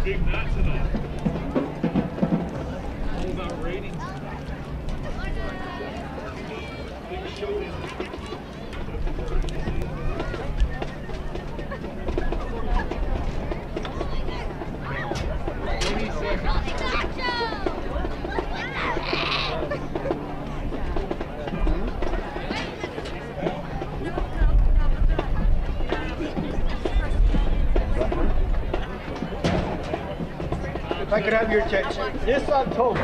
If I could have your attention. This October,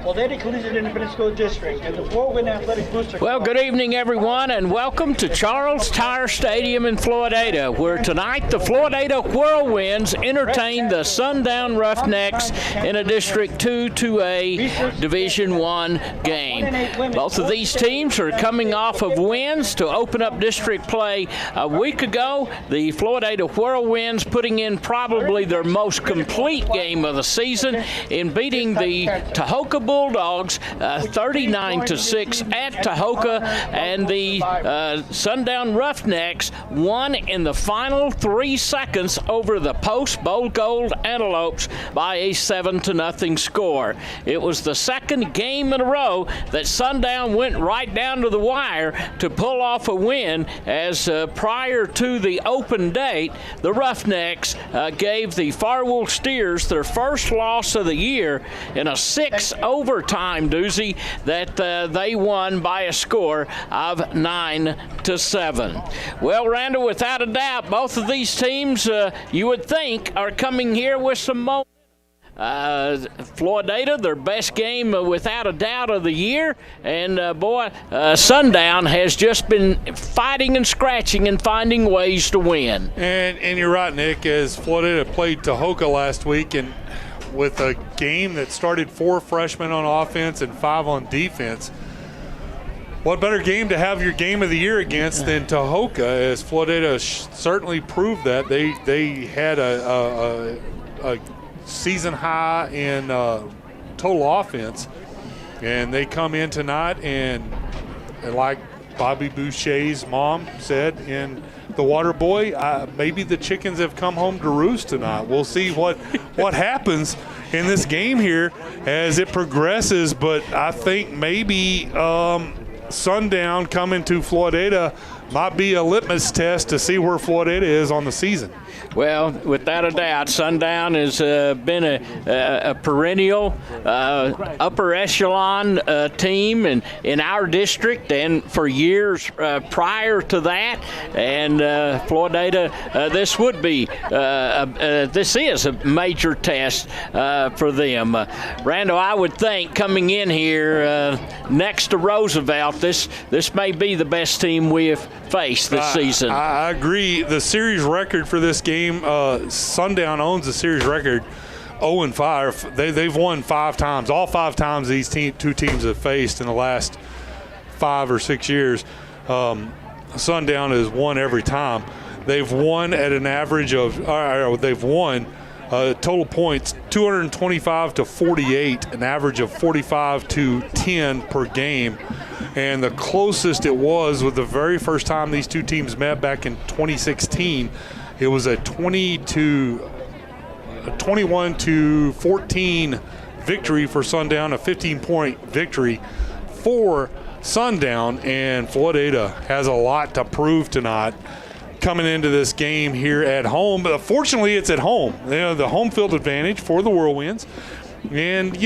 Floydada Collegiate Independent School District and the Whirlwinds Athletic Booster. Well, good evening, everyone, and welcome to Tyer Stadium in Floydada, where tonight the Floydada Whirlwinds entertain the Sundown Roughnecks in a District 2-2A Division I game. Both of these teams are coming off of wins to open up district play a week ago. The Floydada Whirlwinds putting in probably their most complete game of the season in beating the Tahoka Bulldogs 39-6 at Tahoka, and the Sundown Roughnecks won in the final 3 seconds over the Post Bold Gold Antelopes by a 7-0 score. It was the second game in a row that Sundown went right down to the wire to pull off a win, as prior to the open date, the Roughnecks gave the Farwell Steers their first loss of the year in a 6 overtime doozy that they won by a score of 9-7. Well, Randall, without a doubt, both of these teams, you would think, are coming here with some momentum. Floydada, their best game without a doubt of the year, and Sundown has just been fighting and scratching and finding ways to win. And you're right, Nick, as Floydada played Tahoka last week, and with a game that started 4 freshmen on offense and 5 on defense, what better game to have your game of the year against than Tahoka, as Floydada certainly proved that. They had a season high in total offense, and they come in tonight and like Bobby Boucher's mom said in The Water Boy, maybe the chickens have come home to roost tonight. We'll see what happens in this game here as it progresses, but I think maybe Sundown coming to Floydada might be a litmus test to see where Floydada is on the season. Well, without a doubt, Sundown has been a perennial upper echelon team in our district, and for years prior to that. And Floydada, this would be this is a major test for them. Randall, I would think coming in here next to Roosevelt, this may be the best team we have faced this season. I agree. The series record for this game, Sundown owns the series record 0-5. They've won 5 times. All 5 times these two teams have faced in the last 5 or 6 years. Sundown has won every time. They've won at an average of total points 225-48, an average of 45-10 per game. And the closest it was the very first time these two teams met back in 2016. It was a 21-14 victory for Sundown, a 15-point victory for Sundown, and Floydada has a lot to prove tonight coming into this game here at home. But fortunately, it's at home. The home field advantage for the Whirlwinds. And,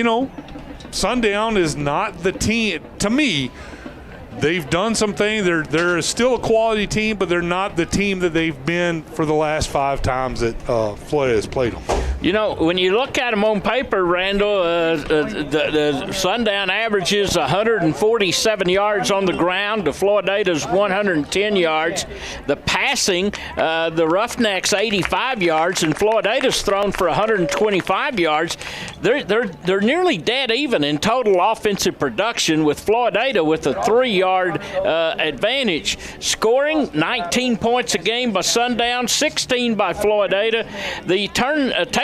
Sundown is not the team. To me, they've done something. They're still a quality team, but they're not the team that they've been for the last 5 times that Floyd has played them. When you look at them on paper, Randall, the Sundown averages 147 yards on the ground to Floydada's 110 yards. The passing, the Roughnecks 85 yards, and Floydada's thrown for 125 yards. They're nearly dead even in total offensive production, with Floydada with a 3-yard advantage. Scoring 19 points a game by Sundown, 16 by Floydada. The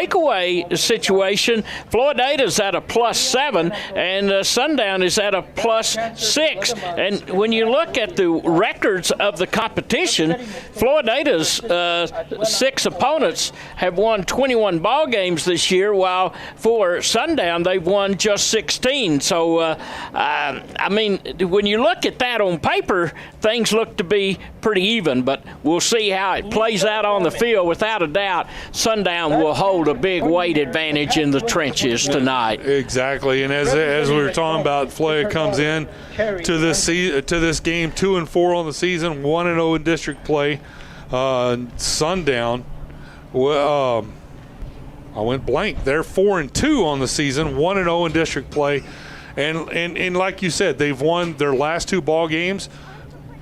takeaway situation, Floydada's at a +7, and Sundown is at a +6. And when you look at the records of the competition, Floydada's 6 opponents have won 21 ball games this year, while for Sundown they've won just 16. So, I mean, when you look at that on paper, things look to be pretty even, but we'll see how it plays out on the field. Without a doubt, Sundown will hold a big weight advantage in the trenches tonight. Exactly, and as we were talking about, Floyd comes in to this game 2-4 on the season, 1-0 in district play. Sundown, I went blank. They're 4-2 on the season, 1-0 in district play, and like you said, they've won their last 2 ball games.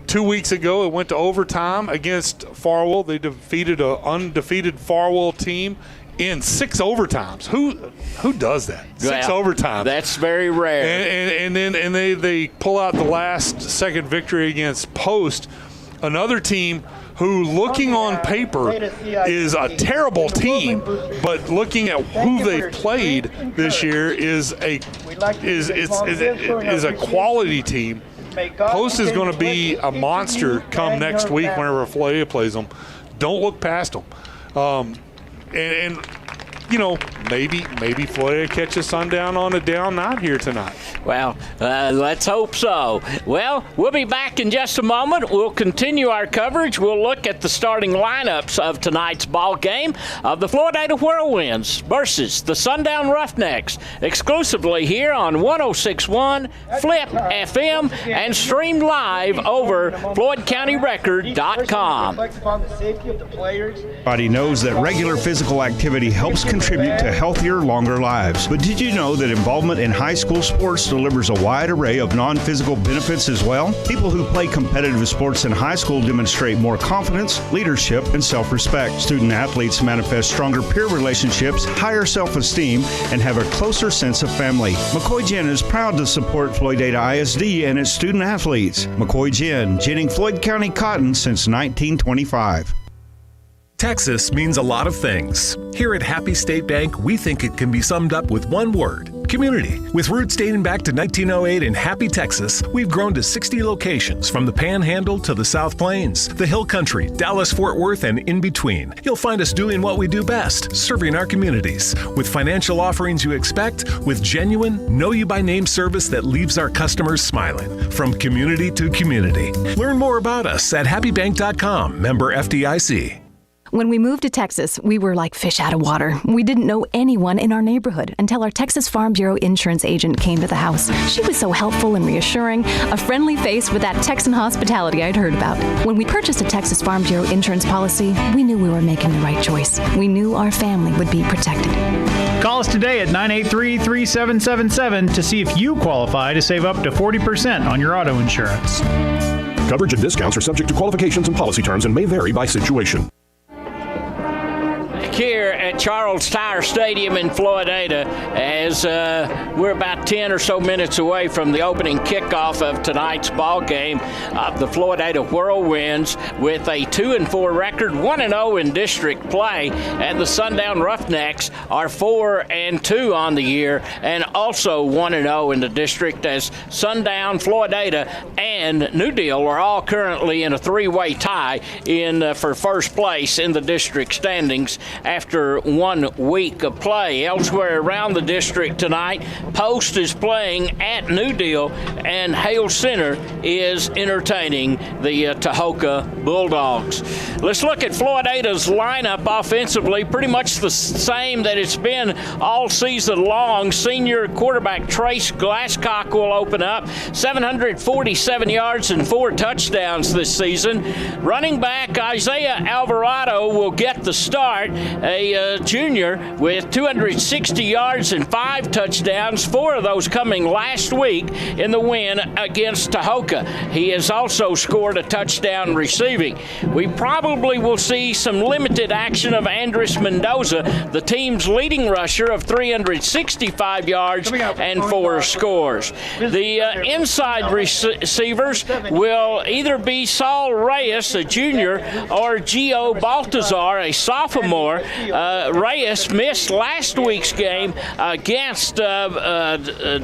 2 weeks ago, it went to overtime against Farwell. They defeated an undefeated Farwell team in 6 overtimes. Who does that? 6 overtimes. That's very rare. And then they pull out the last second victory against Post, another team who, looking on paper, is a terrible team, but looking at who they've played this year is a quality team. Post is going to be a monster come next week whenever Floyd plays them. Don't look past them. And you know, maybe Floyd catches Sundown on a down night here tonight. Well, let's hope so. Well, we'll be back in just a moment. We'll continue our coverage. We'll look at the starting lineups of tonight's ball game of the Floydada Whirlwinds versus the Sundown Roughnecks, exclusively here on 106.1 Flip FM and streamed live over FloydCountyRecord.com. Everybody knows that regular physical activity helps contribute to healthier, longer lives. But did you know that involvement in high school sports delivers a wide array of non-physical benefits as well? People who play competitive sports in high school demonstrate more confidence, leadership, and self-respect. Student athletes manifest stronger peer relationships, higher self-esteem, and have a closer sense of family. McCoy Gin is proud to support Floydada ISD and its student athletes. McCoy Gin, ginning Floyd County cotton since 1925. Texas means a lot of things. Here at Happy State Bank, we think it can be summed up with one word: community. With roots dating back to 1908 in Happy, Texas, we've grown to 60 locations from the Panhandle to the South Plains, the Hill Country, Dallas-Fort Worth, and in between. You'll find us doing what we do best, serving our communities. With financial offerings you expect, with genuine, know-you-by-name service that leaves our customers smiling. From community to community. Learn more about us at happybank.com, member FDIC. When we moved to Texas, we were like fish out of water. We didn't know anyone in our neighborhood until our Texas Farm Bureau insurance agent came to the house. She was so helpful and reassuring, a friendly face with that Texan hospitality I'd heard about. When we purchased a Texas Farm Bureau insurance policy, we knew we were making the right choice. We knew our family would be protected. Call us today at 983-3777 to see if you qualify to save up to 40% on your auto insurance. Coverage and discounts are subject to qualifications and policy terms and may vary by situation. Here at Tyer Stadium in Floydada, as we're about 10 or so minutes away from the opening kickoff of tonight's ball game of the Floydada Whirlwinds with a 2-4 record, 1-0 in district play, and the Sundown Roughnecks are 4-2 on the year and also 1-0 in the district, as Sundown, Floydada, and New Deal are all currently in a 3-way tie for first place in the district standings after 1 week of play. Elsewhere around the district tonight, Post is playing at New Deal, and Hale Center is entertaining the Tahoka Bulldogs. Let's look at Floydada's lineup offensively, pretty much the same that it's been all season long. Senior quarterback Trace Glasscock will open up, 747 yards and 4 touchdowns this season. Running back Isaiah Alvarado will get the start, a junior with 260 yards and 5 touchdowns, 4 of those coming last week in the win against Tahoka. He has also scored a touchdown receiving. We probably will see some limited action of Andres Mendoza, the team's leading rusher of 365 yards and 4 scores. The inside receivers will either be Saul Reyes, a junior, or Gio Baltazar, a sophomore. Reyes missed last week's game against the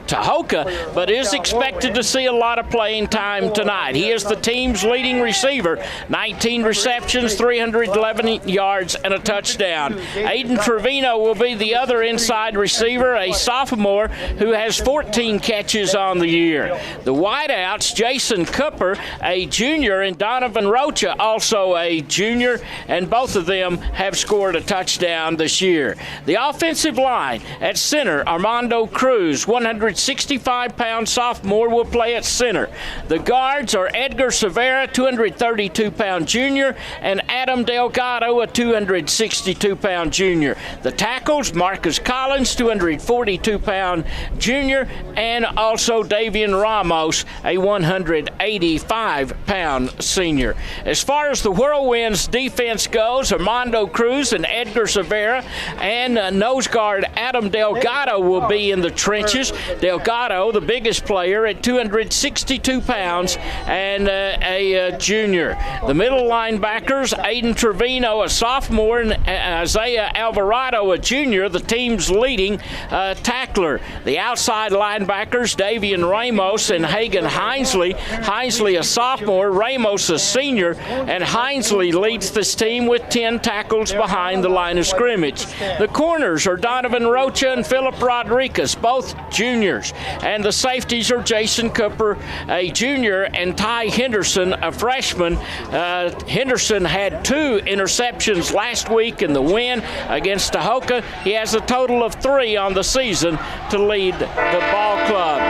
Tahoka, but is expected to see a lot of playing time tonight. He is the team's leading receiver, 19 receptions, 311 yards, and a touchdown. Aiden Trevino will be the other inside receiver, a sophomore who has 14 catches on the year. The wideouts, Jason Cooper, a junior, and Donovan Rocha, also a junior, and both of them have scored a touchdown this year. The offensive line at center, Armando Cruz, 165-pound sophomore, will play at center. The guards are Edgar Severa, 232-pound junior, and Adam Delgado, a 262-pound junior. The tackles, Marcus Collins, 242-pound junior, and also Davian Ramos, a 185-pound senior. As far as the Whirlwinds defense goes, Armando Cruz and Edgar Severa and nose guard Adam Delgado will be in the trenches. Delgado, the biggest player, at 262 pounds and a junior. The middle linebackers, Aiden Trevino, a sophomore, and Isaiah Alvarado, a junior, the team's leading tackler. The outside linebackers, Davian Ramos and Hagan Hinesley. Hinesley, a sophomore, Ramos, a senior, and Hinesley leads this team with 10 tackles behind the line of scrimmage. The corners are Donovan Rocha and Philip Rodriguez, both juniors. And the safeties are Jason Cooper, a junior, and Ty Henderson, a freshman. Henderson had 2 interceptions last week in the win against Tahoka. He has a total of 3 on the season to lead the ball club.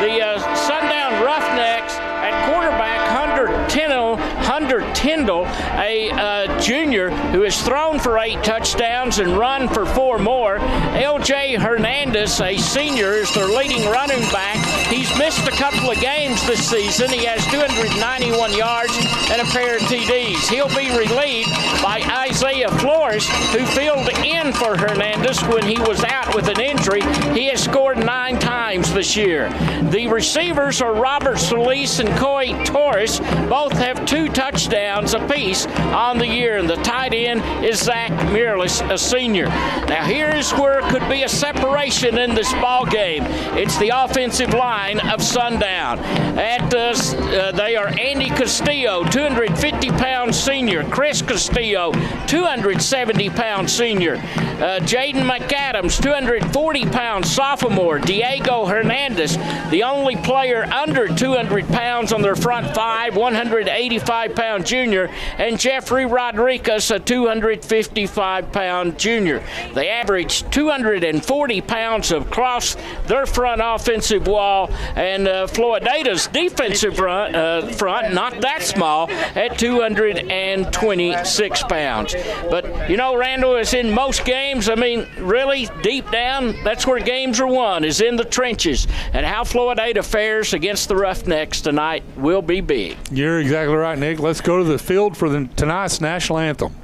The Sundown Roughnecks at quarterback, Hunter Tyndall, a junior who has thrown for 8 touchdowns and run for 4 more. L.J. Hernandez, a senior, is their leading running back. He's missed a couple of games this season. He has 291 yards and a pair of TDs. He'll be relieved by Isaiah Flores, who filled in for Hernandez when he was out with an injury. He has scored 9 times this year. The receivers are Robert Solis and Coy Torres. Both have 2 touchdowns apiece on the year, and the tight end is Zach Mirlis, a senior. Now here's where it could be a separation in this ball game. It's the offensive line of Sundown. They are Andy Castillo, 250-pound senior. Chris Castillo, 270-pound senior. Jaden McAdams, 240-pound sophomore. Diego Hernandez, the only player under 200 pounds on their front 5, 185-pound junior, and Jeffrey Rodriguez, a 255-pound junior. They average 240 pounds across their front offensive wall, and Floydada's defensive front, not that small, at 226 pounds. But, you know, Randall, is in most games, I mean, really, deep down, that's where games are won, is in the trenches. And how Floydada fares against the Roughnecks tonight will be big. You're exactly right, Nick. Let's go to the field for tonight's national anthem.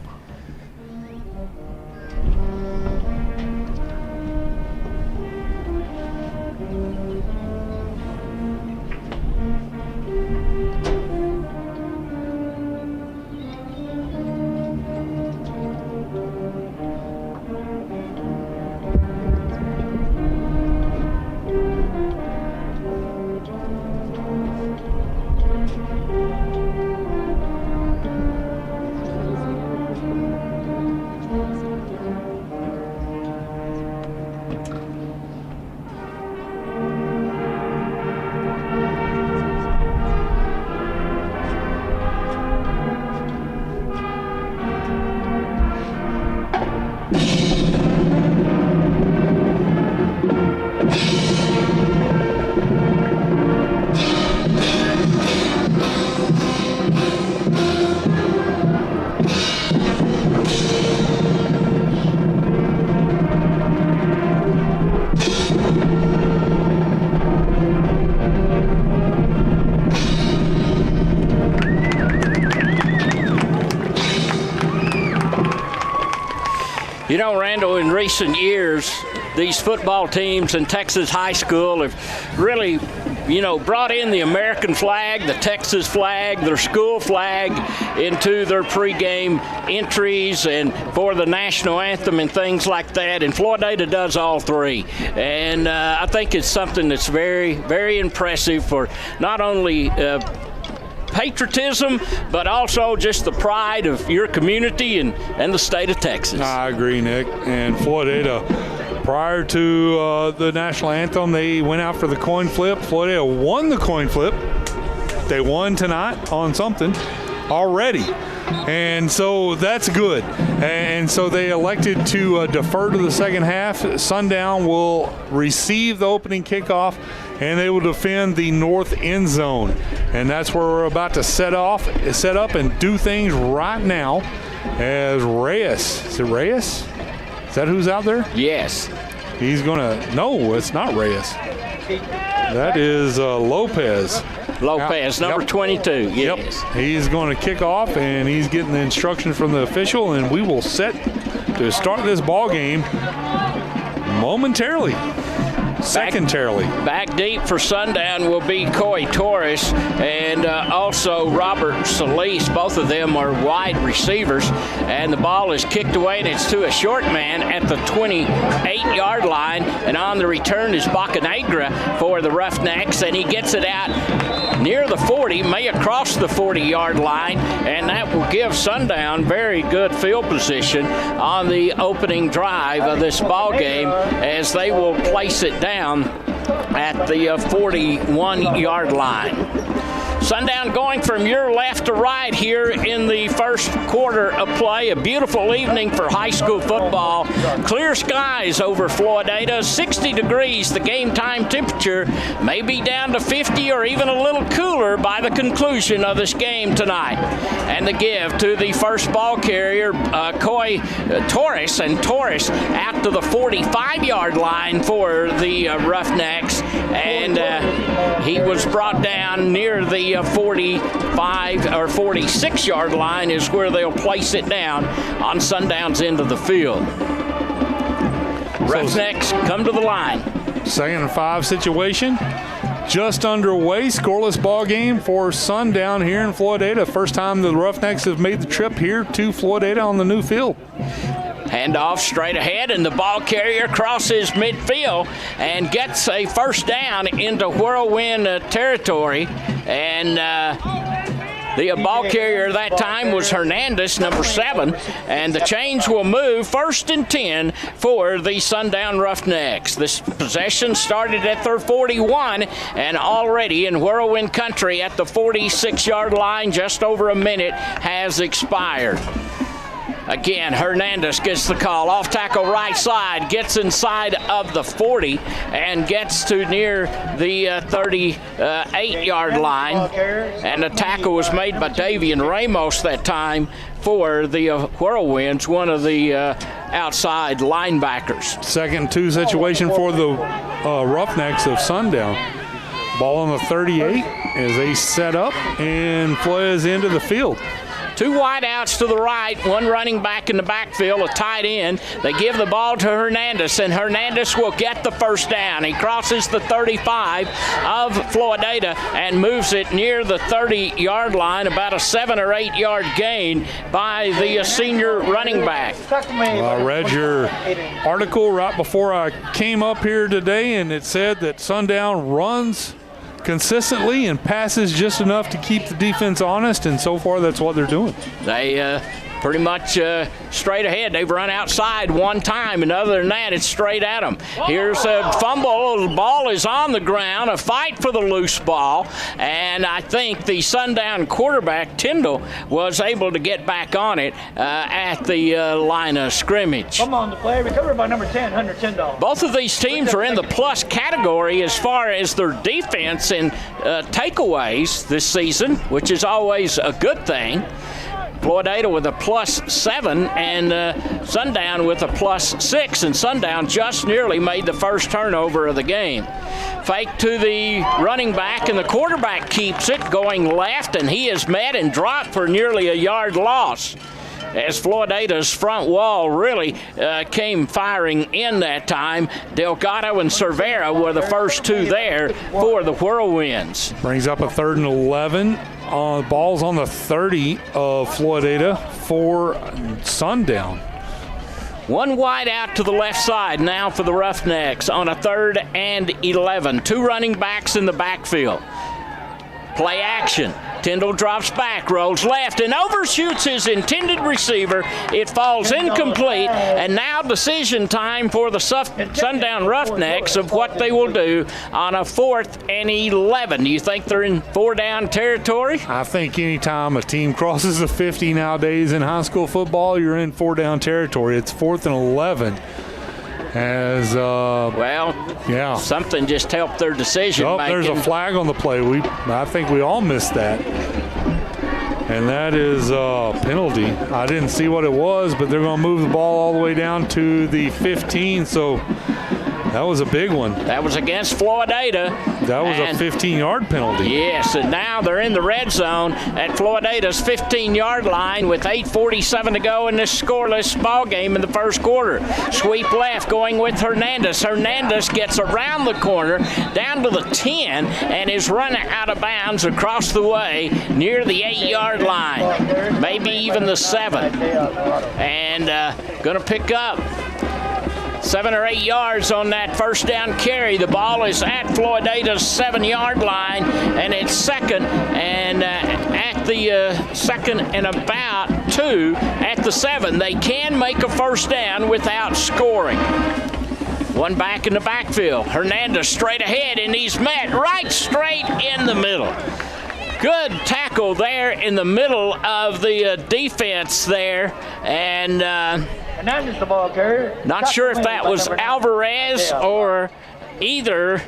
You know, Randall, in recent years, these football teams in Texas high school have really brought in the American flag, the Texas flag, their school flag into their pregame entries and for the national anthem and things like that. And Floydada does all three. And I think it's something that's very, very impressive for not only patriotism, but also just the pride of your community and the state of Texas. I agree, Nick. And Floydada, prior to the national anthem, they went out for the coin flip. Floydada won the coin flip. They won tonight on something already. And so that's good. And so they elected to defer to the second half. Sundown will receive the opening kickoff, and they will defend the north end zone. And that's where we're about to set up and do things right now as Reyes. Is it Reyes? Is that who's out there? Yes. He's going to – no, it's not Reyes. That is Lopez. Lopez, number 22, yes. Yep. He's going to kick off, and he's getting the instructions from the official, and we will set to start this ball game momentarily. Secondarily. Back deep for Sundown will be Coy Torres and also Robert Solis. Both of them are wide receivers. And the ball is kicked away, and it's to a short man at the 28-yard line. And on the return is Bacanegra for the Roughnecks, and he gets it out near the 40, may across the 40-yard line, and that will give Sundown very good field position on the opening drive of this ball game as they will place it down at the 41-yard line. Sundown going from your left to right here in the first quarter of play. A beautiful evening for high school football. Clear skies over Floydada, 60 degrees. The game time temperature may be down to 50 or even a little cooler by the conclusion of this game tonight. And the give to the first ball carrier, Coy Torres, and Torres out to the 45-yard line for the Roughnecks. And he was brought down near the 45 or 46-yard line is where they'll place it down on Sundown's end of the field. Roughnecks come to the line. 2nd and 5 situation. Just underway. Scoreless ball game for Sundown here in Floydada. First time the Roughnecks have made the trip here to Floydada on the new field. Handoff straight ahead, and the ball carrier crosses midfield and gets a first down into Whirlwind territory. And the ball carrier that time was Hernandez, number 7, and the chains will move 1st and 10 for the Sundown Roughnecks. This possession started at their 41 and already in Whirlwind country at the 46-yard line, just over a minute has expired. Again, Hernandez gets the call. Off tackle right side, gets inside of the 40 and gets to near the 38-yard line. And the tackle was made by Davian Ramos that time for the Whirlwinds, one of the outside linebackers. 2nd and 2 situation for the Roughnecks of Sundown. Ball on the 38 as they set up and Floyd's into the field. 2 wideouts to the right, 1 running back in the backfield, a tight end. They give the ball to Hernandez, and Hernandez will get the first down. He crosses the 35 of Floydada and moves it near the 30-yard line, about a 7 or 8 yard gain by the senior running back. I read your article right before I came up here today, and it said that Sundown runs consistently and passes just enough to keep the defense honest, and so far that's what they're doing. They pretty much straight ahead. They've run outside one time, and other than that, it's straight at them. Here's a fumble. The ball is on the ground, a fight for the loose ball, and I think the Sundown quarterback, Tyndall, was able to get back on it at the line of scrimmage. Come on, the play recovered by number 10, Hunter Tyndall. Both of these teams are in the plus category as far as their defense and takeaways this season, which is always a good thing. Floydada with a +7 and Sundown with a +6, and Sundown just nearly made the first turnover of the game. Fake to the running back, and the quarterback keeps it going left, and he is met and dropped for nearly a yard loss. as Floydada's front wall really came firing in that time. Delgado and Cervera were the first two there for the Whirlwinds. Brings up a 3rd and 11. Ball's on the 30 of Floydada for Sundown. One wide out to the left side now for the Roughnecks on a 3rd and 11. Two running backs in the backfield. Play action. Tyndall drops back, rolls left, and overshoots his intended receiver. It falls incomplete, and now decision time for the Sundown Roughnecks of what they will do on a 4th and 11. Do you think they're in 4-down territory? I think anytime a team crosses the 50 nowadays in high school football, you're in 4-down territory. It's 4th and 11. As something just helped their decision making. There's a flag on the play. I think we all missed that, and that is a penalty. I didn't see what it was, but they're going to move the ball all the way down to the 15. So that was a big one. That was against Floydada. That was a 15-yard penalty. Yes, and now they're in the red zone at Floydada's 15-yard line with 8:47 to go in this scoreless ball game in the first quarter. Sweep left going with Hernandez. Hernandez gets around the corner down to the 10 and is run out of bounds across the way near the 8-yard line, maybe even the 7. And going to pick up 7 or 8 yards on that first down carry. The ball is at Floydada's 7-yard line, and it's second and at the second and about 2 at the 7. They can make a first down without scoring. One back in the backfield. Hernandez straight ahead, and he's met right straight in the middle. Good tackle there in the middle of the defense there, and Hernandez the ball carrier. Not sure if that was Alvarez or either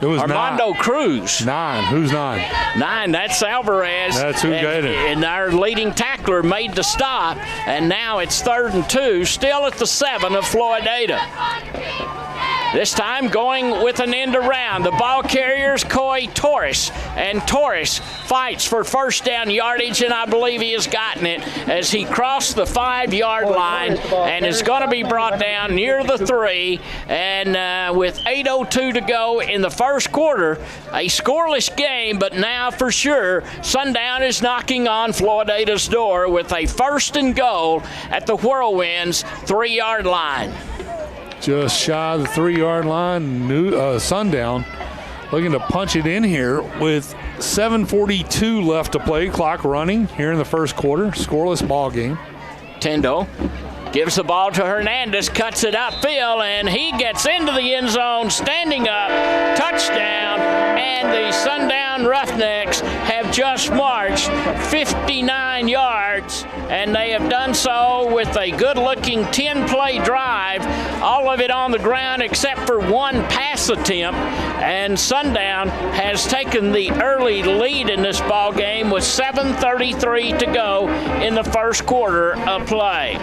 It was Armando Cruz. 9. Who's 9? 9, that's Alvarez. That's who got it. And our leading tackler made the stop, and now it's 3rd and 2, still at the 7 of Floydada. This time going with an end around. The ball carrier's Coy Torres, and Torres fights for first down yardage, and I believe he has gotten it as he crossed the 5-yard line and is going to be brought down near the 3. And with 8:02 to go in the first quarter, a scoreless game, but now for sure Sundown is knocking on Floydada's door with a 1st and goal at the Whirlwinds 3-yard line. Just shy of the 3-yard line. Sundown looking to punch it in here with 7:42 left to play. Clock running here in the first quarter. Scoreless ball game. Tyndall gives the ball to Hernandez, cuts it upfield, and he gets into the end zone, standing up, touchdown, and the Sundown Roughnecks have just marched 59 yards, and they have done so with a good-looking 10-play drive, all of it on the ground except for one pass attempt, and Sundown has taken the early lead in this ball game with 7:33 to go in the first quarter of play.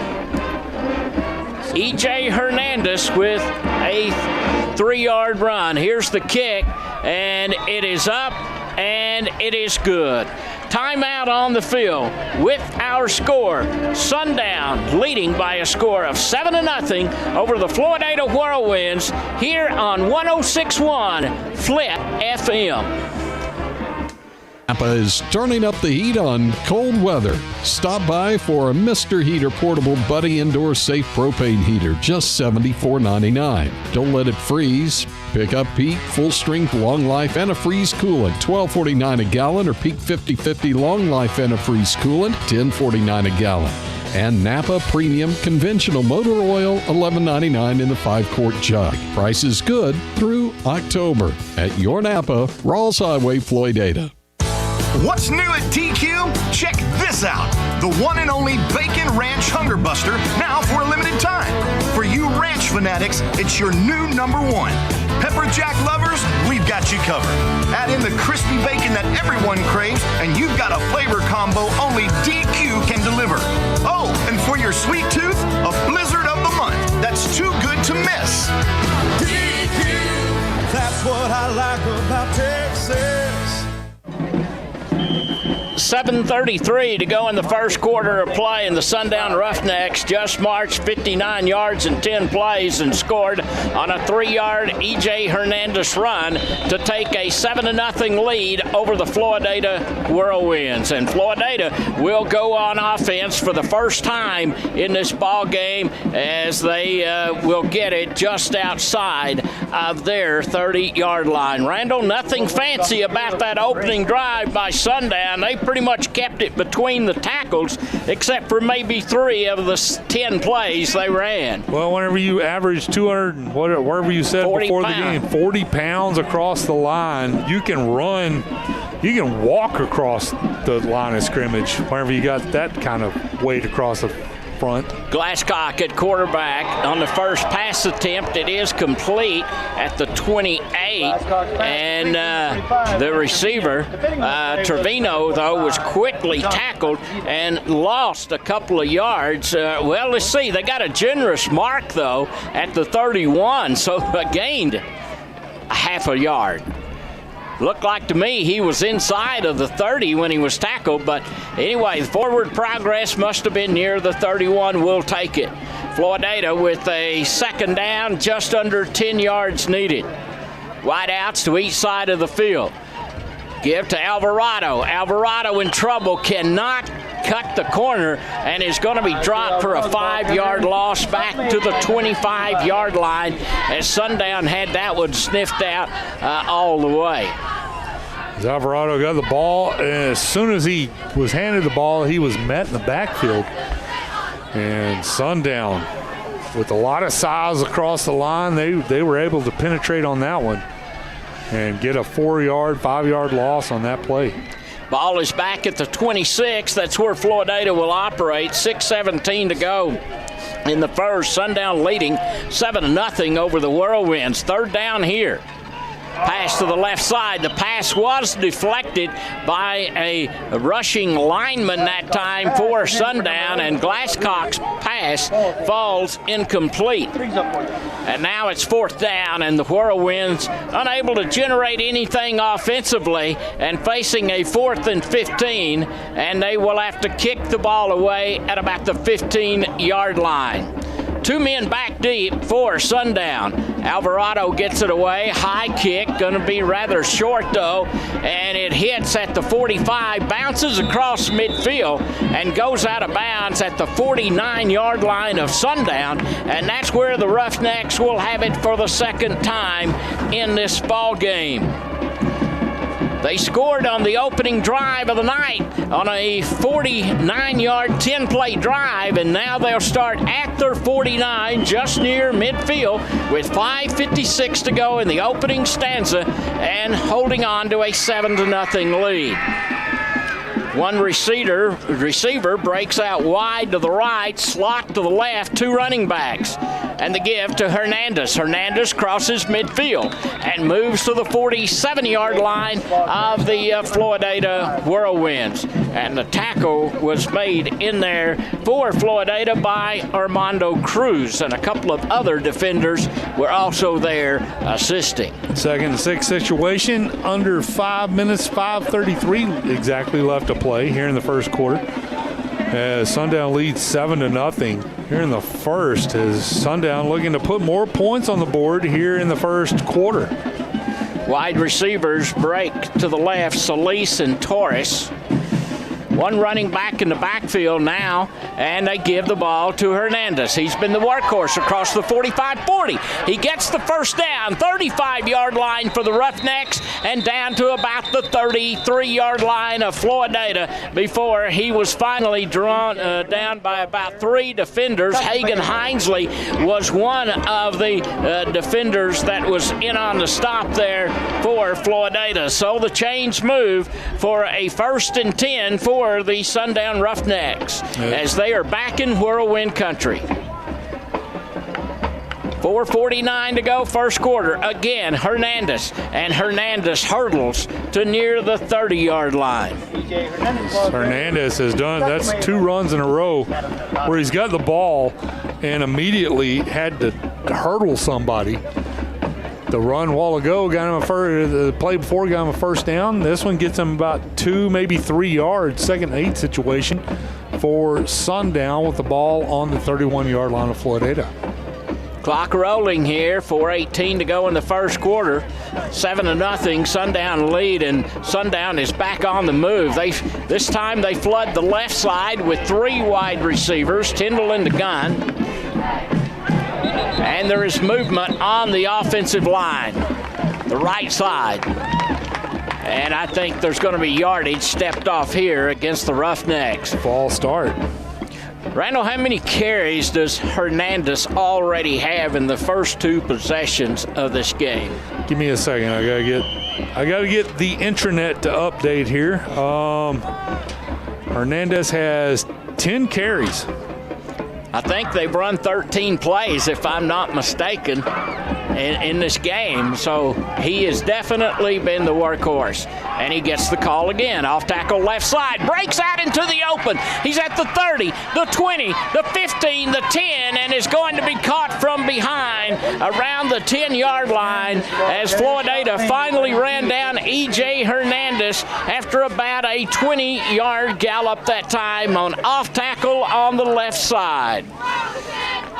E.J. Hernandez with a 3-yard run. Here's the kick, and it is up, and it is good. Timeout on the field with our score. Sundown leading by a score of 7-0 over the Floydada Whirlwinds here on 106.1 Flip FM. Napa is turning up the heat on cold weather. Stop by for a Mr. Heater Portable Buddy Indoor Safe Propane Heater, just $74.99. Don't let it freeze. Pick up Peak Full Strength Long Life Antifreeze Coolant, $12.49 a gallon, or Peak 50/50 Long Life Antifreeze Coolant, $10.49 a gallon. And Napa Premium Conventional Motor Oil, $11.99 in the 5-quart jug. Price is good through October at your Napa, Rawls Highway, Floydada. What's new at TQ? Check this out. The one and only Bacon Ranch Hunger Buster, now for a limited time. For you ranch fanatics, it's your new #1. Pepper Jack lovers, we've got you covered. Add in the crispy bacon that everyone craves, and you've got a flavor combo only DQ can deliver. Oh, and for your sweet tooth, a blizzard of the month that's too good to miss. DQ, that's what I like about Texas. 7:33 to go in the first quarter of play, and the Sundown Roughnecks just marched 59 yards in 10 plays and scored on a 3-yard E.J. Hernandez run to take a 7-0 lead over the Floydada Whirlwinds. And Floydada will go on offense for the first time in this ball game as they will get it just outside of their 30-yard line. Randall, nothing fancy about that opening drive by Sundown. They pretty much kept it between the tackles, except for maybe 3 of the 10 plays they ran. Well, whenever you average 200, whatever you said before the game, 40 pounds across the line, you can run, you can walk across the line of scrimmage whenever you got that kind of weight across the front. Glasscock at quarterback on the first pass attempt. It is complete at the 28, and the receiver, Trevino, though, was quickly tackled and lost a couple of yards. Well, let's see. They got a generous mark, though, at the 31, so gained a half a yard. Looked like to me he was inside of the 30 when he was tackled, but anyway, forward progress must have been near the 31. We'll take it. Floydada with a second down, just under 10 yards needed. Wideouts to each side of the field. Give to Alvarado. Alvarado in trouble, cannot cut the corner, and is going to be dropped for a 5-yard loss back to the 25-yard line, as Sundown had that one sniffed out all the way. As Alvarado got the ball, and as soon as he was handed the ball, he was met in the backfield. And Sundown, with a lot of size across the line, they were able to penetrate on that one and get a 4-yard, 5-yard loss on that play. Ball is back at the 26. That's where Floydada will operate. 6:17 to go in the first. Sundown leading 7-0 over the Whirlwinds. Third down here. Pass to the left side. The pass was deflected by a rushing lineman that time for Sundown, and Glasscock's pass falls incomplete. And now it's fourth down, and the Whirlwinds unable to generate anything offensively and facing a 4th and 15, and they will have to kick the ball away at about the 15-yard line. 2 men back deep for Sundown. Alvarado gets it away. High kick, going to be rather short though, and it hits at the 45, bounces across midfield, and goes out of bounds at the 49-yard line of Sundown, and that's where the Roughnecks will have it for the second time in this ball game. They scored on the opening drive of the night on a 49-yard, 10-play drive, and now they'll start at their 49, just near midfield, with 5:56 to go in the opening stanza, and holding on to a 7-0 lead. One receiver breaks out wide to the right, slot to the left, 2 running backs. And the give to Hernandez. Hernandez crosses midfield and moves to the 47-yard line of the Floydada Whirlwinds. And the tackle was made in there for Floydada by Armando Cruz, and a couple of other defenders were also there assisting. 2nd and 6 situation, under 5 minutes, 5:33 exactly left to play here in the first quarter. Sundown leads 7-0 here in the first, as Sundown looking to put more points on the board here in the first quarter. Wide receivers break to the left, Solis and Torres. One running back in the backfield now, and they give the ball to Hernandez. He's been the workhorse across the 45-40. He gets the first down, 35-yard line for the Roughnecks, and down to about the 33-yard line of Floydada before he was finally drawn down by about 3 defenders. Hagan Hinesley was one of the defenders that was in on the stop there for Floydada. So the chains move for a 1st and 10 for the Sundown Roughnecks as they are back in Whirlwind country. 4:49 to go, first quarter. Again, Hernandez, and Hernandez hurdles to near the 30-yard line. Hernandez has done, that's 2 runs in a row where he's got the ball and immediately had to hurdle somebody. The run a while ago got him the play before got him a first down. This one gets him about 2, maybe 3 yards. 2nd and 8 situation for Sundown with the ball on the 31-yard line of Floydada. Clock rolling here, 4:18 to go in the first quarter. 7-0, Sundown lead, and Sundown is back on the move. This time they flood the left side with 3 wide receivers, Tyndall in the gun. And there is movement on the offensive line, the right side. And I think there's going to be yardage stepped off here against the Roughnecks. False start. Randall, how many carries does Hernandez already have in the first 2 possessions of this game? Give me a second. I gotta get the intranet to update here. Hernandez has 10 carries. I think they've run 13 plays, if I'm not mistaken, in this game. So he has definitely been the workhorse. And he gets the call again. Off tackle left side. Breaks out into the open. He's at the 30, the 20, the 15, the 10, and is going to be caught from behind around the 10-yard line as Floydada finally ran down E.J. Hernandez after about a 20-yard gallop that time on off tackle on the left side.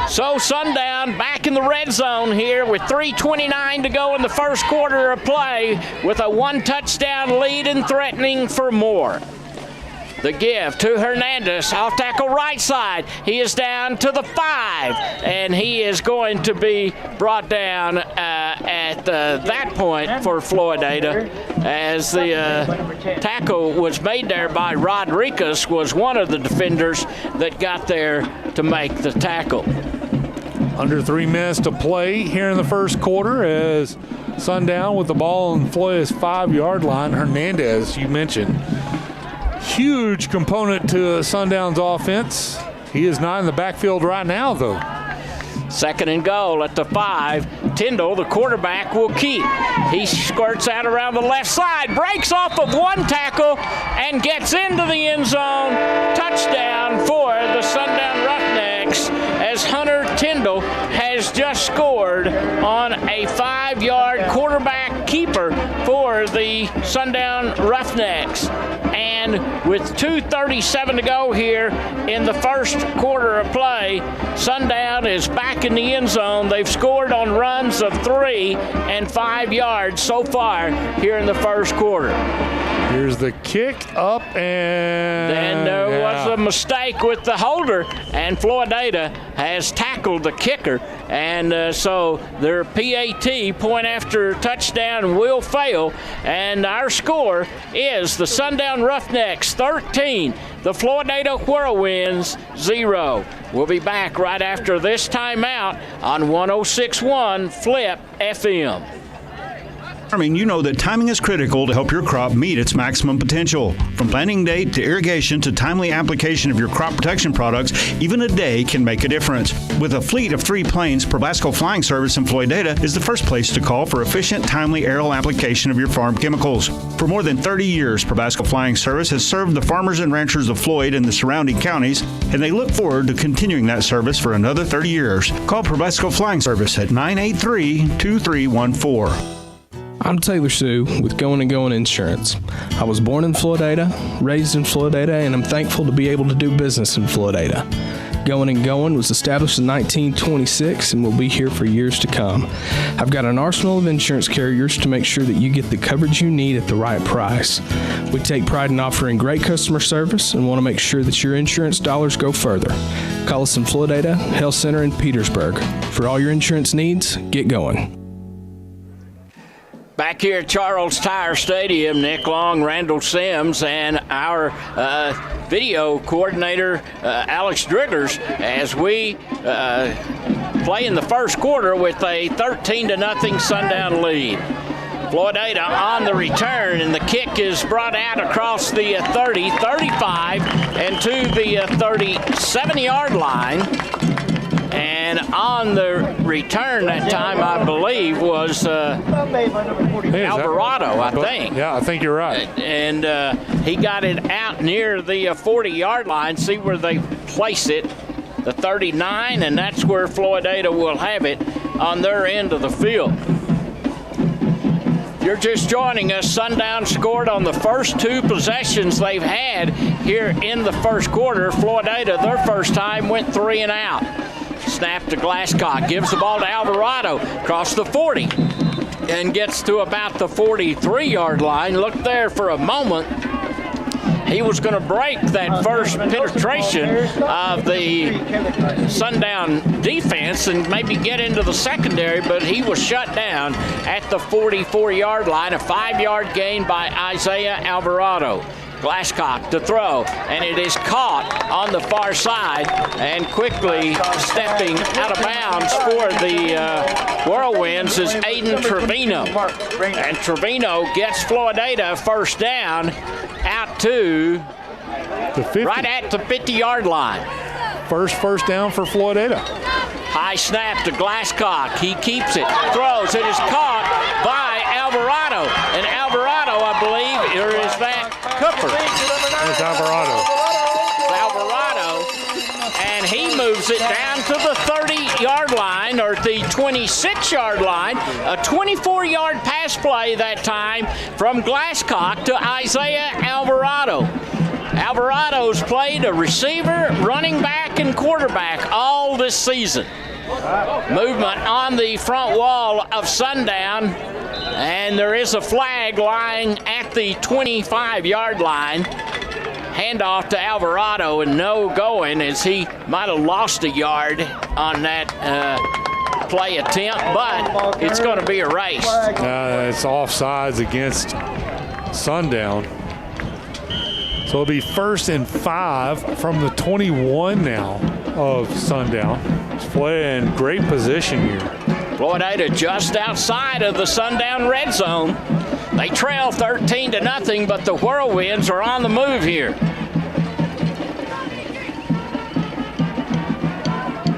So Sundown back in the red zone here with 3:29 to go in the first quarter of play with a 1-touchdown lead and threatening for more. The give to Hernandez, off tackle right side. He is down to the 5, and he is going to be brought down at that point for Floydada, as the tackle was made there by Rodriguez, was one of the defenders that got there to make the tackle. Under 3 minutes to play here in the first quarter as Sundown with the ball on Floyd's 5-yard line. Hernandez, you mentioned, huge component to Sundown's offense. He is not in the backfield right now, though. 2nd and goal at the 5. Tyndall, the quarterback, will keep. He squirts out around the left side, breaks off of 1 tackle, and gets into the end zone. Touchdown for the Sundown Roughnecks, as Hunter Tyndall has just scored on a 5-yard quarterback keeper for the Sundown Roughnecks. And with 2:37 to go here in the first quarter of play, Sundown is back in the end zone. They've scored on runs of 3 and 5 yards so far here in the first quarter. Here's the kick up, and there was a mistake with the holder, and Floydada has tackled the kicker, and so their PAT, point after touchdown, will fail, and our score is the Sundown Roughnecks 13, the Floydada Whirlwinds 0. We'll be back right after this timeout on 106.1 Flip FM. You know that timing is critical to help your crop meet its maximum potential. From planting date to irrigation to timely application of your crop protection products, even a day can make a difference. With a fleet of 3 planes, Probasco Flying Service in Floydada is the first place to call for efficient, timely aerial application of your farm chemicals. For more than 30 years, Probasco Flying Service has served the farmers and ranchers of Floyd and the surrounding counties, and they look forward to continuing that service for another 30 years. Call Probasco Flying Service at 983-2314. I'm Taylor Sue with Going and Going Insurance. I was born in Floydada, raised in Floydada, and I'm thankful to be able to do business in Floydada. Going and Going was established in 1926 and will be here for years to come. I've got an arsenal of insurance carriers to make sure that you get the coverage you need at the right price. We take pride in offering great customer service and want to make sure that your insurance dollars go further. Call us in Floydada, Health Center, and Petersburg. For all your insurance needs, get going. Back here at Tyer Stadium, Nick Long, Randall Sims, and our video coordinator, Alex Driggers, as we play in the first quarter with a 13-0 Sundown lead. Floydada on the return, and the kick is brought out across the 30, 35, and to the 37-yard line. And on the return that time, I believe, was Alvarado, I think. Yeah, I think you're right. And he got it out near the 40-yard line. See where they place it, the 39, and that's where Floydada will have it on their end of the field. you're just joining us, Sundown scored on the first 2 possessions they've had here in the first quarter. Floydada, their first time, went 3 and out. Snap to Glasscock, gives the ball to Alvarado, across the 40, and gets to about the 43-yard line. Look there for a moment. He was going to break that first penetration of the Sundown defense and maybe get into the secondary, but he was shut down at the 44-yard line. A 5-yard gain by Isaiah Alvarado. Glasscock to throw, and it is caught on the far side, and quickly stepping out of bounds for the Whirlwinds is Aiden Trevino. And Trevino gets Floydada first down out to the 50. Right at the 50-yard line. First down for Floydada. High snap to Glasscock. He keeps it, throws. It is caught by Alvarado. And Alvarado, I believe, or is that Cooper? It's Alvarado. And he moves it down to the 30-yard line, or the 26-yard line. A 24-yard pass play that time from Glasscock to Isaiah Alvarado. Alvarado's played a receiver, running back, and quarterback all this season. Movement on the front wall of Sundown, and there is a flag lying at the 25-yard line. Handoff to Alvarado, and no going, as he might have lost a yard on that play attempt, but it's going to be a race. It's offsides against Sundown. So it'll be 1st and 5 from the 21 now of Sundown. Floyd in great position here. Floydada just outside of the Sundown red zone. They trail 13-0, but the Whirlwinds are on the move here.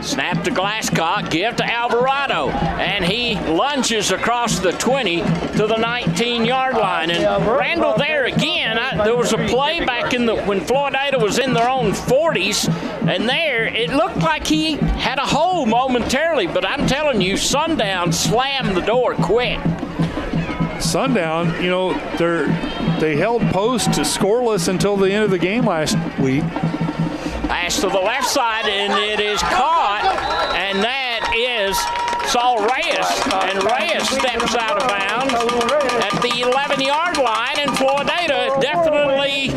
Snap to Glasscock, give to Alvarado, and he lunges across the 20 to the 19-yard line. And Randall there again, there was a play back when Floydada was in their own 40s, and there it looked like he had a hole momentarily, but I'm telling you, Sundown slammed the door quick. Sundown, they held post scoreless until the end of the game last week. Pass to the left side, and it is caught, and that is Saul Reyes, and Reyes steps out of bounds at the 11-yard line, and Floydada definitely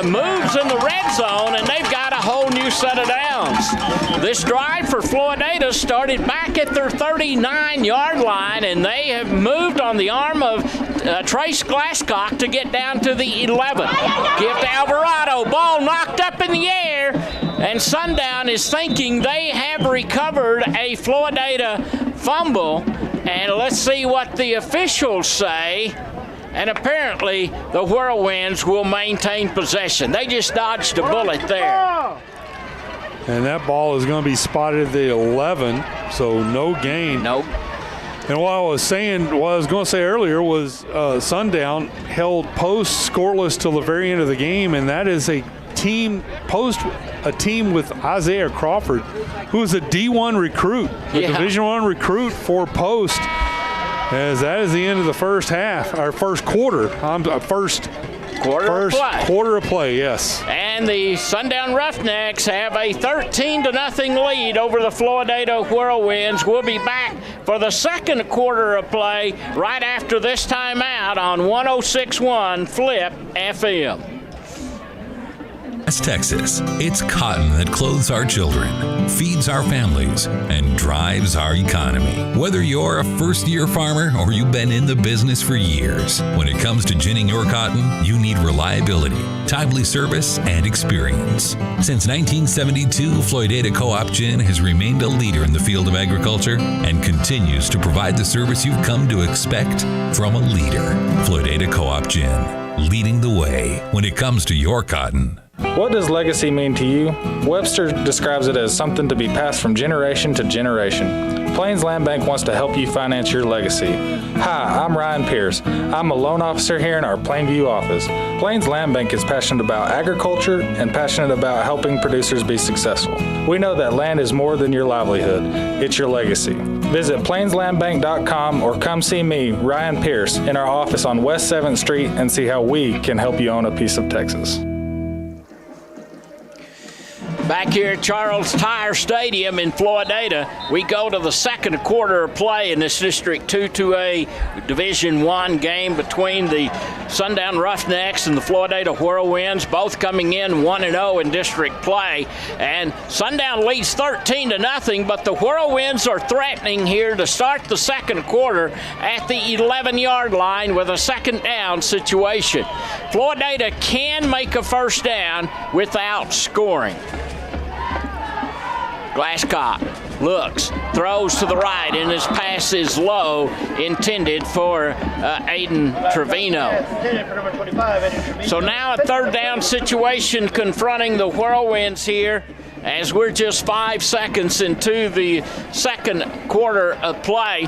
moves in the red zone, and they've got a whole new set of downs. This drive for Floydada started back at their 39-yard line, and they have moved on the arm of Trace Glasscock to get down to the 11. Give to Alvarado, ball knocked up in the air, and Sundown is thinking they have recovered a Floydada fumble, and let's see what the officials say. And apparently the Whirlwinds will maintain possession. They just dodged a bullet there. And that ball is going to be spotted at the 11, so no gain. Nope. And what I was going to say earlier was Sundown held post scoreless till the very end of the game, and that is a team with Isaiah Crawford, who is a D1 recruit, a Division I recruit for post. As that is the end of the first half, our first quarter. First quarter of play, yes. And the Sundown Roughnecks have a 13-0 lead over the Floydada Whirlwinds. We'll be back for the second quarter of play right after this timeout on 106.1 Flip FM. West Texas, it's cotton that clothes our children, feeds our families, and drives our economy. Whether you're a first-year farmer or you've been in the business for years, when it comes to ginning your cotton, you need reliability, timely service, and experience. Since 1972, Floydada Co-op Gin has remained a leader in the field of agriculture and continues to provide the service you've come to expect from a leader. Floydada Co-op Gin, leading the way when it comes to your cotton. What does legacy mean to you? Webster describes it as something to be passed from generation to generation. Plains Land Bank wants to help you finance your legacy. Hi, I'm Ryan Pierce. I'm a loan officer here in our Plainview office. Plains Land Bank is passionate about agriculture and passionate about helping producers be successful. We know that land is more than your livelihood, it's your legacy. Visit plainslandbank.com or come see me, Ryan Pierce, in our office on West 7th Street and see how we can help you own a piece of Texas. Back here at Tyer Stadium in Floydada, we go to the second quarter of play in this District 2-2A Division I game between the Sundown Roughnecks and the Floydada Whirlwinds, both coming in 1-0 in district play. And Sundown leads 13-0, but the Whirlwinds are threatening here to start the second quarter at the 11-yard line with a second down situation. Floydada can make a first down without scoring. Glasscock looks, throws to the right, and his pass is low, intended for Aiden Trevino. So now a third down situation confronting the Whirlwinds here as we're just 5 seconds into the second quarter of play.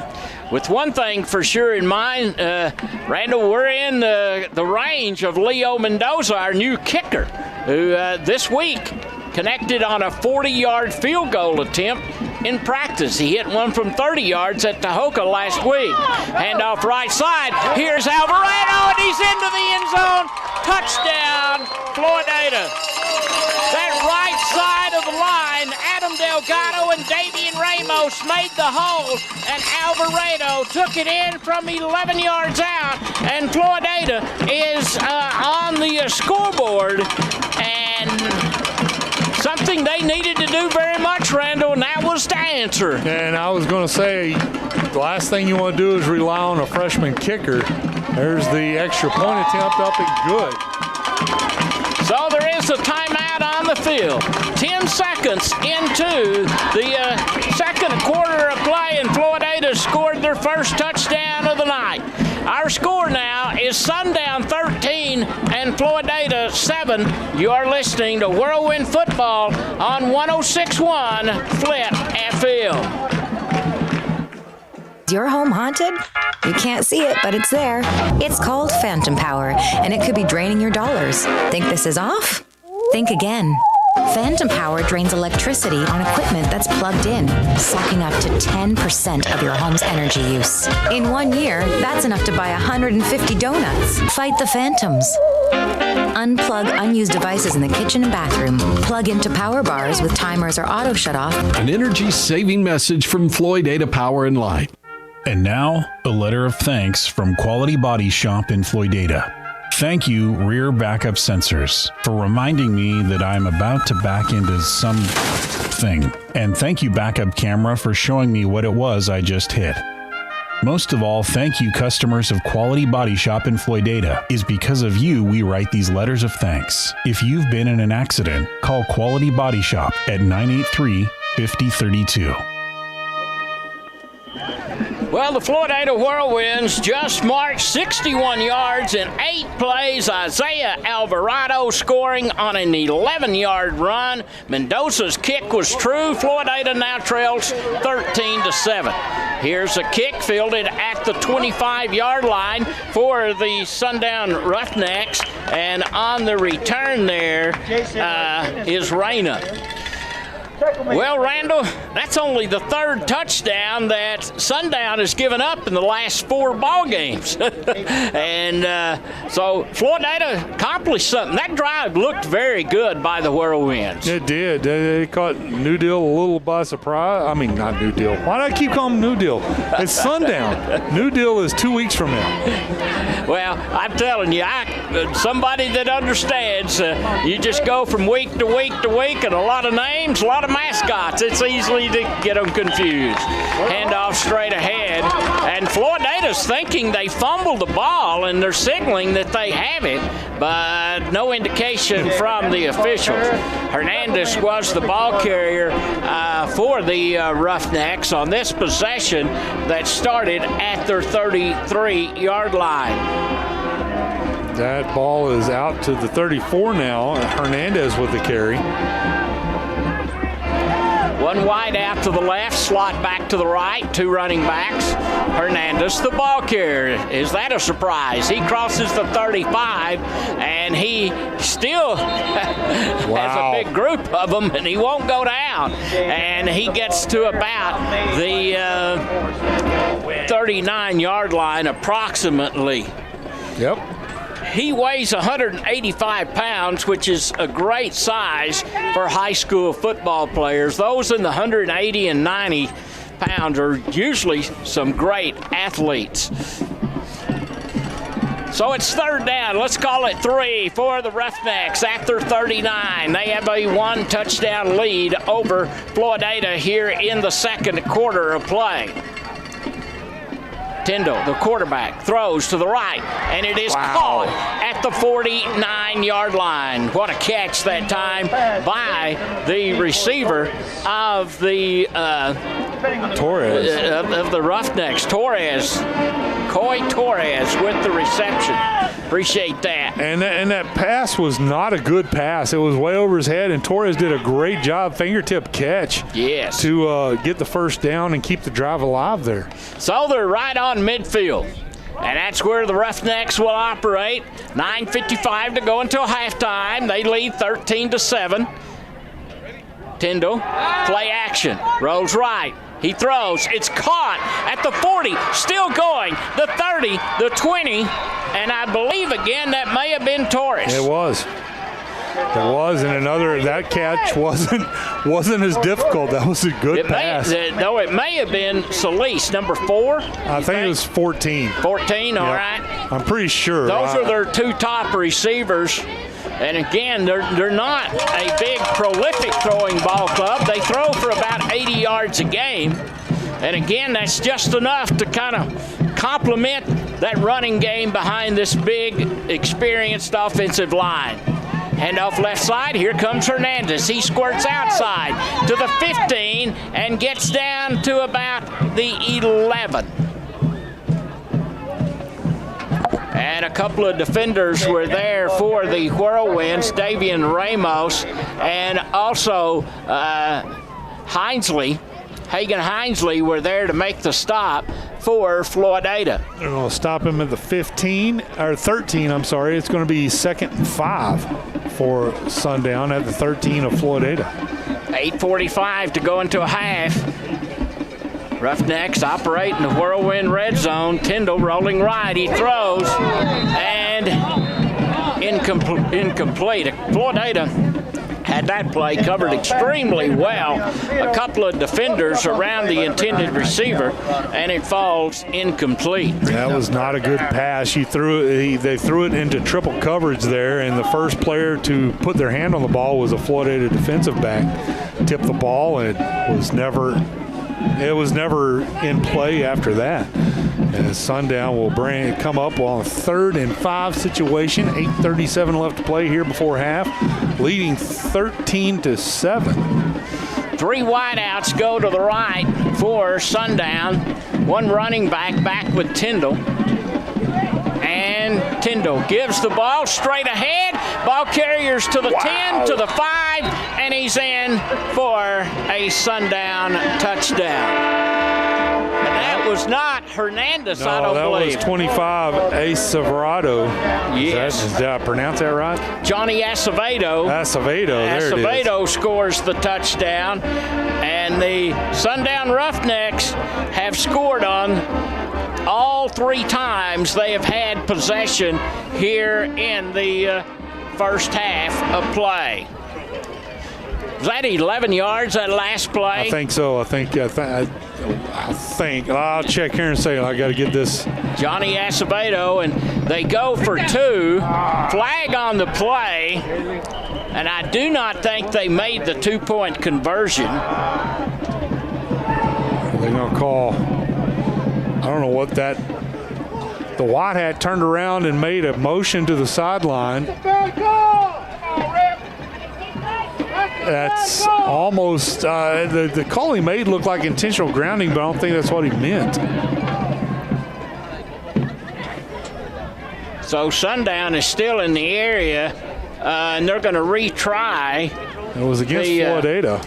With one thing for sure in mind, Randall, we're in the range of Leo Mendoza, our new kicker, who this week connected on a 40-yard field goal attempt in practice. He hit one from 30 yards at Tahoka last week. Handoff right side. Here's Alvarado, and he's into the end zone. Touchdown, Floydada. That right side of the line, Adam Delgado and Davian Ramos made the hole, and Alvarado took it in from 11 yards out, and Floydada is on the scoreboard, and something they needed to do very much, Randall, and that was to answer. And I was going to say, the last thing you want to do is rely on a freshman kicker. There's the extra point attempt up and good. So there is a timeout on the field. 10 seconds into the second quarter of play, and Floydada scored their first touchdown of the night. Our score now is Sundown 13 and Floydada 7. You are listening to Whirlwind Football on 106.1 Flint FM. Is your home haunted? You can't see it, but it's there. It's called Phantom Power, and it could be draining your dollars. Think this is off? Think again. Phantom Power drains electricity on equipment that's plugged in, sucking up to 10% of your home's energy use. In 1 year, that's enough to buy 150 donuts. Fight the phantoms. Unplug unused devices in the kitchen and bathroom. Plug into power bars with timers or auto shut-off. An energy-saving message from Floydada Power and Light. And now, a letter of thanks from Quality Body Shop in Floydada. Thank you, Rear Backup Sensors, for reminding me that I'm about to back into something. And thank you, Backup Camera, for showing me what it was I just hit. Most of all, thank you, customers of Quality Body Shop in Floydada. Is because of you we write these letters of thanks. If you've been in an accident, call Quality Body Shop at 983-5032. Well, the Floydada Whirlwinds just marched 61 yards in 8 plays. Isaiah Alvarado scoring on an 11-yard run. Mendoza's kick was true. Floydada now trails 13-7. Here's a kick fielded at the 25-yard line for the Sundown Roughnecks, and on the return there is Reyna. Well, Randall, that's only the third touchdown that Sundown has given up in the last 4 ball games. And so Floydada accomplished something. That drive looked very good by the Whirlwinds. It did. They caught New Deal a little by surprise. I mean, not New Deal. Why do I keep calling them New Deal? It's Sundown. New Deal is 2 weeks from now. Well, I'm telling you, somebody that understands, you just go from week to week to week, and a lot of names, a lot of mascots. It's easy to get them confused. Handoff straight ahead, and Floydada's thinking they fumbled the ball, and they're signaling that they have it, but no indication from the officials. Hernandez was the ball carrier for the Roughnecks on this possession that started at their 33-yard line. That ball is out to the 34 now. Hernandez with the carry. One wide out to the left, slot back to the right, two running backs. Hernandez, the ball carrier. Is that a surprise? He crosses the 35, and he still has a big group of them, and he won't go down. And he gets to about the 39-yard line approximately. Yep. He weighs 185 pounds, which is a great size for high school football players. Those in the 180 and 90 pounds are usually some great athletes. So it's third down. Let's call it 3 for the Roughnecks at their 39. They have a 1-touchdown lead over Floydada here in the second quarter of play. Tyndall, the quarterback, throws to the right, and it is caught at the 49-yard line. What a catch that time by the receiver of the Torres of the Roughnecks, Coy Torres with the reception. Appreciate that. And that pass was not a good pass. It was way over his head, and Torres did a great job, fingertip catch. Yes. To get the first down and keep the drive alive there. So they're right on midfield. And that's where the Roughnecks will operate. 9:55 to go until halftime. They lead 13-7. Tyndall, play action, rolls right. He throws. It's caught at the 40, still going, the 30, the 20, and I believe again that may have been Torres. It was. And that catch wasn't as difficult. That was a good pass. It may have been Solis, number 4. I think it was 14. 14, all right. I'm pretty sure. Those are their two top receivers. And again, they're not a big, prolific throwing ball club. They throw for about 80 yards a game. And again, that's just enough to kind of complement that running game behind this big, experienced offensive line. Handoff left side, here comes Hernandez. He squirts outside to the 15 and gets down to about the 11. And a couple of defenders were there for the Whirlwinds, Davian Ramos, and also Hagan Hinesley were there to make the stop for Floydada. They're going to stop him at the 15, or 13, I'm sorry. It's going to be 2nd and 5 for Sundown at the 13 of Floydada. 8:45 to go into a half. Roughnecks operate in the Whirlwind red zone. Tyndall rolling right. He throws, and incomplete. Floydada had that play covered extremely well. A couple of defenders around the intended receiver, and it falls incomplete. That was not a good pass. They threw it into triple coverage there, and the first player to put their hand on the ball was a Floydada defensive back. Tipped the ball, and it was never in play after that. And Sundown will come up on a 3rd and 5 situation. 8:37 left to play here before half, leading 13-7. 3 wideouts go to the right for Sundown. One running back with Tyndall. And Tyndall gives the ball straight ahead. Ball carriers to the 10, to the 5, and he's in for a Sundown touchdown. And that was not Hernandez, I don't believe. That was 25, Acevedo. Yes. Did I pronounce that right? Johnny Acevedo. There it is. Acevedo scores the touchdown. And the Sundown Roughnecks have scored on all 3 times they have had possession here in the first half of play. Was that 11 yards, that last play? I think so. I think. I'll check here and say I got to get this. Johnny Acevedo, and they go for 2. Flag on the play, and I do not think they made the 2-point conversion. They're going to call. I don't know what that. The white hat turned around and made a motion to the sideline. That's almost the call he made looked like intentional grounding, but I don't think that's what he meant. So Sundown is still in the area, and they're going to retry. It was against Floydada.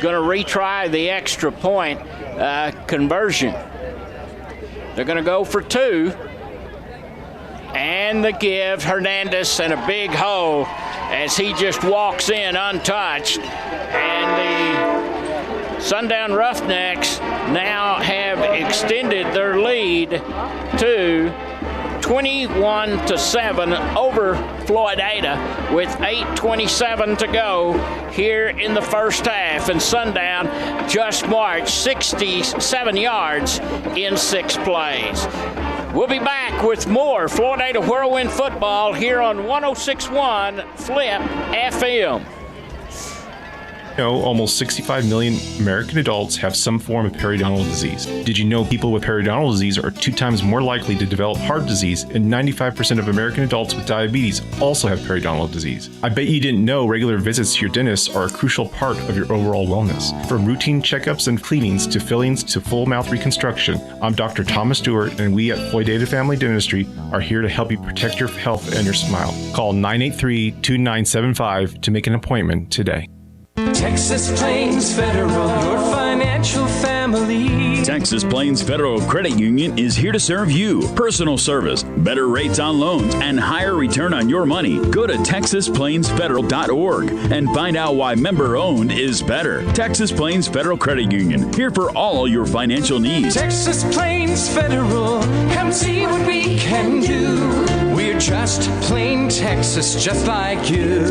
going to retry the extra point conversion. They're going to go for 2. And the give, Hernandez, and a big hole as he just walks in untouched. And the Sundown Roughnecks now have extended their lead to 21-7 over Floydada with 8:27 to go here in the first half. And Sundown just marched 67 yards in 6 plays. We'll be back with more Floydada Whirlwind football here on 106.1 Flip FM. You know, almost 65 million American adults have some form of periodontal disease. Did you know people with periodontal disease are 2 times more likely to develop heart disease, and 95% of American adults with diabetes also have periodontal disease? I bet you didn't know regular visits to your dentist are a crucial part of your overall wellness. From routine checkups and cleanings to fillings to full mouth reconstruction, I'm Dr. Thomas Stewart, and we at Floydada Family Dentistry are here to help you protect your health and your smile. Call 983-2975 to make an appointment today. Texas Plains Federal, your financial family. Texas Plains Federal Credit Union is here to serve you. Personal service, better rates on loans, and higher return on your money. Go to TexasPlainsFederal.org and find out why member-owned is better. Texas Plains Federal Credit Union, here for all your financial needs. Texas Plains Federal, come see what we can do. We're just plain Texas, just like you.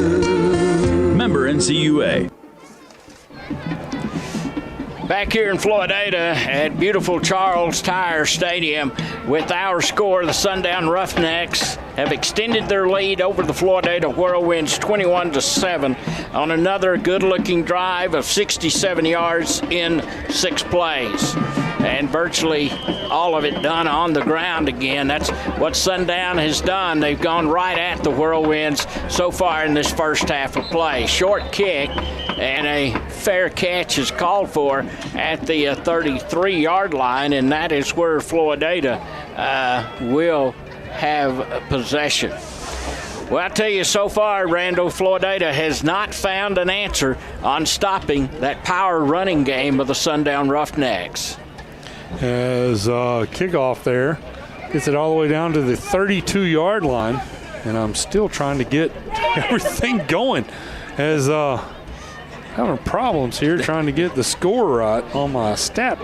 Member NCUA. Back here in Floydada at beautiful Tyer Stadium with our score, the Sundown Roughnecks have extended their lead over the Floydada Whirlwinds 21-7 on another good-looking drive of 67 yards in 6 plays. And virtually all of it done on the ground again. That's what Sundown has done. They've gone right at the Whirlwinds so far in this first half of play. Short kick and a fair catch is called for at the 33-yard line, and that is where Floydada will have possession. Well, I tell you, so far, Randall, Floydada has not found an answer on stopping that power running game of the Sundown Roughnecks. As Kickoff there gets it all the way down to the 32-yard line, and I'm still trying to get everything going as having problems here trying to get the score right on my stat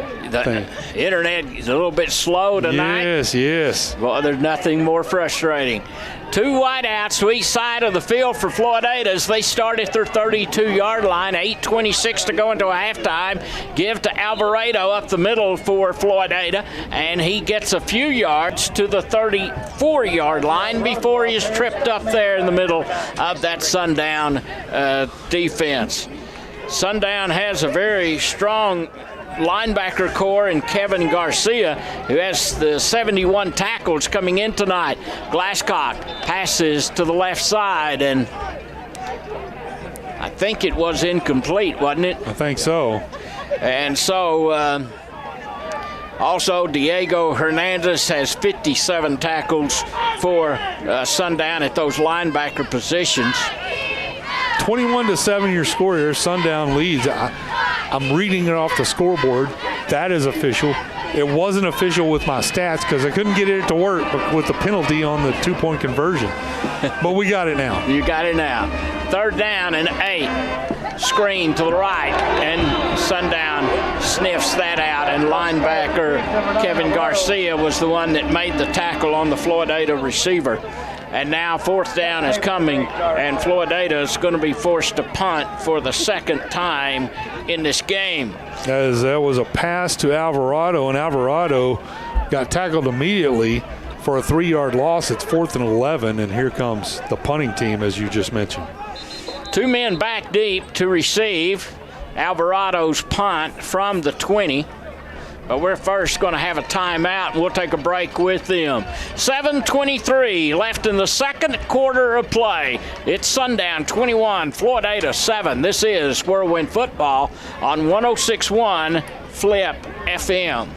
thing. The internet is a little bit slow tonight. Yes. Well, there's nothing more frustrating. 2 wideouts to each side of the field for Floydada as they start at their 32-yard line. 8:26 to go into a halftime. Give to Alvarado up the middle for Floydada, and he gets a few yards to the 34-yard line before he is tripped up there in the middle of that Sundown defense. Sundown has a very strong linebacker core in Kevin Garcia, who has the 71 tackles coming in tonight. Glasscock passes to the left side, and I think it was incomplete, wasn't it? I think so. And so also Diego Hernandez has 57 tackles for Sundown at those linebacker positions. 21-7 your score here. Sundown leads. I'm reading it off the scoreboard. That is official. It wasn't official with my stats because I couldn't get it to work with the penalty on the 2-point conversion. But we got it now. You got it now. 3rd down and 8. Screen to the right, and Sundown sniffs that out, and linebacker Kevin Garcia was the one that made the tackle on the Floydada receiver. And now 4th down is coming, and Floydada is going to be forced to punt for the 2nd time in this game. As that was a pass to Alvarado, and Alvarado got tackled immediately for a 3-yard loss. It's 4th and 11, and here comes the punting team, as you just mentioned. 2 men back deep to receive Alvarado's punt from the 20. But we're first going to have a timeout, and we'll take a break with them. 7:23 left in the 2nd quarter of play. It's Sundown 21, Floydada 7. This is Whirlwind Football on 106.1 Flip FM.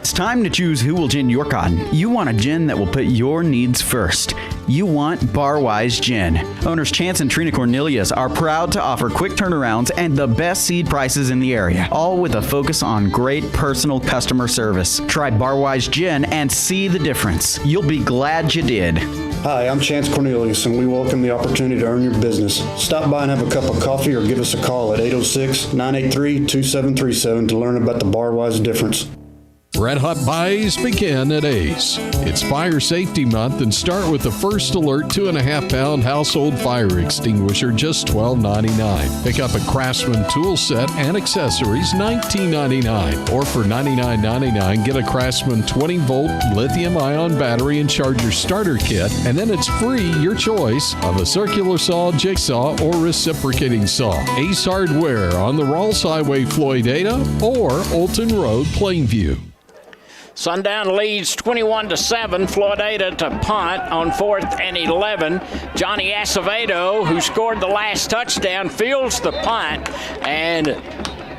It's time to choose who will gin your cotton. You want a gin that will put your needs first. You want Barwise Gin. Owners Chance and Trina Cornelius are proud to offer quick turnarounds and the best seed prices in the area, all with a focus on great personal customer service. Try Barwise Gin and see the difference. You'll be glad you did. Hi, I'm Chance Cornelius, and we welcome the opportunity to earn your business. Stop by and have a cup of coffee or give us a call at 806-983-2737 to learn about the Barwise difference. Red Hot buys begin at Ace. It's Fire Safety Month, and start with the First Alert 2.5-pound household fire extinguisher, just $12.99. Pick up a Craftsman tool set and accessories, $19.99. Or for $99.99, get a Craftsman 20-volt lithium-ion battery and charger starter kit, and then it's free, your choice, of a circular saw, jigsaw, or reciprocating saw. Ace Hardware on the Rawls Highway, Floydada, or Olton Road, Plainview. Sundown leads 21-7. Floydada to punt on 4th and 11. Johnny Acevedo, who scored the last touchdown, fields the punt and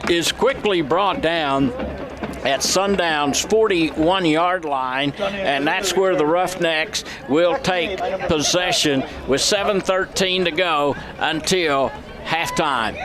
is quickly brought down at Sundown's 41-yard line, and that's where the Roughnecks will take possession with 7:13 to go until halftime.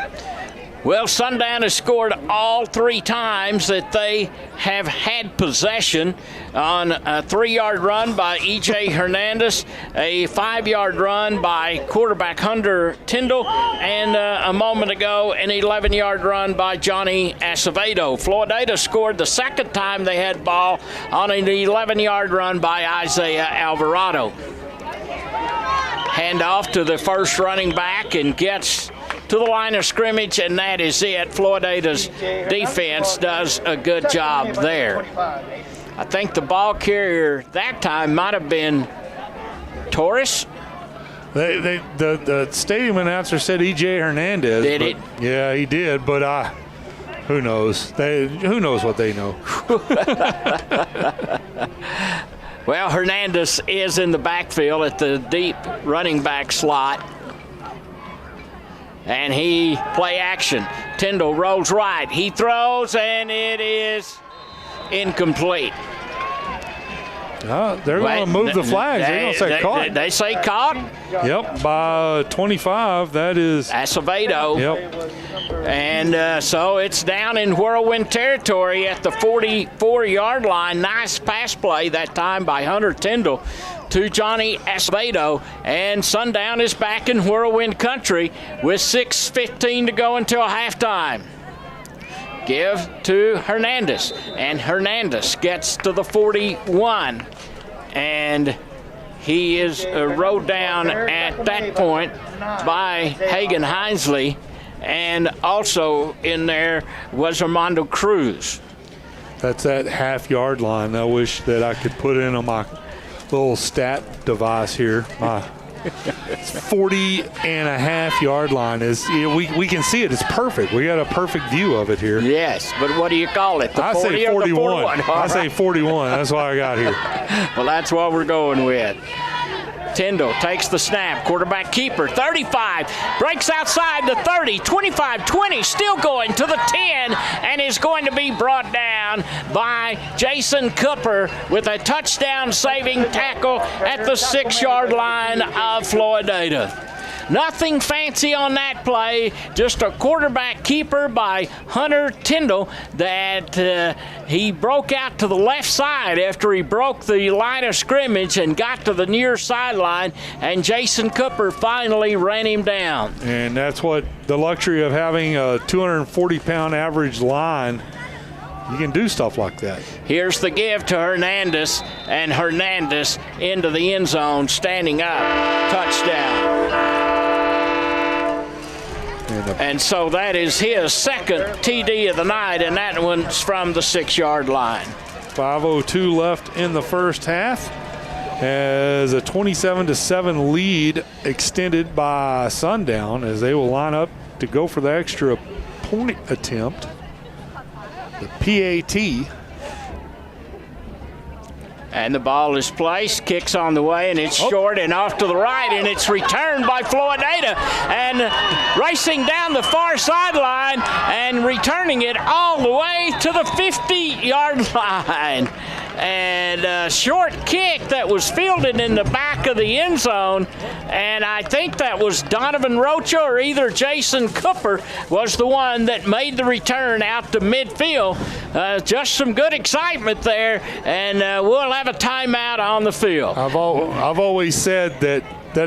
Well, Sundown has scored all 3 times that they have had possession, on a 3-yard run by E.J. Hernandez, a 5-yard run by quarterback Hunter Tyndall, and a moment ago an 11-yard run by Johnny Acevedo. Floydada scored the second time they had ball on an 11-yard run by Isaiah Alvarado. Hand off to the first running back and gets to the line of scrimmage, and that is it. Floydada's defense does a good job there. I think the ball carrier that time might have been Torres. The stadium announcer said E.J. Hernandez. Did it? Yeah, he did, but who knows? Who knows what they know? Well, Hernandez is in the backfield at the deep running back slot. And he play action. Tyndall rolls right. He throws, and it is incomplete. They're going to move the flags. They're going to say caught. They say caught? Yep, by 25. That is Acevedo. Yep. And so it's down in Whirlwind territory at the 44-yard line. Nice pass play that time by Hunter Tyndall to Johnny Acevedo, and Sundown is back in Whirlwind country with 6:15 to go until halftime. Give to Hernandez, and Hernandez gets to the 41, and he is rode down at that point by Hagan Hinesley, and also in there was Armando Cruz. That's that half-yard line I wish that I could put in on my little stat device here. My 40.5-yard line is, we can see it. It's perfect. We got a perfect view of it here. Yes, but what do you call it? The I 40 say 41. Or the 41? I say 41. That's what I got here. Well, that's what we're going with. Tyndall takes the snap, quarterback keeper, 35, breaks outside the 30, 25-20, still going to the 10, and is going to be brought down by Jason Cooper with a touchdown-saving tackle at the 6-yard line of Floydada. Nothing fancy on that play, just a quarterback keeper by Hunter Tyndall that he broke out to the left side after he broke the line of scrimmage and got to the near sideline, and Jason Cooper finally ran him down. And that's what the luxury of having a 240-pound average line. You can do stuff like that. Here's the give to Hernandez, and Hernandez into the end zone, standing up, touchdown. And so that is his second TD of the night, and that one's from the 6-yard line. 5:02 left in the first half, as a 27-7 lead extended by Sundown, as they will line up to go for the extra point attempt, the PAT. And the ball is placed, kicks on the way, and it's short and off to the right, and it's returned by Floydada, and racing down the far sideline and returning it all the way to the 50-yard line. And a short kick that was fielded in the back of the end zone, and I think that was Donovan Rocha or either Jason Cooper was the one that made the return out to midfield. Just some good excitement there, and we'll have a timeout on the field. I've always said that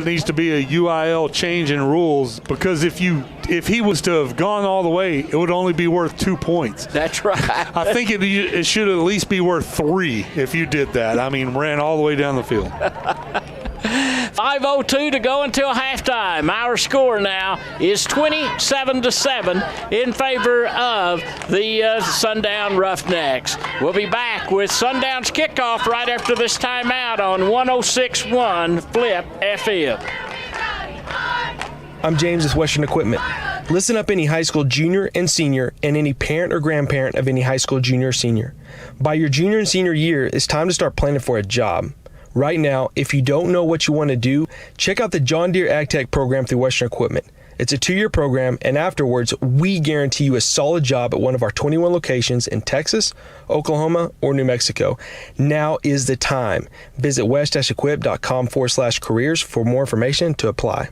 needs to be a UIL change in rules, because if he was to have gone all the way, it would only be worth 2 points. That's right. I think it should at least be worth 3 if you did that. I mean, ran all the way down the field. 5:02 to go until halftime. Our score now is 27-7 in favor of the Sundown Roughnecks. We'll be back with Sundown's kickoff right after this timeout on 106.1 Flip FM. I'm James with Western Equipment. Listen up, any high school junior and senior, and any parent or grandparent of any high school junior or senior. By your junior and senior year, it's time to start planning for a job. Right now, if you don't know what you want to do, check out the John Deere Ag Tech program through Western Equipment. It's a 2-year program, and afterwards, we guarantee you a solid job at one of our 21 locations in Texas, Oklahoma, or New Mexico. Now is the time. Visit west-equip.com/careers for more information to apply.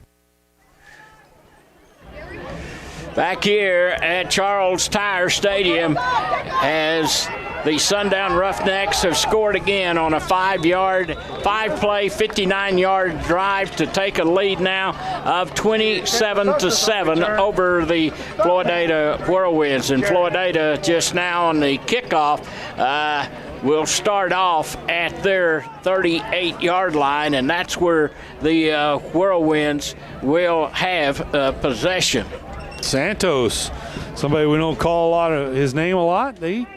Back here at Tyer Stadium, as the Sundown Roughnecks have scored again on a 5-play, 59-yard drive to take a lead now of 27-7 over the Floydada Whirlwinds. And Floydada just now on the kickoff will start off at their 38-yard line, and that's where the Whirlwinds will have possession. Santos, somebody we don't call his name a lot. They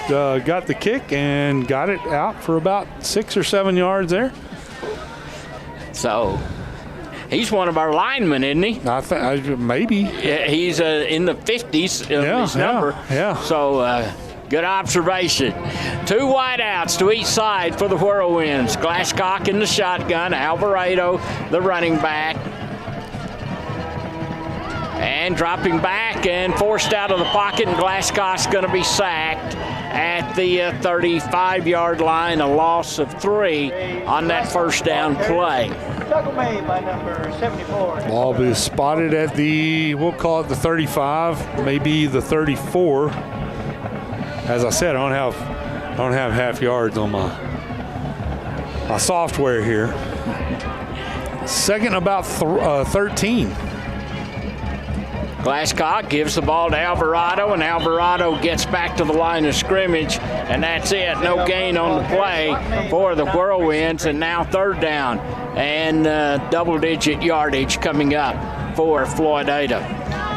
got the kick and got it out for about 6 or 7 yards there. So he's one of our linemen, isn't he? I think maybe. Yeah, he's in the 50s his number. Yeah. So good observation. 2 wideouts to each side for the Whirlwinds. Glasscock in the shotgun, Alvarado the running back. And dropping back and forced out of the pocket, and Glasscock's going to be sacked at the 35-yard line, a loss of 3 on that first down play. Ball will be spotted at we'll call it the 35, maybe the 34. As I said, I don't have half yards on my software here. Second about 13. Glasscock gives the ball to Alvarado, and Alvarado gets back to the line of scrimmage, and that's it. No gain on the play for the Whirlwinds, and now 3rd down and double-digit yardage coming up for Floydada.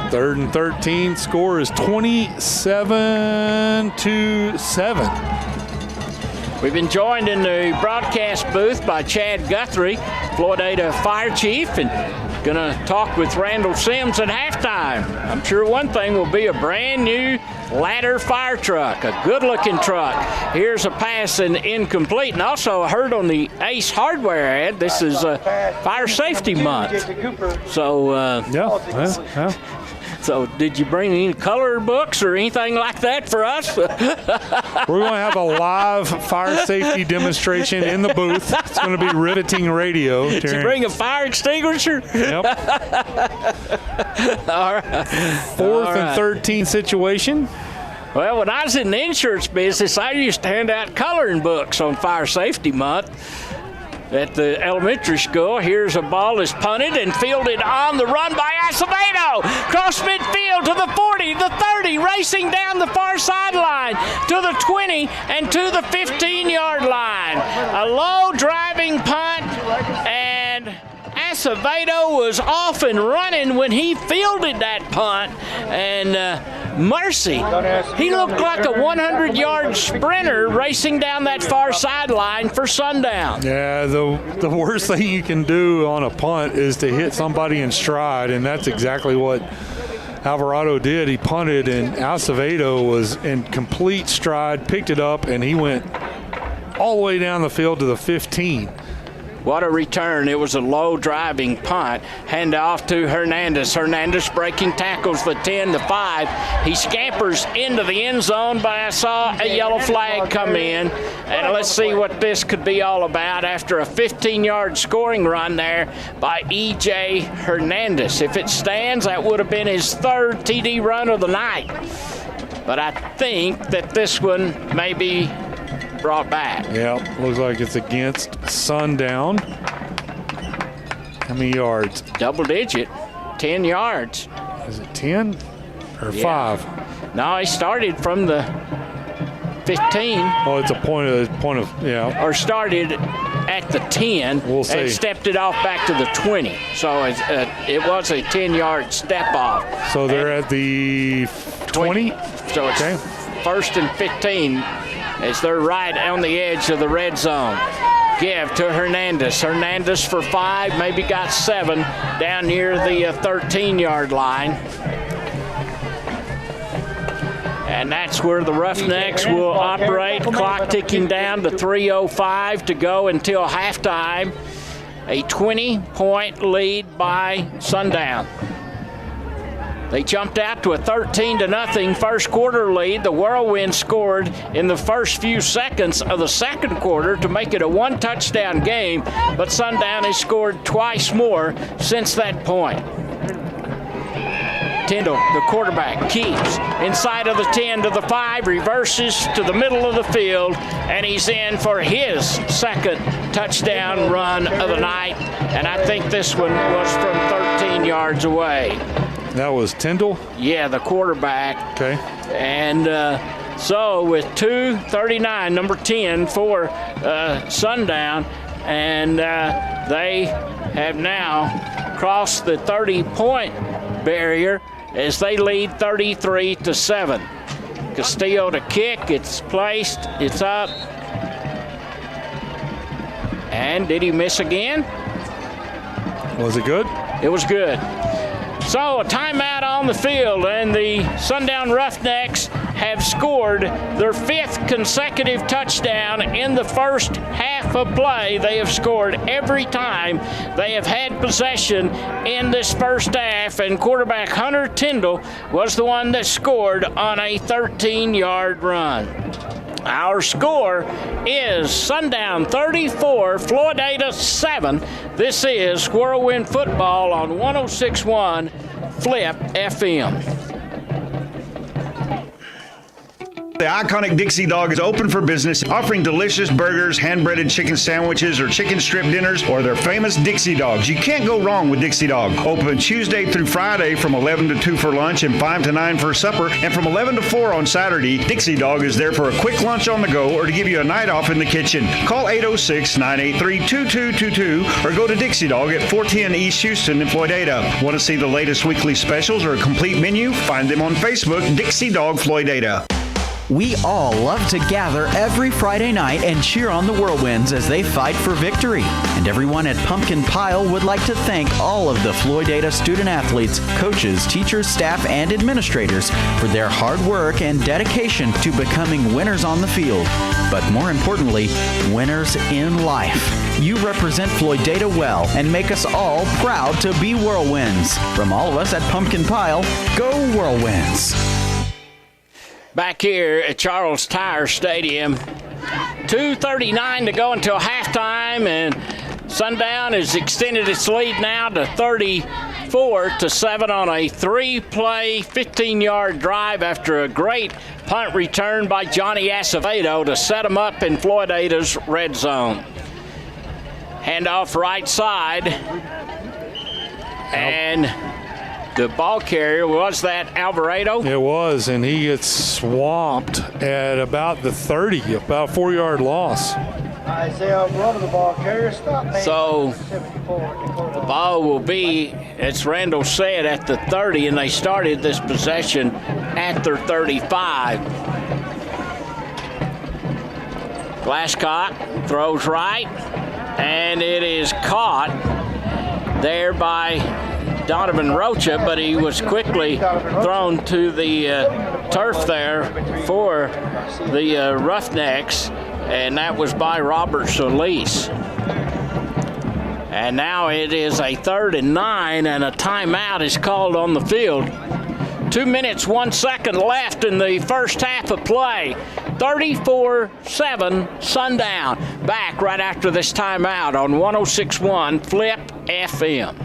3rd and 13. Score is 27-7. We've been joined in the broadcast booth by Chad Guthrie, Floydada Fire Chief, and going to talk with Randall Sims at halftime. I'm sure one thing will be a brand new ladder fire truck, a good-looking truck. Here's a pass and incomplete. And also I heard on the Ace Hardware ad, this is Fire Safety Month. So, So did you bring any color books or anything like that for us? We're going to have a live fire safety demonstration in the booth. It's going to be riveting radio. Did you bring a fire extinguisher? Yep. All right. 4th and 13 situation. Well, when I was in the insurance business, I used to hand out coloring books on Fire Safety Month at the elementary school. Here's a ball is punted and fielded on the run by Acevedo. Cross midfield to the 40, the 30, racing down the far sideline to the 20 and to the 15-yard line. A low driving punt, and Acevedo was off and running when he fielded that punt, and mercy, he looked like a 100-yard sprinter racing down that far sideline for Sundown. Yeah, the worst thing you can do on a punt is to hit somebody in stride, and that's exactly what Alvarado did. He punted, and Acevedo was in complete stride, picked it up, and he went all the way down the field to the 15. What a return. It was a low driving punt. Hand off to Hernandez. Hernandez breaking tackles the 10, the 5. He scampers into the end zone, but I saw a yellow flag come in. And let's see what this could be all about after a 15-yard scoring run there by E.J. Hernandez. If it stands, that would have been his 3rd TD run of the night. But I think that this one may be brought back. Yeah, looks like it's against Sundown. How many yards? Double digit, 10 yards. Is it 10 or 5? No, he started from the 15. Oh, it's a point of yeah. Or started at the 10 We'll see. And stepped it off back to the 20. So it was a 10-yard step off. So they're at the 20? So it's 1st and 15 as they're right on the edge of the red zone. Give to Hernandez. Hernandez for 5, maybe got 7 down near the 13-yard line. And that's where the Roughnecks will operate. Clock ticking down to 3:05 to go until halftime. A 20-point lead by Sundown. They jumped out to a 13-0 first quarter lead. The Whirlwinds scored in the first few seconds of the second quarter to make it a 1-touchdown game, but Sundown has scored twice more since that point. Tyndall, the quarterback, keeps inside of the 10 to the 5, reverses to the middle of the field, and he's in for his 2nd touchdown run of the night. And I think this one was from 13 yards away. That was Tyndall? Yeah, the quarterback. Okay. And so with 2:39, number 10 for Sundown, and they have now crossed the 30-point barrier as they lead 33-7. Castillo to kick, it's placed, it's up. And did he miss again? Was it good? It was good. So a timeout on the field, and the Sundown Roughnecks have scored their 5th consecutive touchdown in the first half of play. They have scored every time they have had possession in this first half, and quarterback Hunter Tyndall was the one that scored on a 13-yard run. Our score is Sundown 34, Floydada 7. This is Whirlwind Football on 106.1 Flip FM. The iconic Dixie Dog is open for business, offering delicious burgers, hand-breaded chicken sandwiches, or chicken strip dinners, or their famous Dixie Dogs. You can't go wrong with Dixie Dog. Open Tuesday through Friday from 11 to 2 for lunch and 5 to 9 for supper, and from 11 to 4 on Saturday. Dixie Dog is there for a quick lunch on the go or to give you a night off in the kitchen. Call 806-983-2222 or go to Dixie Dog at 410 East Houston in Floydada. Want to see the latest weekly specials or a complete menu? Find them on Facebook, Dixie Dog Floydada. We all love to gather every Friday night and cheer on the Whirlwinds as they fight for victory. And everyone at Pumpkin Pile would like to thank all of the Floydada student athletes, coaches, teachers, staff, and administrators for their hard work and dedication to becoming winners on the field. But more importantly, winners in life. You represent Floydada well and make us all proud to be Whirlwinds. From all of us at Pumpkin Pile, go Whirlwinds! Back here at Tyer Stadium, 2:39 to go until halftime, and Sundown has extended its lead now to 34-7 on a 3-play, 15-yard drive after a great punt return by Johnny Acevedo to set them up in Floydada's red zone. Handoff right side, and the ball carrier, was that Alvarado? It was, and he gets swamped at about the 30, about a 4-yard loss. Isaiah, run of the ball carrier, stop. So the ball will be, as Randall said, at the 30, and they started this possession at their 35. Glasscock throws right, and it is caught there by Donovan Rocha, but he was quickly thrown to the turf there for the Roughnecks. and that was by Robert Solis. And now it is a 3rd and 9, and a timeout is called on the field. 2 minutes, 1 second left in the first half of play. 34-7 Sundown. Back right after this timeout on 106.1 Flip FM.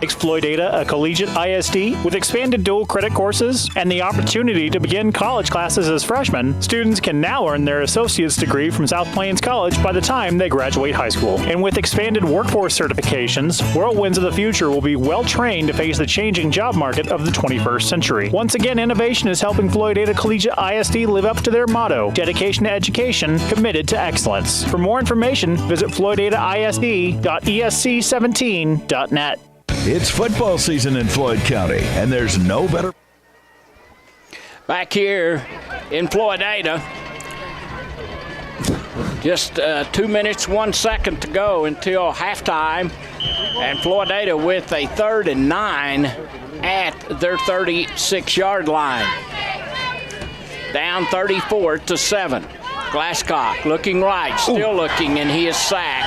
Floydada, a collegiate ISD with expanded dual credit courses and the opportunity to begin college classes as freshmen, students can now earn their associate's degree from South Plains College by the time they graduate high school. And with expanded workforce certifications, Whirlwinds of the future will be well trained to face the changing job market of the 21st century. Once again, innovation is helping Floydada Collegiate ISD live up to their motto, dedication to education, committed to excellence. For more information, visit floydadaisd.esc17.net. It's football season in Floyd County, and there's no better. Back here in Floydada, just 2 minutes, 1 second to go until halftime, and Floydada with a 3rd and 9 at their 36-yard line. Down 34-7. Glasscock looking right, still looking, and he is sacked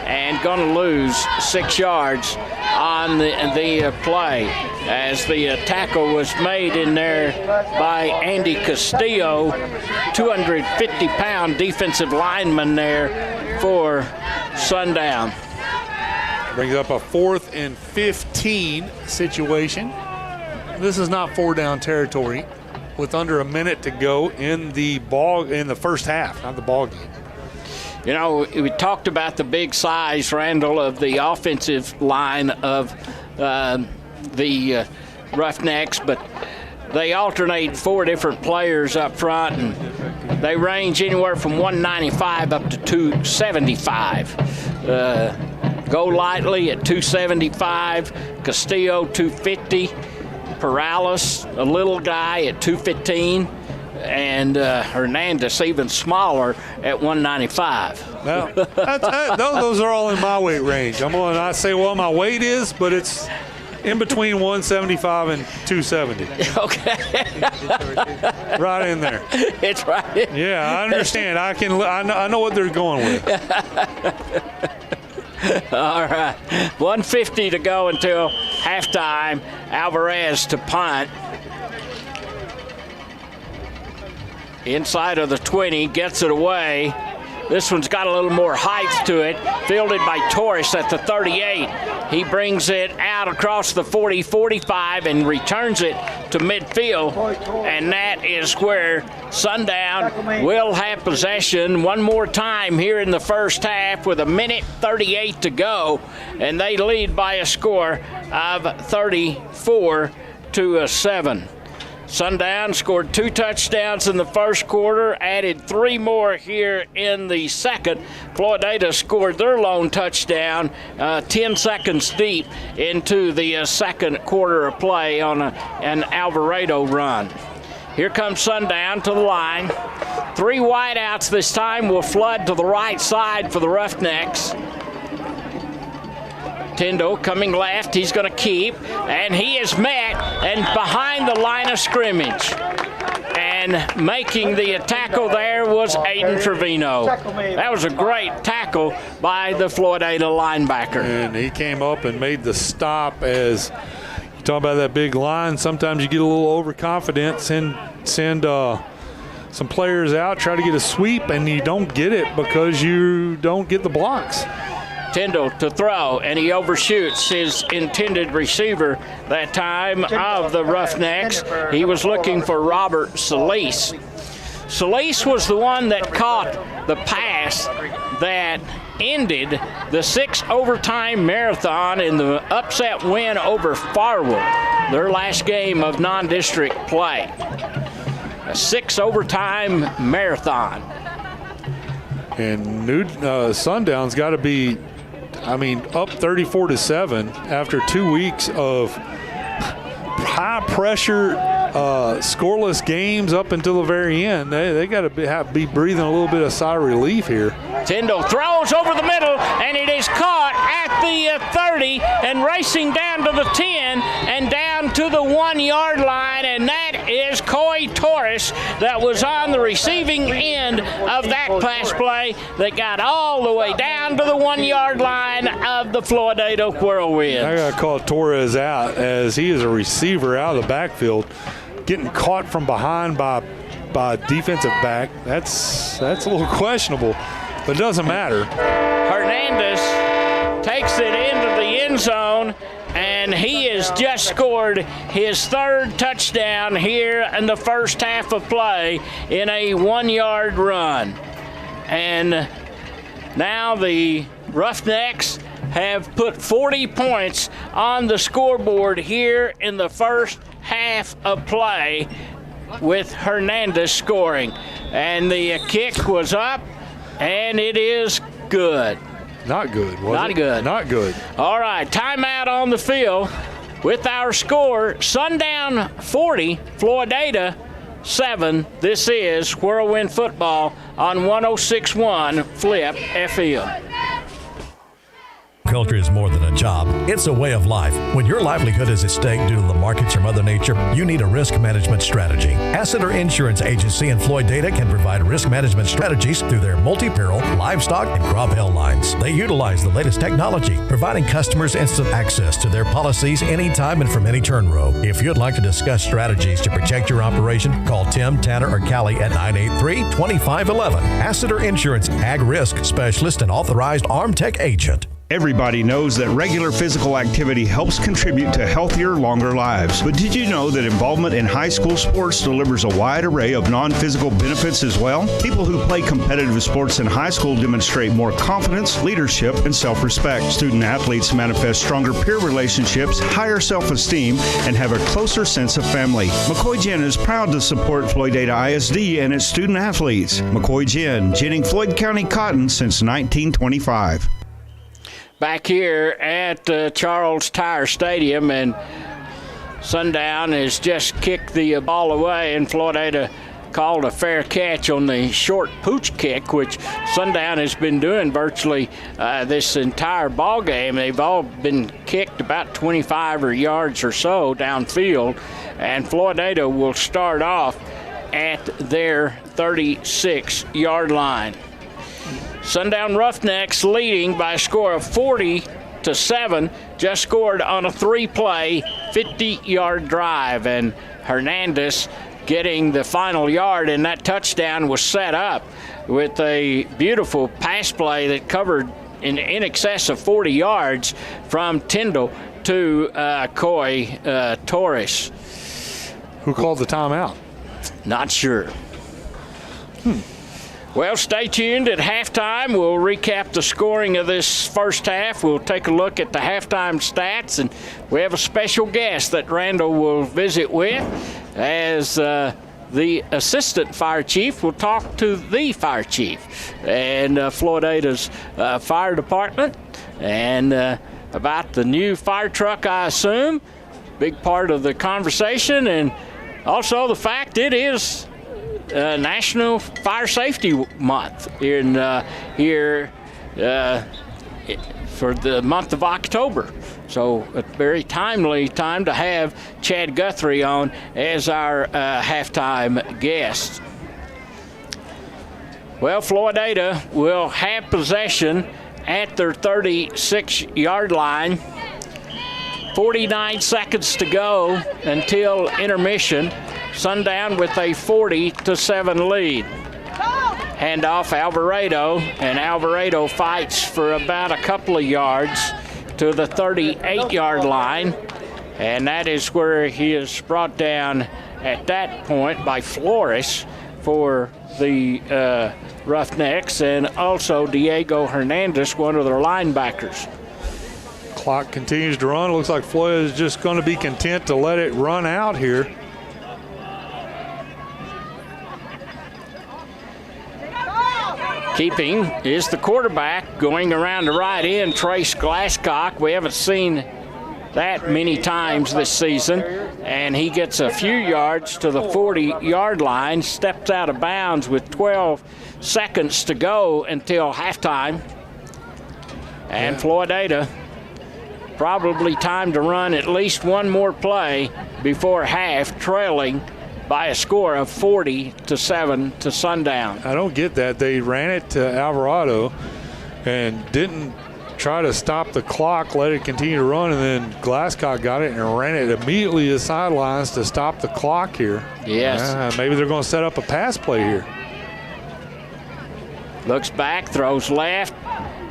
and going to lose 6 yards on the play as the tackle was made in there by Andy Castillo, 250-pound defensive lineman there for Sundown. Brings up a 4th and 15 situation. This is not 4-down territory with under a minute to go in the first half, not the ball game. You know, we talked about the big size, Randall, of the offensive line of the Roughnecks, but they alternate 4 different players up front, and they range anywhere from 195 up to 275. Go Lightly at 275, Castillo 250, Perales, a little guy, at 215, and Hernandez even smaller at 195. Well, those are all in my weight range. I'm going to say what my weight is, but it's in between 175 and 270. Okay. Right in there. It's right. Yeah, I understand. I know what they're going with. All right. 1:50 to go until halftime. Alvarez to punt. Inside of the 20, gets it away. This one's got a little more height to it. Fielded by Torres at the 38. He brings it out across the 40, 45 and returns it to midfield. And that is where Sundown will have possession one more time here in the first half with 1:38 to go. And they lead by a score of 34-7. Sundown scored 2 touchdowns in the first quarter, added 3 more here in the second. Floydada scored their lone touchdown 10 seconds deep into the second quarter of play on an Alvarado run. Here comes Sundown to the line. 3 wideouts this time will flood to the right side for the Roughnecks. Tyndall coming left, he's going to keep, and he is met and behind the line of scrimmage. And making the tackle there was Aiden Trevino. That was a great tackle by the Floydada linebacker. And he came up and made the stop. As you talk about that big line, sometimes you get a little overconfident, send some players out, try to get a sweep, and you don't get it because you don't get the blocks. Tyndall to throw, and he overshoots his intended receiver that time of the Roughnecks. He was looking for Robert Solis. Solis was the one that caught the pass that ended the 6 overtime marathon in the upset win over Farwood, their last game of non-district play. A 6 overtime marathon. And Sundown's got to be, up 34-7 after 2 weeks of high pressure, scoreless games up until the very end. They got to be breathing a little bit of sigh of relief here. Tyndall throws over the middle, and it is caught at the 30 and racing down to the 10 and down to the 1 yard line, and that is Coy Torres that was on the receiving end of that pass play that got all the way down to the 1 yard line of the Floydada Whirlwinds. I got to call Torres out as he is a receiver out of the backfield, getting caught from behind by a defensive back. That's a little questionable, but it doesn't matter. Hernandez takes it into the end zone, and he has just scored his third touchdown here in the first half of play in a 1 yard run. And now the Roughnecks have put 40 points on the scoreboard here in the first half of play with Hernandez scoring. And the kick was up, and it is good. Not good, was Not it? good. Not good. All right, timeout on the field with our score, Sundown 40, Floydada 7. This is Whirlwind Football on 106.1 Flip FM. Agriculture is more than a job. It's a way of life. When your livelihood is at stake due to the markets or Mother Nature, you need a risk management strategy. Asseter Insurance Agency and Floydada can provide risk management strategies through their multi-peril, livestock, and crop hail lines. They utilize the latest technology, providing customers instant access to their policies anytime and from any turn row. If you'd like to discuss strategies to protect your operation, call Tim, Tanner, or Callie at 983-2511. Asseter Insurance, Ag Risk Specialist and Authorized Armtech Agent. Everybody knows that regular physical activity helps contribute to healthier, longer lives. But did you know that involvement in high school sports delivers a wide array of non-physical benefits as well? People who play competitive sports in high school demonstrate more confidence, leadership, and self-respect. Student athletes manifest stronger peer relationships, higher self-esteem, and have a closer sense of family. McCoy Gin is proud to support Floydada ISD and its student athletes. McCoy Gin, ginning Floyd County cotton since 1925. Back here at Charles Tyer Stadium, and Sundown has just kicked the ball away, and Floydada called a fair catch on the short pooch kick, which Sundown has been doing virtually this entire ball game. They've all been kicked about 25 yards or so downfield, and Floydada will start off at their 36-yard line. Sundown Roughnecks leading by a score of 40-7, just scored on a 3-play, 50-yard drive, and Hernandez getting the final yard, and that touchdown was set up with a beautiful pass play that covered in excess of 40 yards from Tyndall to Coy Torres. Who called the timeout? Not sure. Well, stay tuned at halftime. We'll recap the scoring of this first half. We'll take a look at the halftime stats, and we have a special guest that Randall will visit with as the assistant fire chief will talk to the fire chief and Floydada's fire department and about the new fire truck, I assume. Big part of the conversation, and also the fact it is National Fire Safety Month here for the month of October. So a very timely time to have Chad Guthrie on as our halftime guest. Well, Floydada will have possession at their 36-yard line. 49 seconds to go until intermission. Sundown with a 40-7 lead. Handoff Alvarado, and Alvarado fights for about a couple of yards to the 38-yard line, and that is where he is brought down at that point by Flores for the Roughnecks, and also Diego Hernandez, one of their linebackers. Clock continues to run. Looks like Floyd is just going to be content to let it run out here. Keeping is the quarterback going around the right end, Trace Glasscock. We haven't seen that many times this season, and he gets a few yards to the 40-yard line, steps out of bounds with 12 seconds to go until halftime. And Floydada probably time to run at least one more play before half, trailing by a score of 40-7 to Sundown. I don't get that. They ran it to Alvarado and didn't try to stop the clock, let it continue to run, and then Glasscock got it and ran it immediately to the sidelines to stop the clock here. Yes. Maybe they're going to set up a pass play here. Looks back, throws left,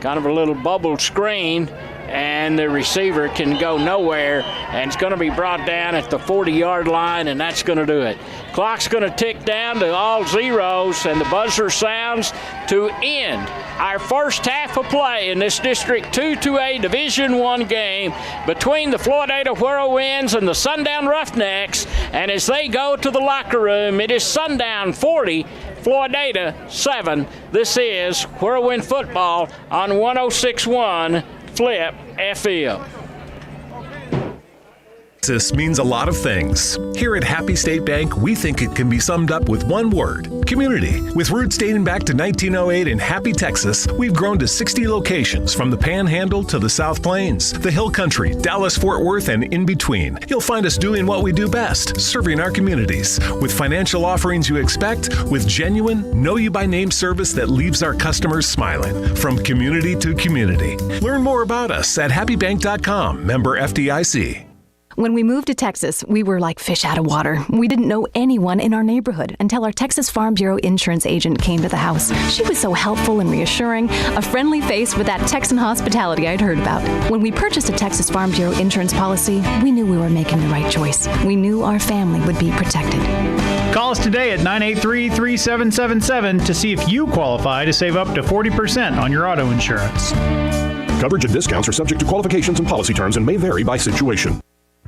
kind of a little bubble screen, and the receiver can go nowhere, and it's going to be brought down at the 40-yard line, and that's going to do it. Clock's going to tick down to all zeros, and the buzzer sounds to end our first half of play in this District 2-2A Division I game between the Floydada Whirlwinds and the Sundown Roughnecks. And as they go to the locker room, it is Sundown 40, Floydada 7. This is Whirlwind football on 106.1 Flip FM. Texas means a lot of things. Here at Happy State Bank, we think it can be summed up with one word: community. With roots dating back to 1908 in Happy, Texas, we've grown to 60 locations from the Panhandle to the South Plains, the Hill Country, Dallas-Fort Worth, and in between. You'll find us doing what we do best, serving our communities. With financial offerings you expect, with genuine, know-you-by-name service that leaves our customers smiling. From community to community. Learn more about us at happybank.com, member FDIC. When we moved to Texas, we were like fish out of water. We didn't know anyone in our neighborhood until our Texas Farm Bureau insurance agent came to the house. She was so helpful and reassuring, a friendly face with that Texan hospitality I'd heard about. When we purchased a Texas Farm Bureau insurance policy, we knew we were making the right choice. We knew our family would be protected. Call us today at 983-3777 to see if you qualify to save up to 40% on your auto insurance. Coverage and discounts are subject to qualifications and policy terms and may vary by situation.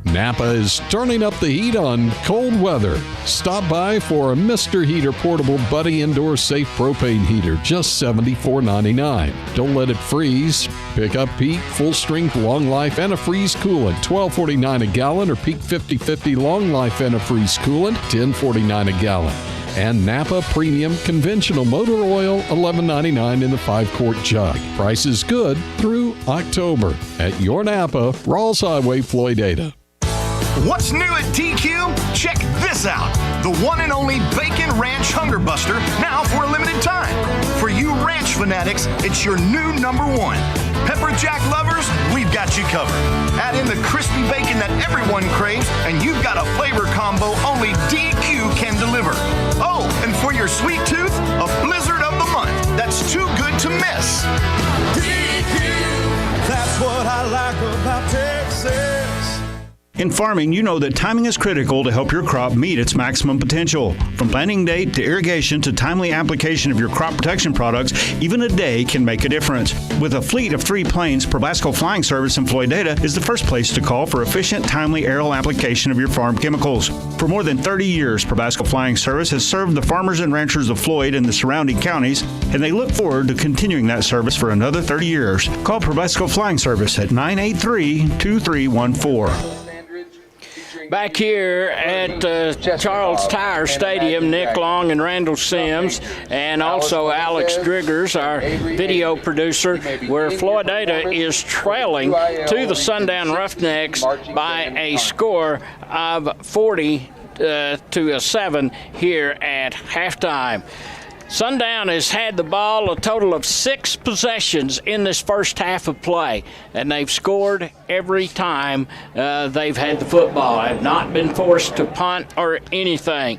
Napa is turning up the heat on cold weather. Stop by for a Mr. Heater Portable Buddy Indoor Safe Propane Heater, just $74.99. Don't let it freeze. Pick up Peak Full Strength Long Life Antifreeze Coolant, $12.49 a gallon, or Peak 50/50 Long Life Antifreeze Coolant, $10.49 a gallon. And Napa Premium Conventional Motor Oil, $11.99 in the 5-quart jug. Price is good through October at your Napa, Rawls Highway, Floydada. What's new at TQ? Check this out. The one and only Bacon Ranch Hunger Buster, now for a limited time. For you ranch fanatics, it's your new number one. Pepper Jack lovers, we've got you covered. Add in the crispy bacon that everyone craves, and you've got a flavor combo only DQ can deliver. Oh, and for your sweet tooth, a blizzard of the month that's too good to miss. DQ, that's what I like about Texas. In farming, you know that timing is critical to help your crop meet its maximum potential. From planting date to irrigation to timely application of your crop protection products, even a day can make a difference. With a fleet of 3 planes, Probasco Flying Service in Floydada is the first place to call for efficient, timely aerial application of your farm chemicals. For more than 30 years, Probasco Flying Service has served the farmers and ranchers of Floyd and the surrounding counties, and they look forward to continuing that service for another 30 years. Call Probasco Flying Service at 983-2314. Back here at Charles Tyer Stadium, Nick Long and Randall Sims, and also Alex Driggers, our video producer, where Floydada is trailing to the Sundown Roughnecks by a score of 40-7 here at halftime. Sundown has had the ball a total of 6 possessions in this first half of play, and they've scored every time they've had the football. Have not been forced to punt or anything.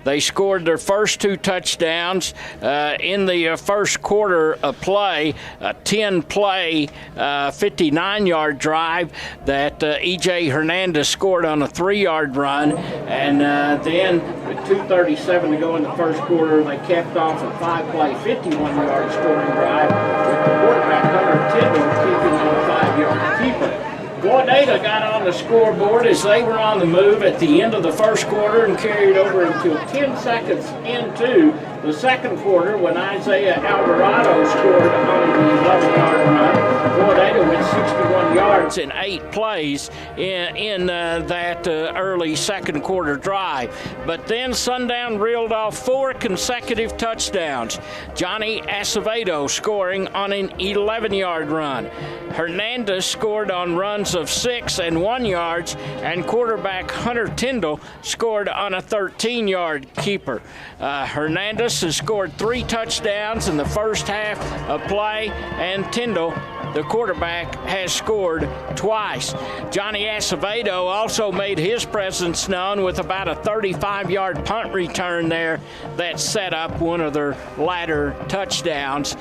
They scored their first 2 touchdowns in the first quarter of play, a 10-play, 59-yard drive that E.J. Hernandez scored on a 3-yard run, and then with 2:37 to go in the first quarter, they kept off a 5-play, 51-yard scoring drive with the quarterback Hunter Tidwell kicking on a 5-yard keeper. Floydada got on the scoreboard as they were on the move at the end of the first quarter and carried over until 10 seconds into the second quarter when Isaiah Alvarado scored on the 11-yard run. Floydada went 61 yards in 8 plays in that early second quarter drive. But then Sundown reeled off 4 consecutive touchdowns. Johnny Acevedo scoring on an 11-yard run. Hernandez scored on runs Hernandez of 6 and 1 yards, and quarterback Hunter Tyndall scored on a 13-yard keeper. Hernandez has scored 3 touchdowns in the first half of play, and Tyndall, the quarterback, has scored twice. Johnny Acevedo also made his presence known with about a 35-yard punt return there that set up one of their latter touchdowns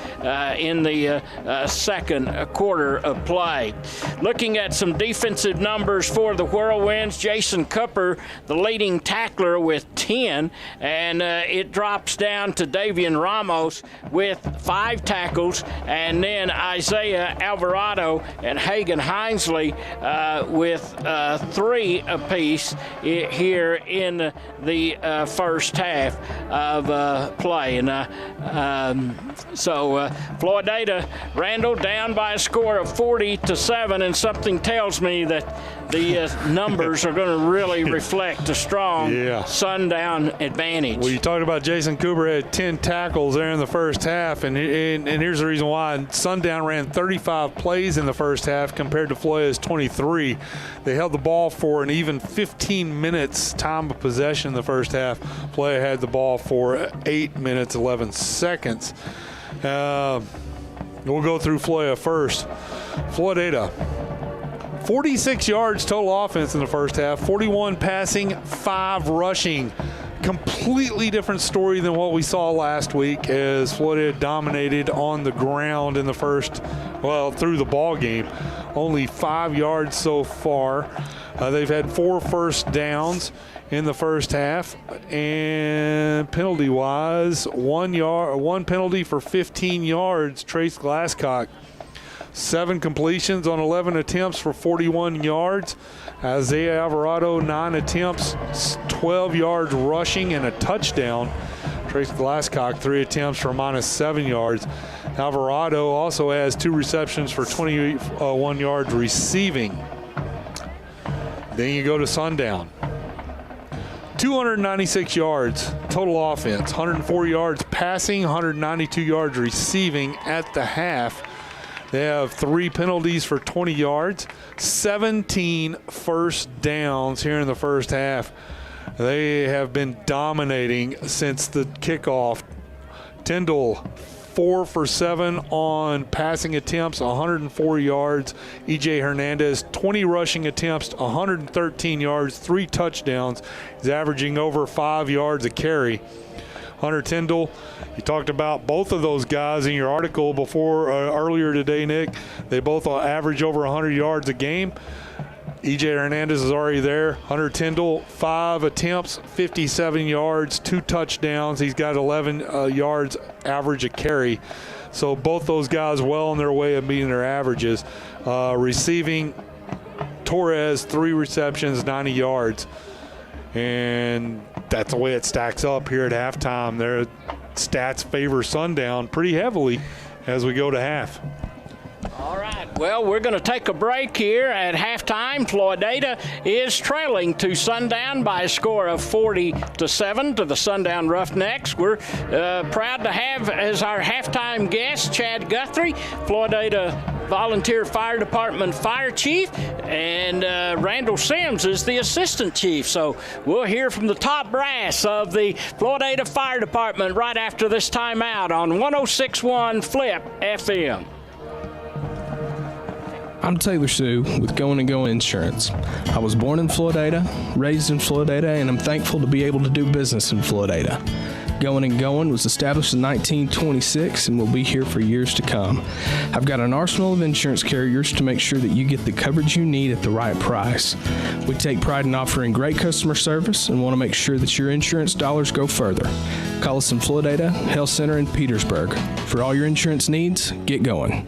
in the second quarter of play. Looking at some defensive numbers for the Whirlwinds, Jason Cooper, the leading tackler, with 10, and it drops down to Davian Ramos with 5 tackles, and then Isaiah Alvarado and Hagan Hinesley with 3 apiece here in the first half of play. And so Floydada, Randall down by a score of 40-7, and something tells me that the numbers are going to really reflect a strong Sundown advantage. Well, you talked about Jason Cooper had 10 tackles there in the first half, and here's the reason why. Sundown ran 35 plays in the first half compared to Floydada's 23. They held the ball for an even 15 minutes time of possession in the first half. Floydada had the ball for 8 minutes, 11 seconds. We'll go through Floydada first. Floydada, 46 yards total offense in the first half, 41 passing, 5 rushing. Completely different story than what we saw last week, as Floydada dominated on the ground in the first, through the ball game. Only 5 yards so far. They've had 4 first downs in the first half, and penalty-wise, 1 penalty for 15 yards. Trace Glasscock, 7 completions on 11 attempts for 41 yards. Isaiah Alvarado, 9 attempts, 12 yards rushing and a touchdown. Trace Glasscock, 3 attempts for -7 yards. Alvarado also has 2 receptions for 21 yards receiving. Then you go to Sundown. 296 yards total offense, 104 yards passing, 192 yards receiving at the half. They have 3 penalties for 20 yards, 17 first downs here in the first half. They have been dominating since the kickoff. Tyndall, 4 for 7 on passing attempts, 104 yards. E.J. Hernandez, 20 rushing attempts, 113 yards, 3 touchdowns. He's averaging over 5 yards a carry. Hunter Tyndall, you talked about both of those guys in your article earlier today, Nick. They both average over 100 yards a game. E.J. Hernandez is already there. Hunter Tyndall, 5 attempts, 57 yards, 2 touchdowns. He's got 11 yards average a carry. So both those guys well on their way of meeting their averages. Receiving, Torres, 3 receptions, 90 yards. And that's the way it stacks up here at halftime. Their stats favor Sundown pretty heavily as we go to half. All right, well, we're going to take a break here at halftime. Floydada is trailing to Sundown by a score of 40-7 to the Sundown Roughnecks. We're proud to have as our halftime guest Chad Guthrie, Floydada Volunteer Fire Department Fire Chief, and Randall Sims is the Assistant Chief. So we'll hear from the top brass of the Floydada Fire Department right after this timeout on 106.1 Flip FM. I'm Taylor Sue with Going & Going Insurance. I was born in Floydada, raised in Floydada, and I'm thankful to be able to do business in Floydada. Going & Going was established in 1926 and will be here for years to come. I've got an arsenal of insurance carriers to make sure that you get the coverage you need at the right price. We take pride in offering great customer service and want to make sure that your insurance dollars go further. Call us in Floydada, Health Center, and Petersburg. For all your insurance needs, get going.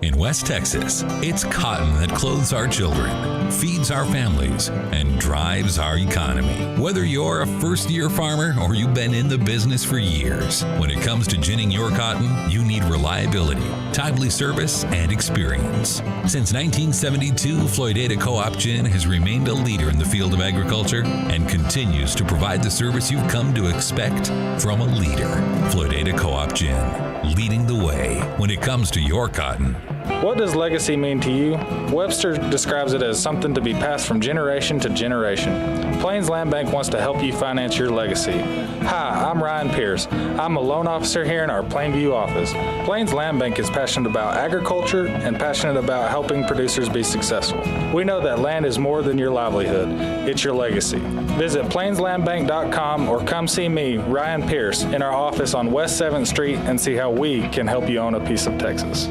In West Texas, it's cotton that clothes our children, feeds our families, and drives our economy. Whether you're a first-year farmer or you've been in the business for years, when it comes to ginning your cotton, you need reliability, timely service, and experience. Since 1972, Floydada Co-op Gin has remained a leader in the field of agriculture and continues to provide the service you've come to expect from a leader. Floydada Co-op Gin, leading the way when it comes to your cotton. What does legacy mean to you? Webster describes it as something to be passed from generation to generation. Plains Land Bank wants to help you finance your legacy. Hi, I'm Ryan Pierce. I'm a loan officer here in our Plainview office. Plains Land Bank is passionate about agriculture and passionate about helping producers be successful. We know that land is more than your livelihood. It's your legacy. Visit plainslandbank.com or come see me, Ryan Pierce, in our office on West 7th Street and see how we can help you own a piece of Texas.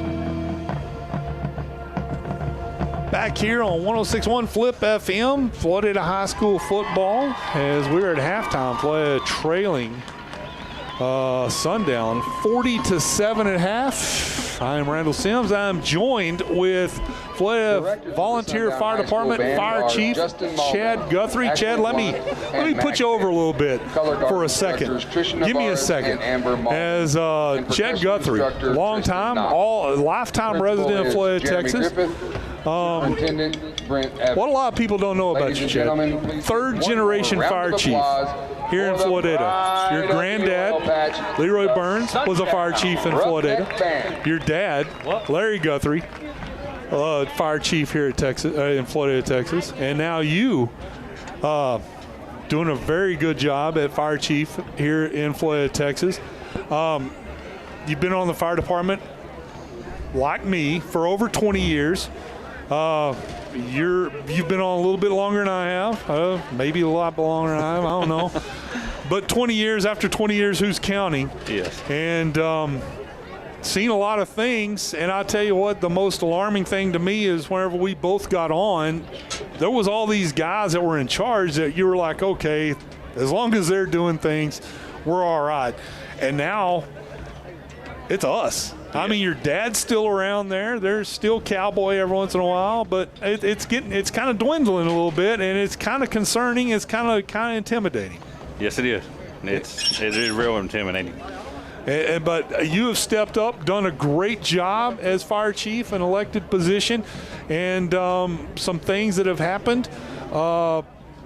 Back here on 106.1 Flip FM, Floydada High School football, as we're at halftime play, trailing Sundown 40-7 at half. I am Randall Sims. I am joined with Floyd Volunteer Fire Department Fire Chief Chad Guthrie. Chad, let me put you over a little bit for a second. Give me a second. As Chad Guthrie, lifetime resident of Floyd, Texas. What a lot of people don't know about you, Chad. Third generation fire chief here in Floydada. Your granddad, Leroy Burns, was a fire chief in Floydada. Your dad, Larry Guthrie, fire chief here at Texas, in Floydada, Texas. And now you doing a very good job at fire chief here in Floydada, Texas. You've been on the fire department, like me, for over 20 years. You've been on a little bit longer than I have, maybe a lot longer than I have, I don't know. But 20 years, after 20 years, who's counting? Yes. And seen a lot of things, and I tell you what, the most alarming thing to me is whenever we both got on, there was all these guys that were in charge that you were like, okay, as long as they're doing things, we're all right. And now it's us. I mean, your dad's still around there. There's still cowboy every once in a while, but it's kind of dwindling a little bit, and it's kind of concerning. It's kind of intimidating. Yes, it is. It is real intimidating. But you have stepped up, done a great job as fire chief, an elected position, and some things that have happened.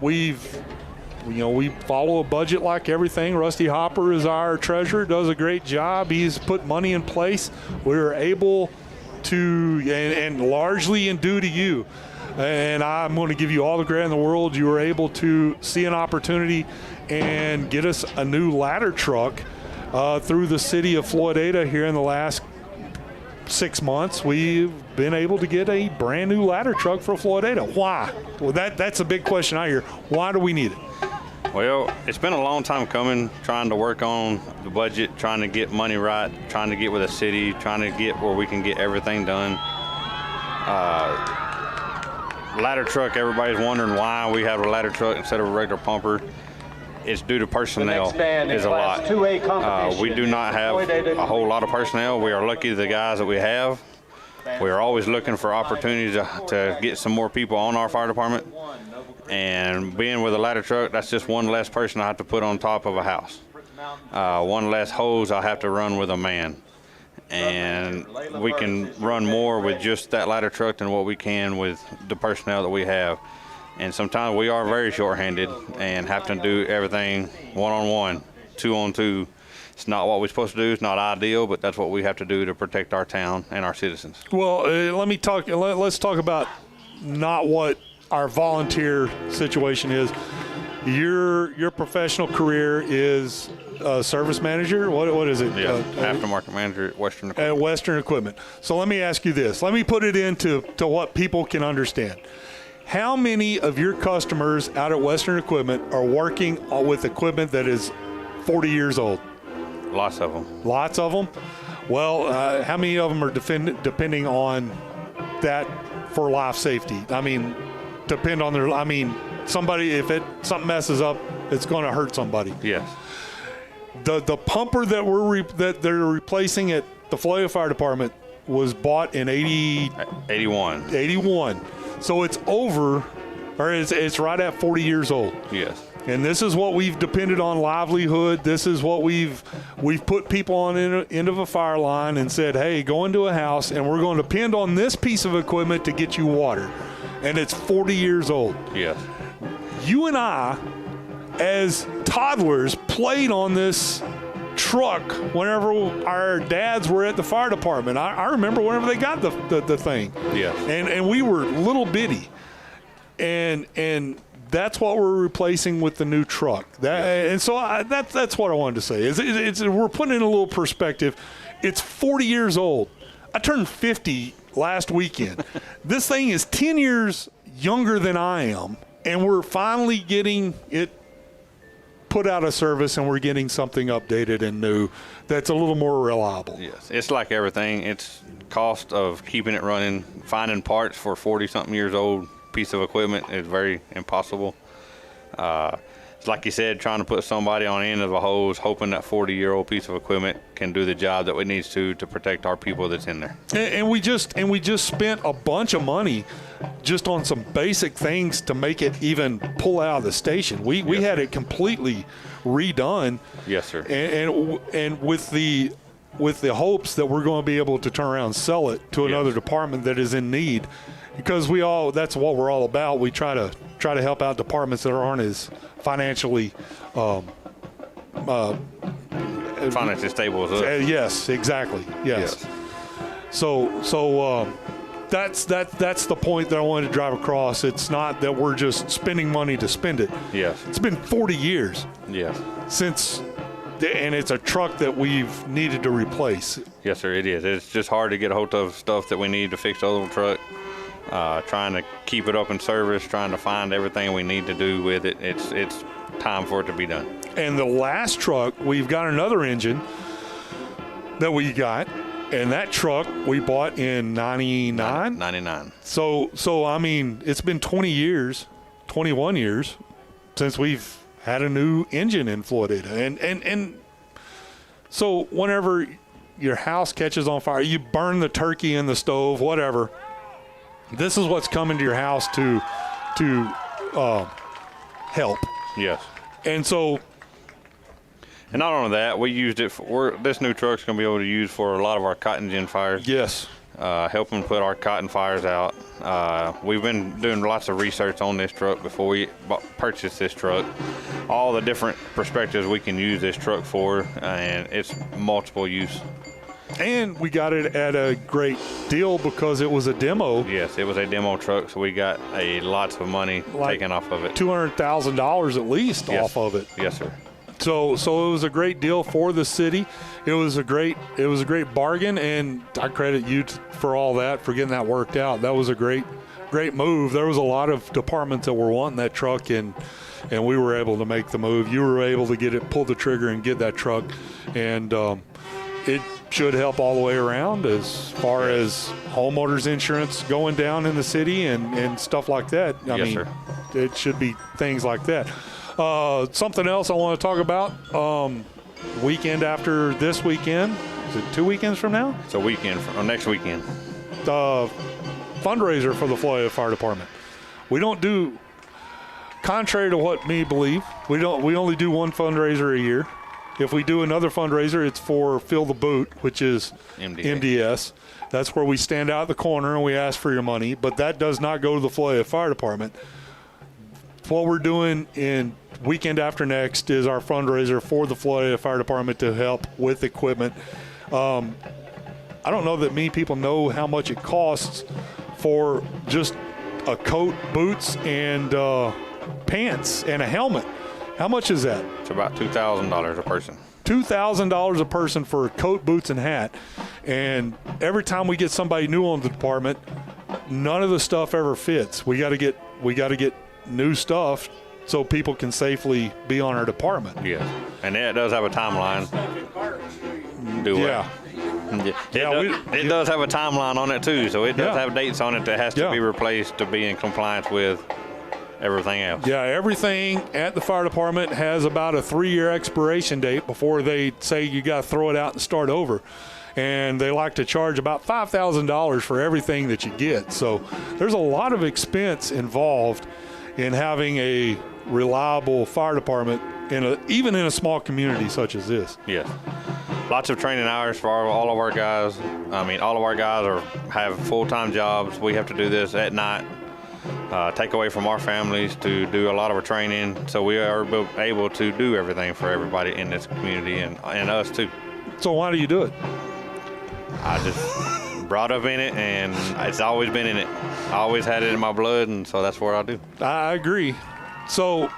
We follow a budget like everything. Rusty Hopper is our treasurer, does a great job. He's put money in place. We're able to, and largely in due to you, and I'm going to give you all the credit in the world. You were able to see an opportunity and get us a new ladder truck through the city of Floydada here in the last 6 months. We've been able to get a brand new ladder truck for Floydada. Why? Well, that's a big question I hear. Why do we need it? Well, it's been a long time coming, trying to work on the budget, trying to get money right, trying to get with the city, trying to get where we can get everything done. Ladder truck, everybody's wondering why we have a ladder truck instead of a regular pumper. It's due to personnel is a lot. We do not have a whole lot of personnel. We are lucky the guys that we have. We are always looking for opportunities to get some more people on our fire department. And being with a ladder truck, that's just one less person I have to put on top of a house. One less hose I have to run with a man. And we can run more with just that ladder truck than what we can with the personnel that we have. And sometimes we are very short-handed and have to do everything one-on-one, two-on-two. It's not what we're supposed to do. It's not ideal, but that's what we have to do to protect our town and our citizens. Well, let's talk about not what our volunteer situation is. Your professional career is service manager. What is it? Yeah, aftermarket manager at Western Equipment. At Western Equipment. So let me ask you this. Let me put it into what people can understand. How many of your customers out at Western Equipment are working with equipment that is 40 years old? Lots of them. Lots of them? Well, how many of them are depending on that for life safety? I mean, somebody, if something messes up, it's going to hurt somebody. Yes. The pumper that they're replacing at the Floyd Fire Department was bought in 81. 81. So it's it's right at 40 years old. Yes. And this is what we've depended on livelihood. This is what we've put people on end of a fire line and said, hey, go into a house and we're going to depend on this piece of equipment to get you water. And it's 40 years old. Yes. You and I, as toddlers, played on this truck whenever our dads were at the fire department. I remember whenever they got the thing. Yeah. And we were little bitty. And that's what we're replacing with the new truck. And so that's what I wanted to say. It's we're putting in a little perspective. It's 40 years old. I turned 50 last weekend. This thing is 10 years younger than I am, and we're finally getting it put out of service, and we're getting something updated and new that's a little more reliable. Yes, it's like everything. It's cost of keeping it running. Finding parts for 40-something years old piece of equipment is very impossible. It's like you said, trying to put somebody on the end of a hose, hoping that 40-year-old piece of equipment can do the job that it needs to protect our people that's in there. And we just spent a bunch of money just on some basic things to make it even pull out of the station. We had it completely redone. Yes, sir. And with the hopes that we're going to be able to turn around and sell it to another department that is in need, because that's what we're all about. We try to help out departments that aren't as financially financially stable as us. Yes, exactly. Yes. So that's the point that I wanted to drive across. It's not that we're just spending money to spend it. Yes. It's been 40 years. Yes. And it's a truck that we've needed to replace. Yes, sir, it is. It's just hard to get a hold of stuff that we need to fix the old truck. Trying to keep it up in service, trying to find everything we need to do with it. It's time for it to be done. And the last truck, we've got another engine that we got, and that truck we bought in 99? 99. So I mean, it's been 21 years since we've had a new engine in Floydada. And so whenever your house catches on fire, you burn the turkey in the stove, whatever, this is what's coming to your house to help. Yes. And so, and not only that, we used it for this new truck's going to be able to use for a lot of our cotton gin fires. Yes. Helping put our cotton fires out. We've been doing lots of research on this truck before we purchased this truck. All the different perspectives we can use this truck for, and it's multiple use. And we got it at a great deal because it was a demo. Yes, it was a demo truck, so we got lots of money taken off of it. $200,000 at least off of it. Yes, sir. So it was a great deal for the city. It was a great bargain, and I credit you for all that, for getting that worked out. That was a great move. There was a lot of departments that were wanting that truck, and we were able to make the move. You were able to pull the trigger and get that truck, and it should help all the way around as far as homeowners insurance going down in the city and stuff like that. I mean, sir. It should be things like that. Something else I want to talk about, weekend after this weekend, is it 2 weekends from now? It's a weekend, or next weekend. Fundraiser for the Floydada Fire Department. We don't do, contrary to what many believe, we only do one fundraiser a year. If we do another fundraiser, it's for Fill the Boot, which is MDS. That's where we stand out at the corner and we ask for your money, but that does not go to the Floydada Fire Department. What we're doing in weekend after next is our fundraiser for the Floydada Fire Department to help with equipment. I don't know that many people know how much it costs for just a coat, boots, and pants, and a helmet. How much is that? It's about $2,000 a person. $2,000 a person for a coat, boots, and hat. And every time we get somebody new on the department, none of the stuff ever fits. We got to get new stuff so people can safely be on our department. Yeah, and it does have a timeline. It does have a timeline on it too, so it does have dates on it that has to be replaced to be in compliance with everything else. Yeah, everything at the fire department has about a 3-year expiration date before they say you got to throw it out and start over. And they like to charge about $5,000 for everything that you get. So there's a lot of expense involved in having a reliable fire department even in a small community such as this. Yes. Lots of training hours for all of our guys. I mean, all of our guys have full-time jobs. We have to do this at night. take away from our families to do a lot of our training, so we are able to do everything for everybody in this community and us too. So why do you do it? I just brought up in it, and it's always been in it. I always had it in my blood, and so that's what I do. I agree. So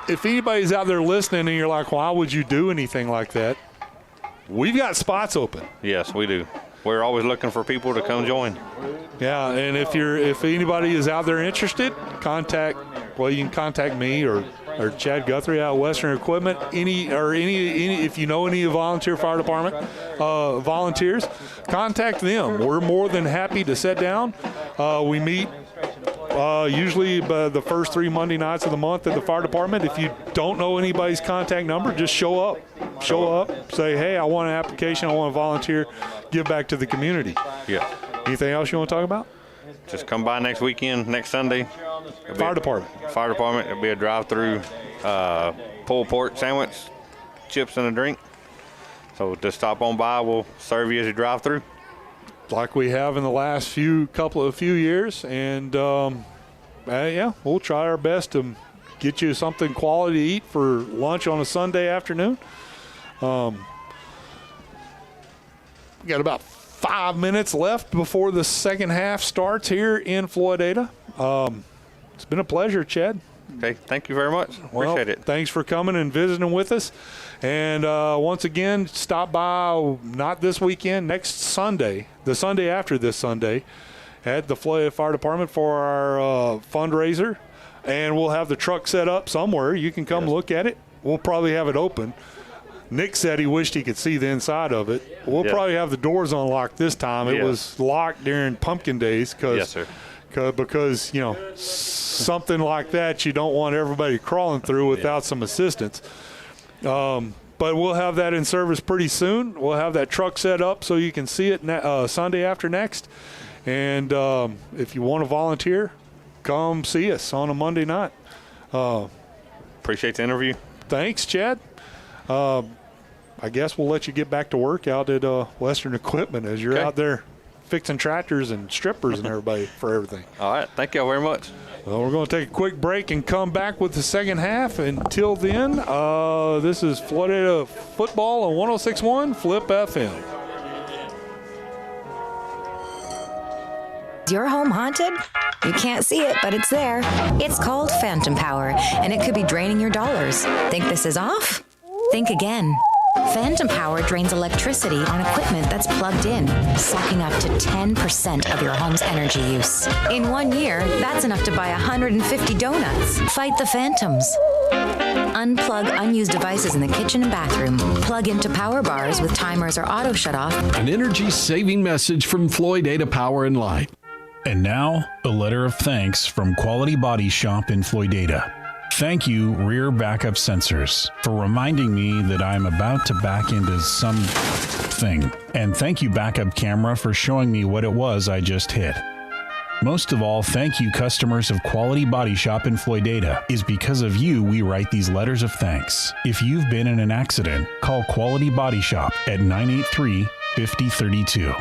if anybody's out there listening and you're like, why would you do anything like that? We've got spots open. Yes, we do. We're always looking for people to come join. Yeah, and if anybody is out there interested, you can contact me or Chad Guthrie out of Western Equipment. Any if you know any volunteer fire department volunteers, contact them. We're more than happy to sit down. We meet usually the first 3 Monday nights of the month at the fire department. If you don't know anybody's contact number, just show up. Say, hey, I want an application. I want to volunteer. Give back to the community. Yeah. Anything else you want to talk about? Just come by next weekend, next Sunday. Fire department. It'll be a drive-through pulled pork sandwich, chips, and a drink. So just stop on by. We'll serve you as you drive through. Like we have in the last few years, and we'll try our best to get you something quality to eat for lunch on a Sunday afternoon. We got about 5 minutes left before the second half starts here in Floydada. It's been a pleasure, Chad. Okay, thank you very much. Appreciate it. Thanks for coming and visiting with us. And once again, stop by, not this weekend, next Sunday, the Sunday after this Sunday, at the Floyd Fire Department for our fundraiser. And we'll have the truck set up somewhere. You can come look at it. We'll probably have it open. Nick said he wished he could see the inside of it. We'll probably have the doors unlocked this time. It was locked during pumpkin days because something like that you don't want everybody crawling through without some assistance. But we'll have that in service pretty soon. We'll have that truck set up so you can see it Sunday after next. And if you want to volunteer, come see us on a Monday night. Appreciate the interview. Thanks, Chad. I guess we'll let you get back to work out at Western Equipment as you're out there fixing tractors and strippers and everybody for everything. All right. Thank you very much. Well, we're going to take a quick break and come back with the second half. Until then, this is Floydada Football on 106.1 Flip FM. Is your home haunted? You can't see it, but it's there. It's called phantom power, and it could be draining your dollars. Think this is off? Think again. Phantom power drains electricity on equipment that's plugged in, sucking up to 10% of your home's energy use. In 1 year, that's enough to buy 150 donuts. Fight the phantoms. Unplug unused devices in the kitchen and bathroom. Plug into power bars with timers or auto shut-off. An energy-saving message from Floydada Power and Light. And now, a letter of thanks from Quality Body Shop in Floydada. Thank you, Rear Backup Sensors, for reminding me that I'm about to back into something. And thank you, Backup Camera, for showing me what it was I just hit. Most of all, thank you, customers of Quality Body Shop in Floydada. It's because of you we write these letters of thanks. If you've been in an accident, call Quality Body Shop at 983-5032.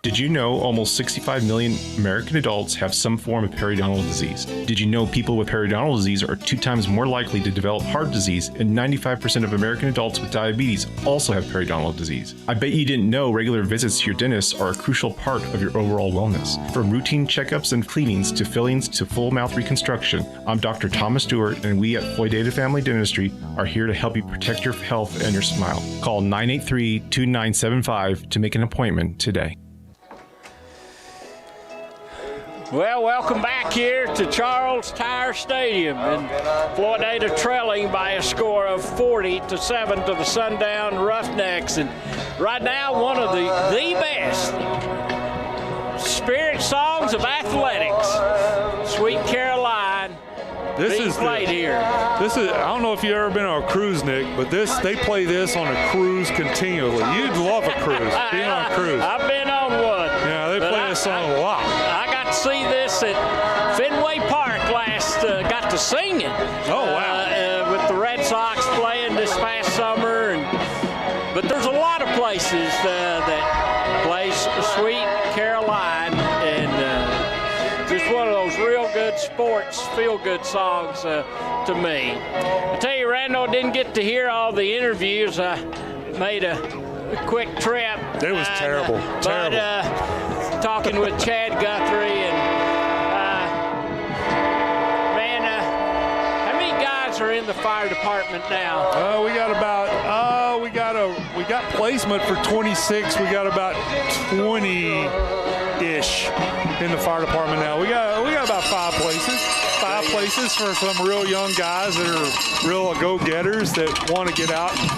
Did you know almost 65 million American adults have some form of periodontal disease? Did you know people with periodontal disease are 2 times more likely to develop heart disease, and 95% of American adults with diabetes also have periodontal disease? I bet you didn't know regular visits to your dentist are a crucial part of your overall wellness. From routine checkups and cleanings to fillings to full mouth reconstruction, I'm Dr. Thomas Stewart, and we at Floydada Family Dentistry are here to help you protect your health and your smile. Call 983-2975 to make an appointment today. Well, welcome back here to Tyer Stadium, and Floydada trailing by a score of 40-7 to the Sundown Roughnecks. And right now, one of the best spirit songs of athletics, Sweet Caroline, being played here. This is, I don't know if you've ever been on a cruise, Nick, but they play this on a cruise continually. You'd love a cruise, being on a cruise. I've been on one. Yeah, they play this song a lot. See this at Fenway Park got to sing it. Oh, wow. With the Red Sox playing this past summer. But there's a lot of places that play Sweet Caroline, and feel-good songs to me. I tell you, Randall, didn't get to hear all the interviews. I made a quick trip. It was terrible. But talking with Chad Guthrie and are in the fire department now? We got placement for 26. We got about 20-ish in the fire department now. We got about 5 places. 5 places for some real young guys that are real go-getters that want to get out and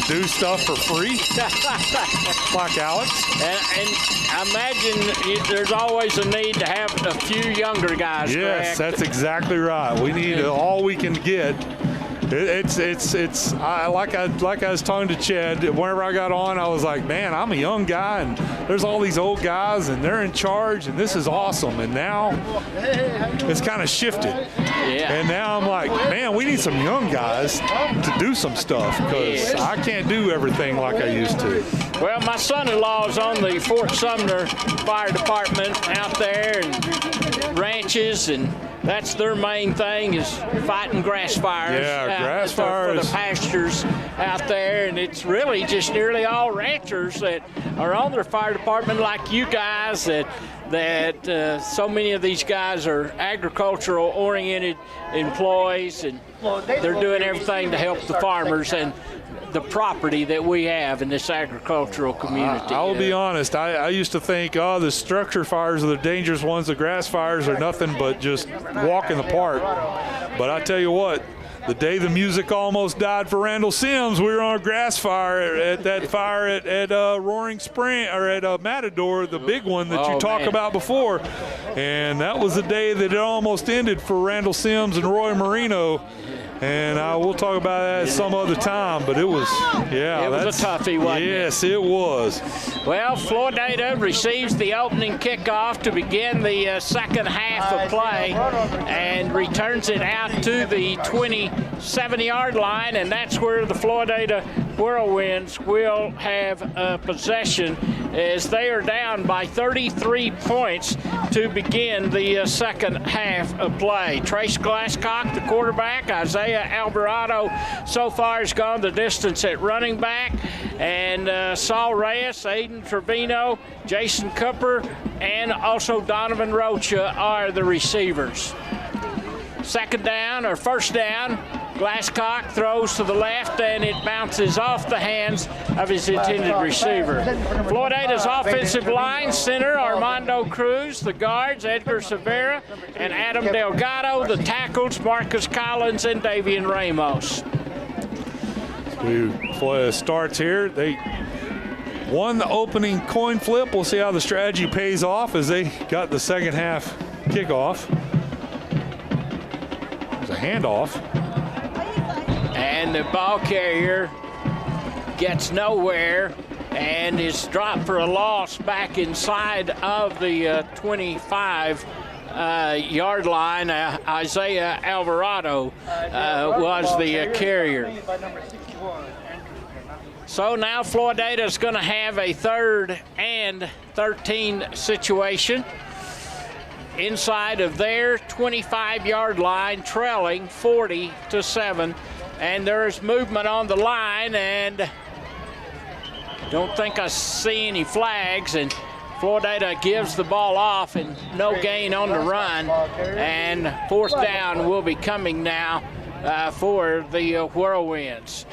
do stuff for free, like Alex. And I imagine there's always a need to have a few younger guys. Yes, correct? that's exactly right. We need all we can get. Like I was talking to Chad, whenever I got on, I was like, man, I'm a young guy, and there's all these old guys, and they're in charge, and this is awesome. And now it's kind of shifted. Yeah. And now I'm like, man, we need some young guys to do some stuff, because I can't do everything like I used to. Well, my son-in-law is on the Fort Sumner Fire Department out there, and ranches, and that's their main thing, is fighting grass fires. Yeah, grass fires. For the pastures out there, and it's really just nearly all ranchers that are on their fire department like you guys, that so many of these guys are agricultural-oriented employees, and they're doing everything to help the farmers and the property that we have in this agricultural community. I will be honest, I used to think, the structure fires are the dangerous ones, the grass fires are nothing but just walk in the park. But I tell you what, the day the music almost died for Randall Sims, we were on a grass fire at that fire at Roaring Spring, or at Matador, the big one that you talked about before. And that was the day that it almost ended for Randall Sims and Roy Marino. And we'll talk about that some other time, but it was, it was a toughie, wasn't it? Yes, it was. Well, Floydada receives the opening kickoff to begin the second half of play and returns it out to the 27-yard line, and that's where the Floydada Whirlwinds will have possession, as they are down by 33 points to begin the second half of play. Trace Glasscock, the quarterback. Isaiah Alvarado so far has gone the distance at running back, and Saul Reyes, Aiden Trevino, Jason Cooper, and also Donovan Rocha are the receivers. Second down, or first down, Glasscock throws to the left, and it bounces off the hands of his intended receiver. Floydada's offensive line, center Armando Cruz, the guards Edgar Severa and Adam Delgado, the tackles Marcus Collins and Davian Ramos. Floyd starts here. They won the opening coin flip. We'll see how the strategy pays off as they got the second half kickoff. There's a handoff. And the ball carrier gets nowhere and is dropped for a loss back inside of the 25-yard line. Isaiah Alvarado was the carrier. So now Floydada is going to have a 3rd and 13 situation inside of their 25-yard line, trailing 40-7. And there's movement on the line, and don't think I see any flags, and Floydada gives the ball off, and no gain on the run, and 4th down will be coming now for the Whirlwinds.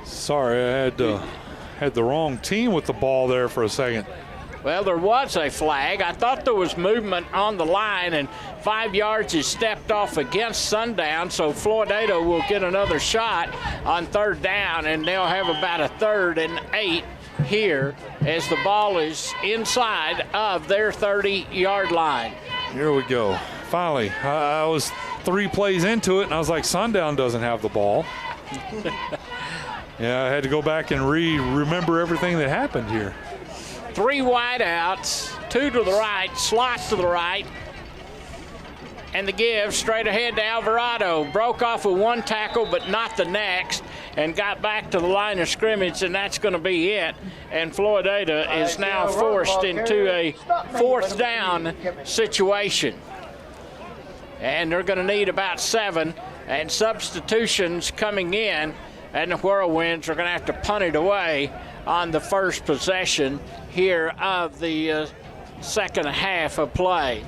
Sorry, I had the wrong team with the ball there for a second. Well, there was a flag. I thought there was movement on the line, and 5 yards is stepped off against Sundown, so Floydada will get another shot on 3rd down, and they'll have about a 3rd and 8 here as the ball is inside of their 30-yard line. Here we go. Finally, I was 3 plays into it, and I was like, Sundown doesn't have the ball. Yeah, I had to go back and remember everything that happened here. 3 wideouts, 2 to the right, slot to the right, and the give straight ahead to Alvarado. Broke off with 1 tackle, but not the next, and got back to the line of scrimmage, and that's going to be it. And Floydada is now forced into a 4th down situation. And they're going to need about 7, and substitutions coming in, and the Whirlwinds are going to have to punt it away on the first possession here of the second half of play.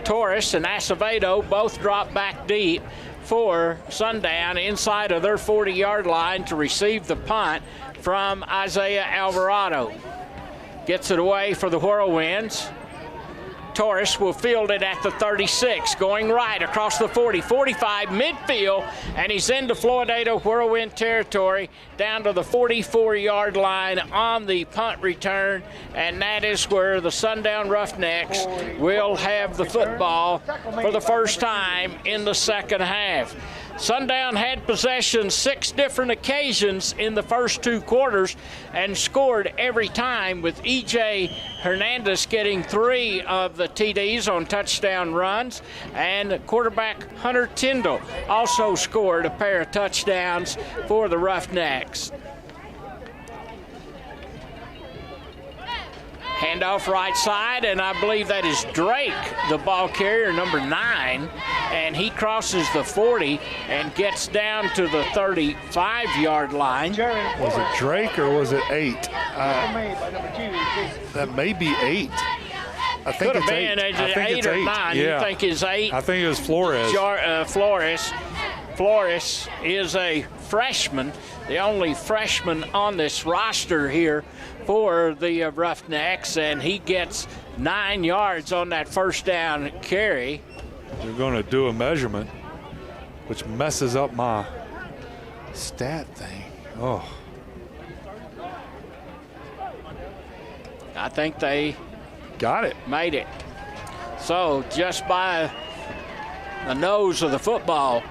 Torres and Acevedo both drop back deep for Sundown inside of their 40-yard line to receive the punt from Isaiah Alvarado. Gets it away for the Whirlwinds. Torres will field it at the 36, going right across the 40, 45, midfield, and he's into Floydada Whirlwind territory down to the 44-yard line on the punt return, and that is where the Sundown Roughnecks will have the football for the first time in the second half. Sundown had possession 6 different occasions in the first 2 quarters and scored every time, with E.J. Hernandez getting 3 of the TDs on touchdown runs, and quarterback Hunter Tyndall also scored a pair of touchdowns for the Roughnecks. Handoff right side, and I believe that is Drake, the ball carrier, number 9, and he crosses the 40 and gets down to the 35-yard line. Was it Drake or was it 8? That may be 8. I think Could have been 8 or 9. Yeah. You think it's 8? I think it was Flores. Flores is a freshman, the only freshman on this roster here for the Roughnecks, and he gets 9 yards on that first down carry. They're going to do a measurement, which messes up my stat thing. Oh. I think they got it. Made it. So just by the nose of the football.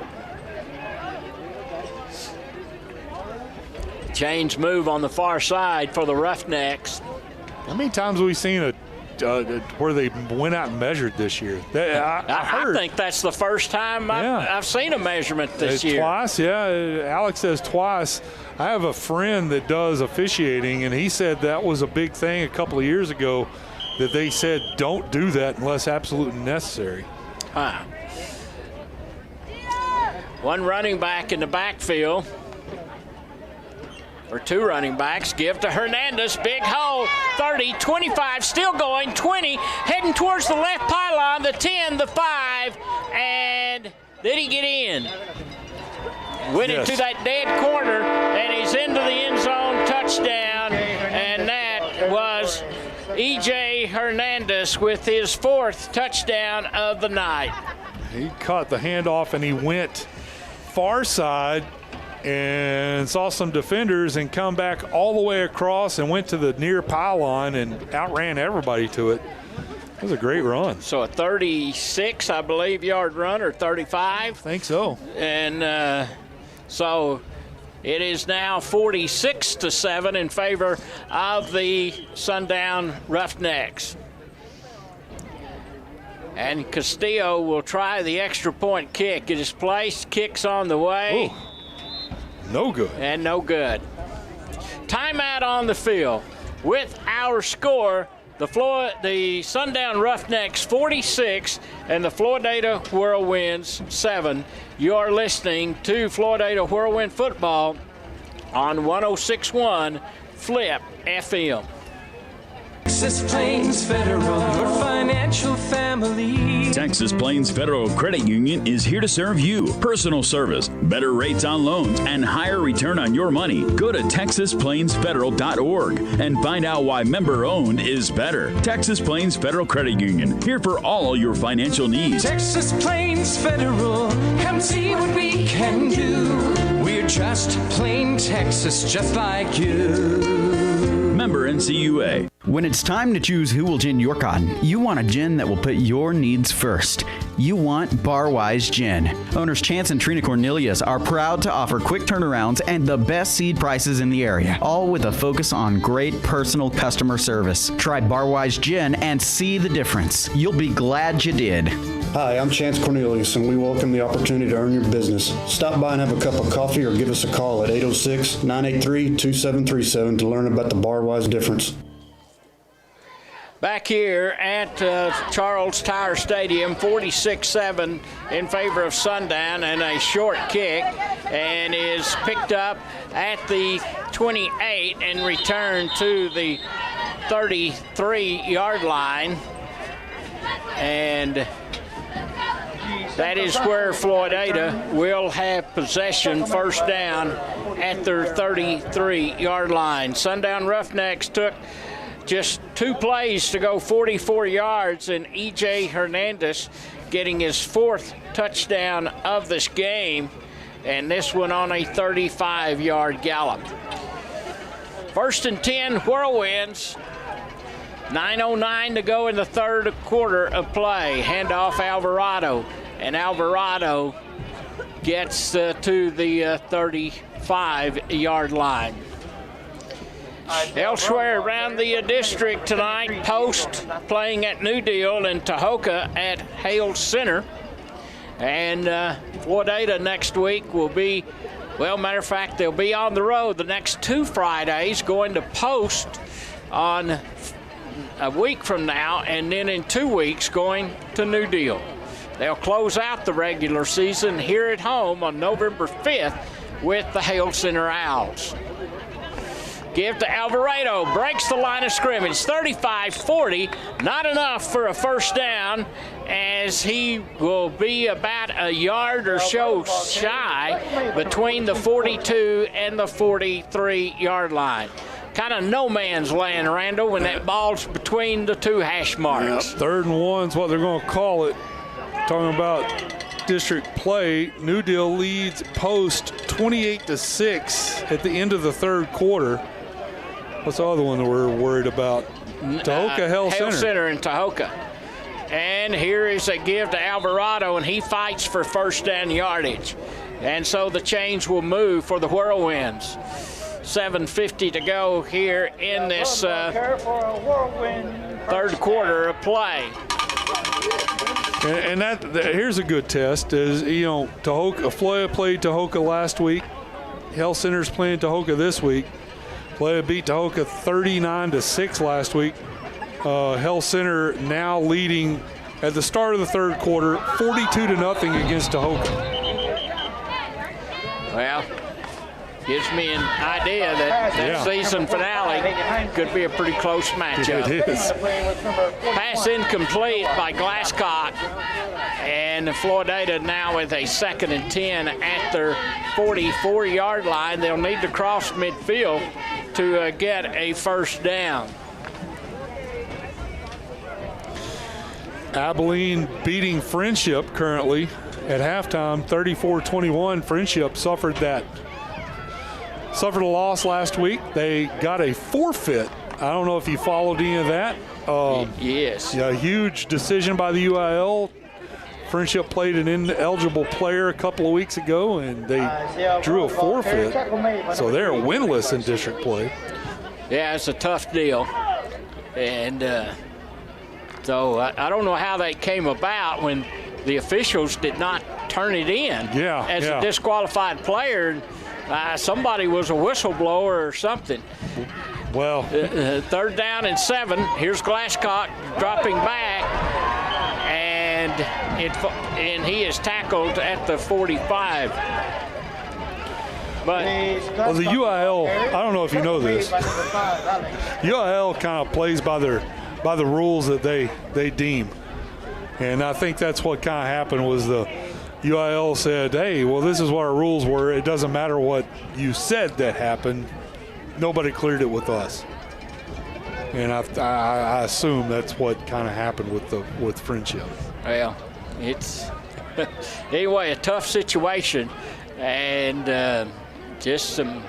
Change move on the far side for the Roughnecks. How many times have we seen where they went out and measured this year? I think that's the first time I've seen a measurement this year. Twice, yeah. Alex says twice. I have a friend that does officiating, and he said that was a big thing a couple of years ago, that they said don't do that unless absolutely necessary. One running back in the backfield. Or 2 running backs, give to Hernandez, big hole, 30, 25, still going, 20, heading towards the left pylon, the 10, the 5, and did he get in? Went into that dead corner, and he's into the end zone, touchdown, and that was E.J. Hernandez with his 4th touchdown of the night. He caught the handoff, and he went far side, and saw some defenders and come back all the way across and went to the near pylon and outran everybody to it. It was a great run. So a 36, I believe, yard run, or 35. I think so. And so it is now 46-7 in favor of the Sundown Roughnecks. And Castillo will try the extra point kick. It is placed, kicks on the way. Ooh. No good. And no good. Timeout on the field. With our score, the Sundown Roughnecks 46 and the Floydada Whirlwinds 7. You are listening to Floydada Whirlwind Football on 106.1 Flip FM. Texas Plains Federal, your financial family. Texas Plains Federal Credit Union is here to serve you. Personal service, better rates on loans, and higher return on your money. Go to TexasPlainsFederal.org and find out why member-owned is better. Texas Plains Federal Credit Union, here for all your financial needs. Texas Plains Federal, come see what we can do. We're just plain Texas, just like you. Member NCUA. When it's time to choose who will gin your cotton, you want a gin that will put your needs first. You want Barwise Gin. Owners Chance and Trina Cornelius are proud to offer quick turnarounds and the best seed prices in the area, all with a focus on great personal customer service. Try Barwise Gin and see the difference. You'll be glad you did. Hi, I'm Chance Cornelius, and we welcome the opportunity to earn your business. Stop by and have a cup of coffee or give us a call at 806-983-2737 to learn about the Barwise difference. Back here at Charles Tyer Stadium, 46-7 in favor of Sundown, and a short kick, and is picked up at the 28 and returned to the 33-yard line. And that is where Floydada will have possession, first down at their 33-yard line. Sundown Roughnecks took just 2 plays to go 44 yards, and E.J. Hernandez getting his 4th touchdown of this game, and this one on a 35-yard gallop. 1st and 10, Whirlwinds. 9:09 to go in the third quarter of play. Handoff Alvarado, and Alvarado gets to the 35-yard line. Elsewhere around the district tonight, Post playing at New Deal and Tahoka at Hale Center. And Floydada next week will be, well, matter of fact, they'll be on the road the next 2 Fridays, going to Post on a week from now, and then in 2 weeks going to New Deal. They'll close out the regular season here at home on November 5th with the Hale Center Owls. Give to Alvarado, breaks the line of scrimmage, 35-40, not enough for a first down, as he will be about a yard or so shy between the 42 and the 43-yard line. Kind of no man's land, Randall, when that ball's between the 2 hash marks. Yep, 3rd and 1's what they're going to call it. Talking about district play, New Deal leads Post 28-6 at the end of the 3rd quarter. What's the other one that we're worried about? Tahoka Hale Center. Hale Center in Tahoka. And here is a give to Alvarado, and he fights for first down yardage. And so the chains will move for the Whirlwinds. 7:50 to go here in this 3rd quarter of play. And here's a good test. Is, you know, Floyd played Tahoka last week. Hale Center's playing Tahoka this week. Floyd beat Tahoka 39-6 last week. Hale Center now leading at the start of the 3rd quarter, 42-0 against Tahoka. Well, gives me an idea that season finale could be a pretty close matchup. It is. Pass incomplete by Glasscock, and Floydada now with a 2nd and 10 at their 44-yard line. They'll need to cross midfield to get a first down. Abilene beating Friendship currently at halftime, 34-21. Friendship suffered a loss last week. They got a forfeit. I don't know if you followed any of that. Yes. Yeah, a huge decision by the UIL. Friendship played an ineligible player a couple of weeks ago, and they drew a forfeit. So they're winless in district play. Yeah, it's a tough deal. And so I don't know how that came about when the officials did not turn it in as a disqualified player. Somebody was a whistleblower or something. Well, 3rd down and 7. Here's Glasscock dropping back, and he is tackled at the 45. But well, the UIL, I don't know if you know this. UIL kind of plays by the rules that they deem, and I think that's what kind of happened. Was the UIL said, hey, well, this is what our rules were. It doesn't matter what you said that happened. Nobody cleared it with us. And I assume that's what kind of happened with Friendship. Well, it's anyway a tough situation, and just some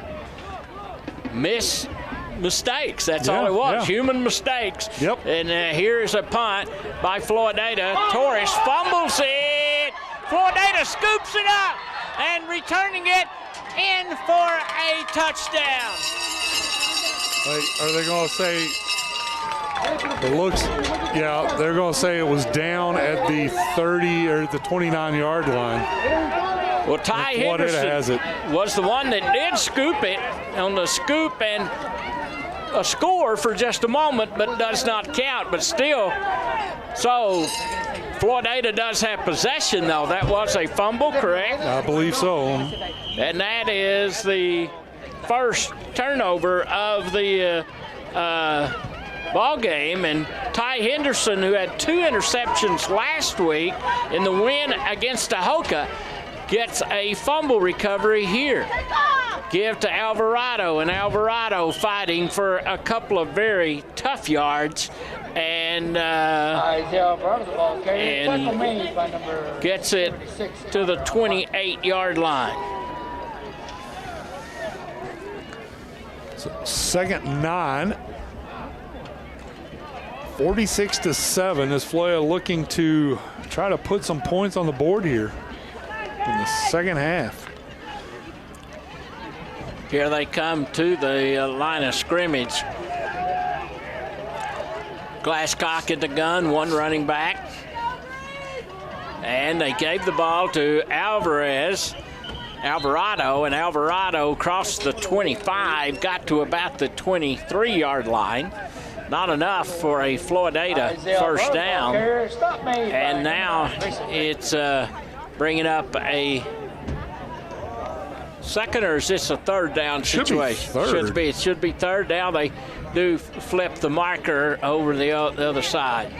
mistakes. That's all it was. Human mistakes. Yep. And here is a punt by Floydada. Torres fumbles it. Floydada scoops it up and returning it in for a touchdown. Are they going to say It looks, yeah, they're going to say it was down at the 30 or the 29-yard line. Well, Ty Henderson was the one that did scoop it on the scoop and a score for just a moment, but does not count. But still, so Floydada does have possession, though. That was a fumble, correct? I believe so. And that is the first turnover of the ball game. And Ty Henderson, who had 2 interceptions last week in the win against Tahoka, gets a fumble recovery here. Give to Alvarado, and Alvarado fighting for a couple of very tough yards, and gets it to the 28-yard line. So 2nd and 9. 46-7 as Floyd looking to try to put some points on the board here in the second half. Here they come to the line of scrimmage. Glasscock at the gun, 1 running back. And they gave the ball to Alvarado, and Alvarado crossed the 25, got to about the 23-yard line. Not enough for a Floydada first down. And now it's bringing up a second, or is this a third down situation? It should be third down. They do flip the marker over the other side.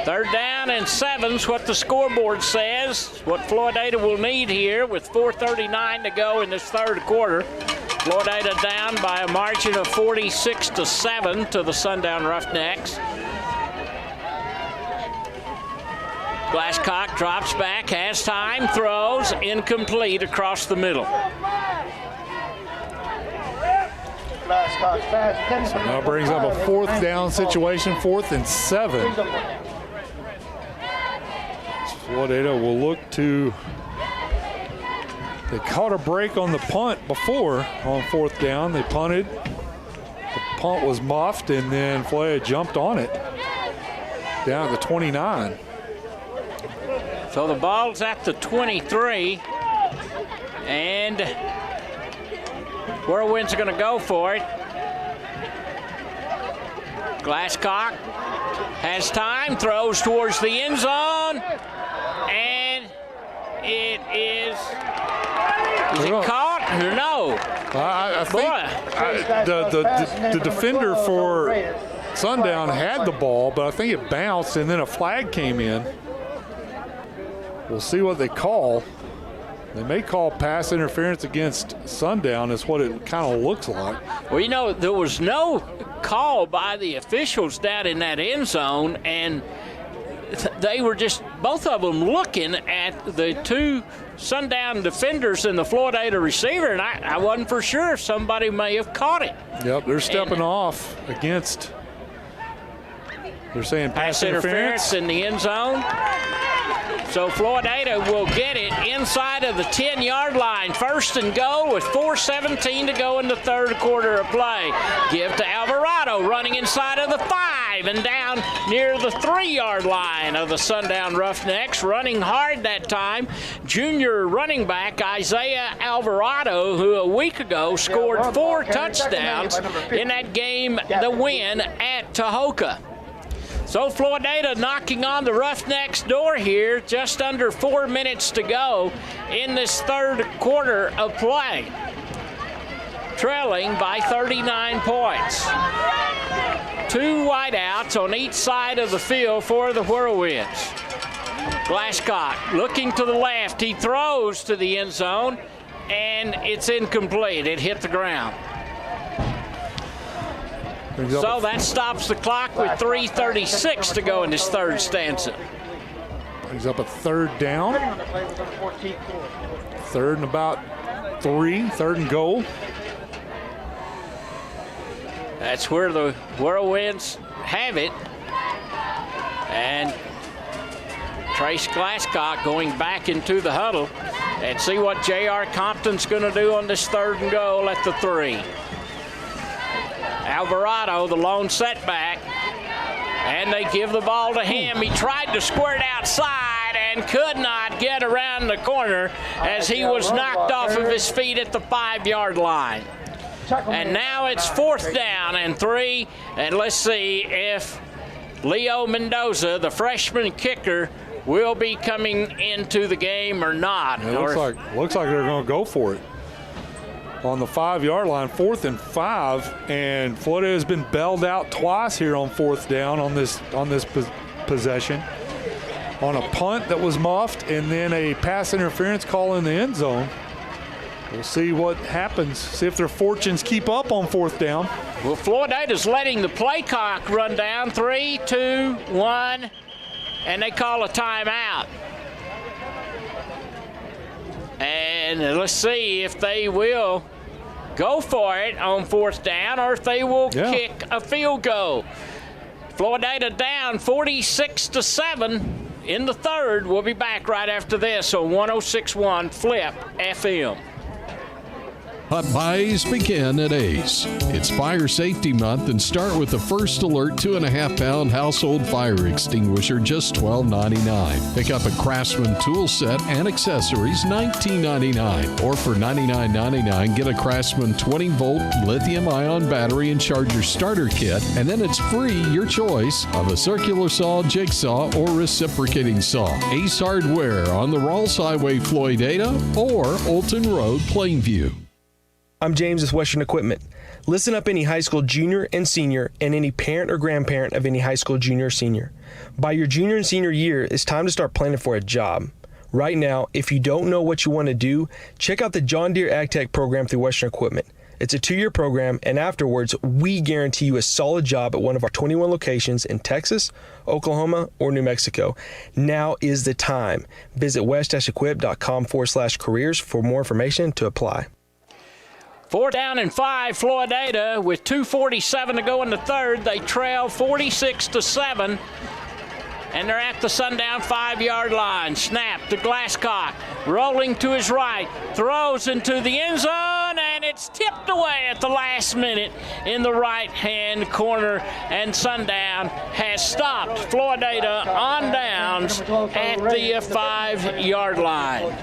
3rd down and 7's what the scoreboard says. What Floydada will need here with 4:39 to go in this third quarter. Floydada down by a margin of 46-7 to the Sundown Roughnecks. Glasscock drops back, has time, throws, incomplete across the middle. So now brings up a 4th down situation, 4th and 7. Floydada will look to, they caught a break on the punt before on 4th down. They punted, the punt was muffed, and then Floydada jumped on it down at the 29. So the ball's at the 23, and Whirlwinds are going to go for it. Glasscock has time, throws towards the end zone, and it is it caught or no? I think the defender for Sundown had the ball, but I think it bounced, and then a flag came in. We'll see what they call. They may call pass interference against Sundown, is what it kind of looks like. Well, you know, there was no call by the officials down in that end zone, and they were just, both of them, looking at the 2 Sundown defenders and the Floydada receiver, and I wasn't for sure if somebody may have caught it. Yep, they're stepping off against, they're saying pass interference in the end zone. So Floydada will get it inside of the 10-yard line. 1st and goal with 4:17 to go in the third quarter of play. Give to Alvarado, running inside of the 5 and down near the 3-yard line of the Sundown Roughnecks. Running hard that time, junior running back Isaiah Alvarado, who a week ago scored 4 touchdowns in that game, the win at Tahoka. So Floydada knocking on the Roughnecks' door here, just under 4 minutes to go in this third quarter of play. Trailing by 39 points. 2 wideouts on each side of the field for the Whirlwinds. Glasscock looking to the left. He throws to the end zone, and it's incomplete. It hit the ground. So that stops the clock with 3:36 to go in this third stanza. Brings up a 3rd down. 3rd and about 3, 3rd and goal. That's where the Whirlwinds have it. And Trace Glasscock going back into the huddle. And see what J.R. Compton's going to do on this 3rd and goal at the 3. Alvarado, the lone setback, and they give the ball to him. He tried to squirt outside and could not get around the corner as he was knocked off of his feet at the 5-yard line. And now it's 4th down and 3, and let's see if Leo Mendoza, the freshman kicker, will be coming into the game or not. It looks like they're going to go for it. On the 5-yard line, 4th and 5, and Floydada has been bailed out twice here on 4th down on this possession. On a punt that was muffed, and then a pass interference call in the end zone. We'll see what happens, see if their fortunes keep up on 4th down. Well, Floydada's letting the play clock run down. 3, 2, 1, and they call a timeout. And let's see if they will go for it on 4th down or if they will kick a field goal. Floydada down 46-7 in the 3rd. We'll be back right after this on 106.1 Flip FM. Hot buys begin at Ace. It's Fire Safety Month, and start with the First Alert 2.5-pound household fire extinguisher, just $12.99. Pick up a Craftsman tool set and accessories, $19.99. Or for $99.99, get a Craftsman 20-volt lithium-ion battery and charger starter kit, and then it's free, your choice, of a circular saw, jigsaw, or reciprocating saw. Ace Hardware on the Rawls Highway, Floydada, or Olton Road, Plainview. I'm James with Western Equipment. Listen up, any high school junior and senior, and any parent or grandparent of any high school junior or senior. By your junior and senior year, it's time to start planning for a job. Right now, if you don't know what you want to do, check out the John Deere Ag Tech program through Western Equipment. It's a 2-year program, and afterwards, we guarantee you a solid job at one of our 21 locations in Texas, Oklahoma, or New Mexico. Now is the time. Visit west-equip.com/careers for more information to apply. 4th down and 5, Floydada with 2:47 to go in the 3rd. They trail 46-7, and they're at the Sundown 5-yard line. Snap to Glasscock, rolling to his right, throws into the end zone, and it's tipped away at the last minute in the right-hand corner, and Sundown has stopped Floydada on downs at the 5-yard line.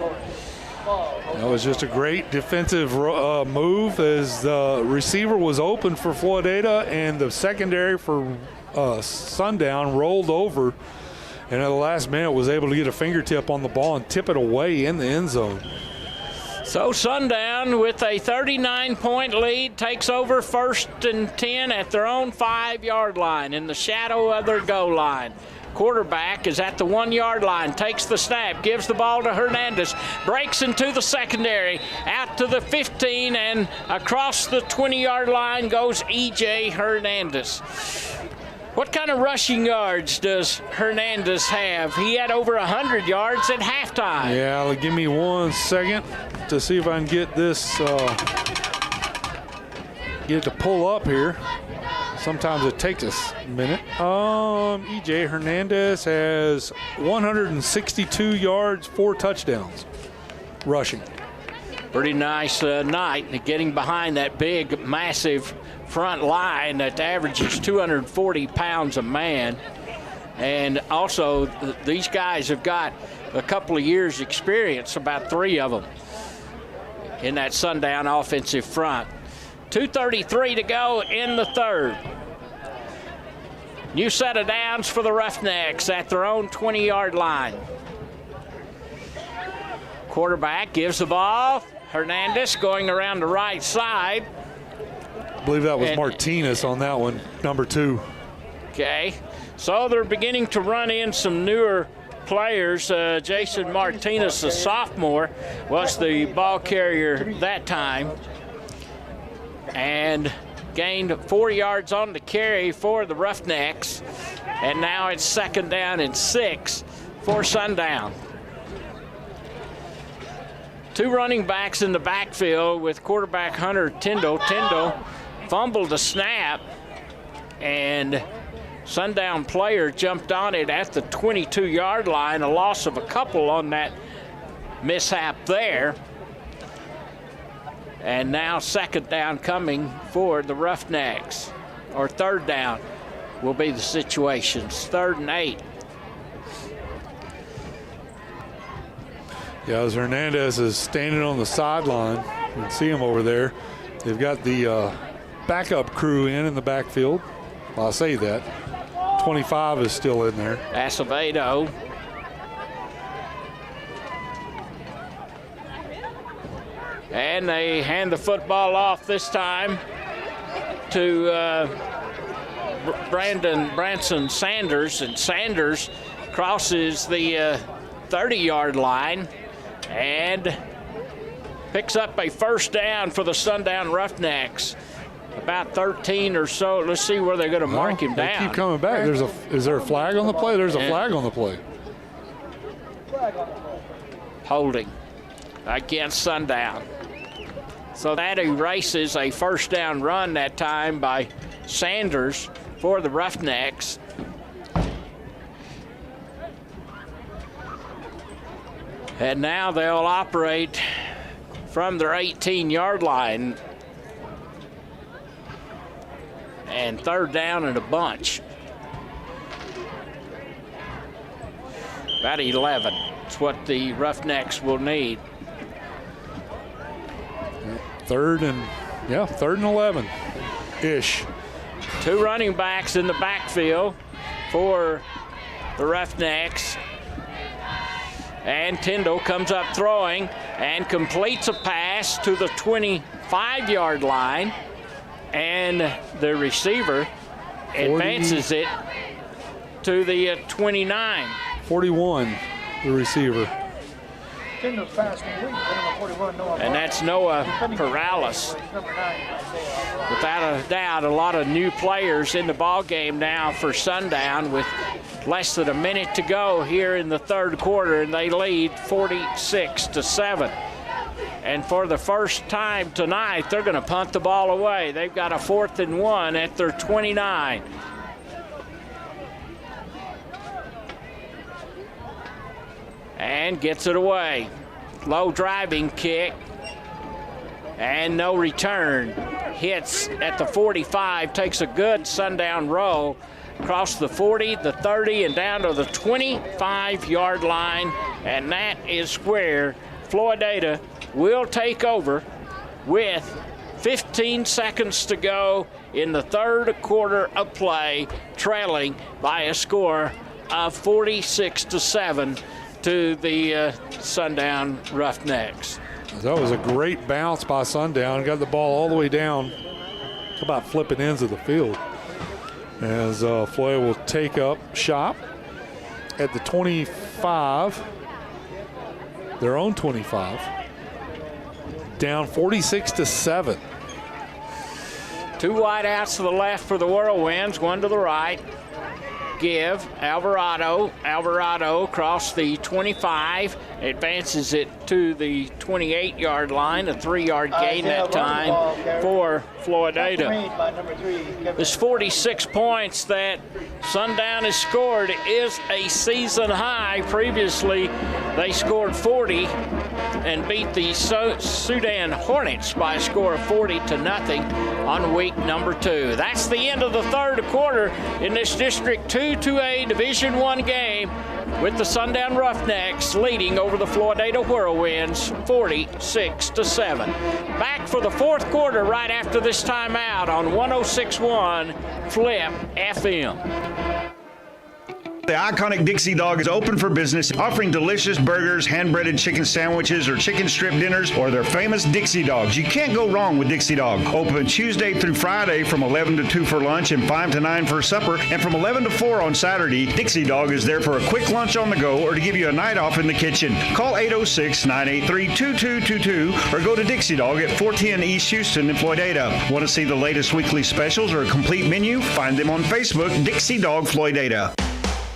That was just a great defensive move as the receiver was open for Floydada, and the secondary for Sundown rolled over, and at the last minute was able to get a fingertip on the ball and tip it away in the end zone. So Sundown, with a 39-point lead, takes over 1st and 10 at their own 5-yard line in the shadow of their goal line. Quarterback is at the 1-yard line, takes the snap, gives the ball to Hernandez, breaks into the secondary, out to the 15, and across the 20-yard line goes E.J. Hernandez. What kind of rushing yards does Hernandez have? He had over 100 yards at halftime. Yeah, give me 1 second to see if I can get this, get it to pull up here. Sometimes it takes us a minute. E.J. Hernandez has 162 yards, 4 touchdowns rushing. Pretty nice night getting behind that big, massive front line that averages 240 pounds a man. And also, these guys have got a couple of years' experience, about 3 of them, in that Sundown offensive front. 2:33 to go in the 3rd. New set of downs for the Roughnecks at their own 20-yard line. Quarterback gives the ball. Hernandez going around the right side. I believe that was Martinez on that one, number 2. Okay, so they're beginning to run in some newer players. Jason Martinez, a sophomore, was the ball carrier that time, and gained 4 yards on the carry for the Roughnecks, and now it's 2nd down and 6 for Sundown. 2 running backs in the backfield with quarterback Hunter Tyndall. Tyndall fumbled the snap, and Sundown player jumped on it at the 22-yard line, a loss of a couple on that mishap there. And now second down coming for the Roughnecks, or third down will be the situations. 3rd and 8. Yeah, as Hernandez is standing on the sideline, you can see him over there. They've got the backup crew in the backfield. Well, I'll say that. 25 is still in there. Acevedo. And they hand the football off this time to Branson Sanders, and Sanders crosses the 30-yard line and picks up a first down for the Sundown Roughnecks. About 13 or so. Let's see where they're going to mark him down. They keep coming back. Is there a flag on the play? There's a flag on the play. Holding against Sundown. So that erases a first down run that time by Sanders for the Roughnecks. And now they'll operate from their 18-yard line. And third down and a bunch. About 11. It's what the Roughnecks will need. Third and 11-ish. 2 running backs in the backfield for the Roughnecks. And Tyndall comes up throwing and completes a pass to the 25-yard line. And the receiver advances it to the 29. 41, the receiver. And that's Noah Perales. Without a doubt, a lot of new players in the ball game now for Sundown, with less than a minute to go here in the third quarter, and they lead 46-7. And for the first time tonight, they're going to punt the ball away. They've got a 4th and 1 at their 29. And gets it away. Low driving kick. And no return. Hits at the 45, takes a good Sundown roll across the 40, the 30, and down to the 25-yard line. And that is where Floydada will take over with 15 seconds to go in the third quarter of play, trailing by a score of 46-7 to the Sundown Roughnecks. That was a great bounce by Sundown. Got the ball all the way down, about flipping ends of the field. As Floyd will take up shop at the 25, their own 25. Down 46-7. 2 wideouts to the left for the Whirlwinds, 1 to the right. Give Alvarado across the 25, advances it to the 28-yard line, a 3-yard gain that time for Floydada. This 46 points that Sundown has scored is a season high. Previously, they scored 40 and beat the Sundown Hornets by a score of 40-0 on week number 2. That's the end of the third quarter in this District 2-2A Division I game, with the Sundown Roughnecks leading over the Floydada Whirlwinds 46-7. Back for the fourth quarter right after this timeout on 106.1 Flip FM. The iconic Dixie Dog is open for business, offering delicious burgers, hand-breaded chicken sandwiches, or chicken strip dinners, or their famous Dixie Dogs. You can't go wrong with Dixie Dog. Open Tuesday through Friday from 11 to 2 for lunch and 5 to 9 for supper, and from 11 to 4 on Saturday. Dixie Dog is there for a quick lunch on the go or to give you a night off in the kitchen. Call 806-983-2222 or go to Dixie Dog at 410 East Houston in Floydada. Want to see the latest weekly specials or a complete menu? Find them on Facebook, Dixie Dog Floydada.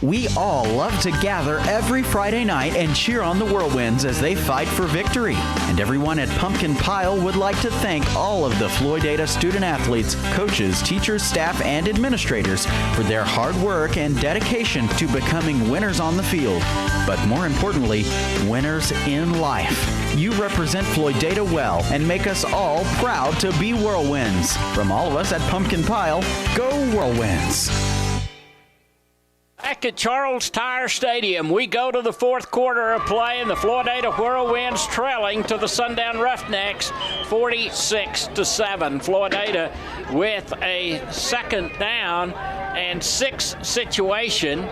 We all love to gather every Friday night and cheer on the Whirlwinds as they fight for victory. And everyone at Pumpkin Pile would like to thank all of the Floydada student athletes, coaches, teachers, staff, and administrators for their hard work and dedication to becoming winners on the field. But more importantly, winners in life. You represent Floydada well and make us all proud to be Whirlwinds. From all of us at Pumpkin Pile, go Whirlwinds. Back at Tyer Stadium, we go to the fourth quarter of play, and the Floydada Whirlwinds trailing to the Sundown Roughnecks 46-7. Floydada with a second down and 6 situation.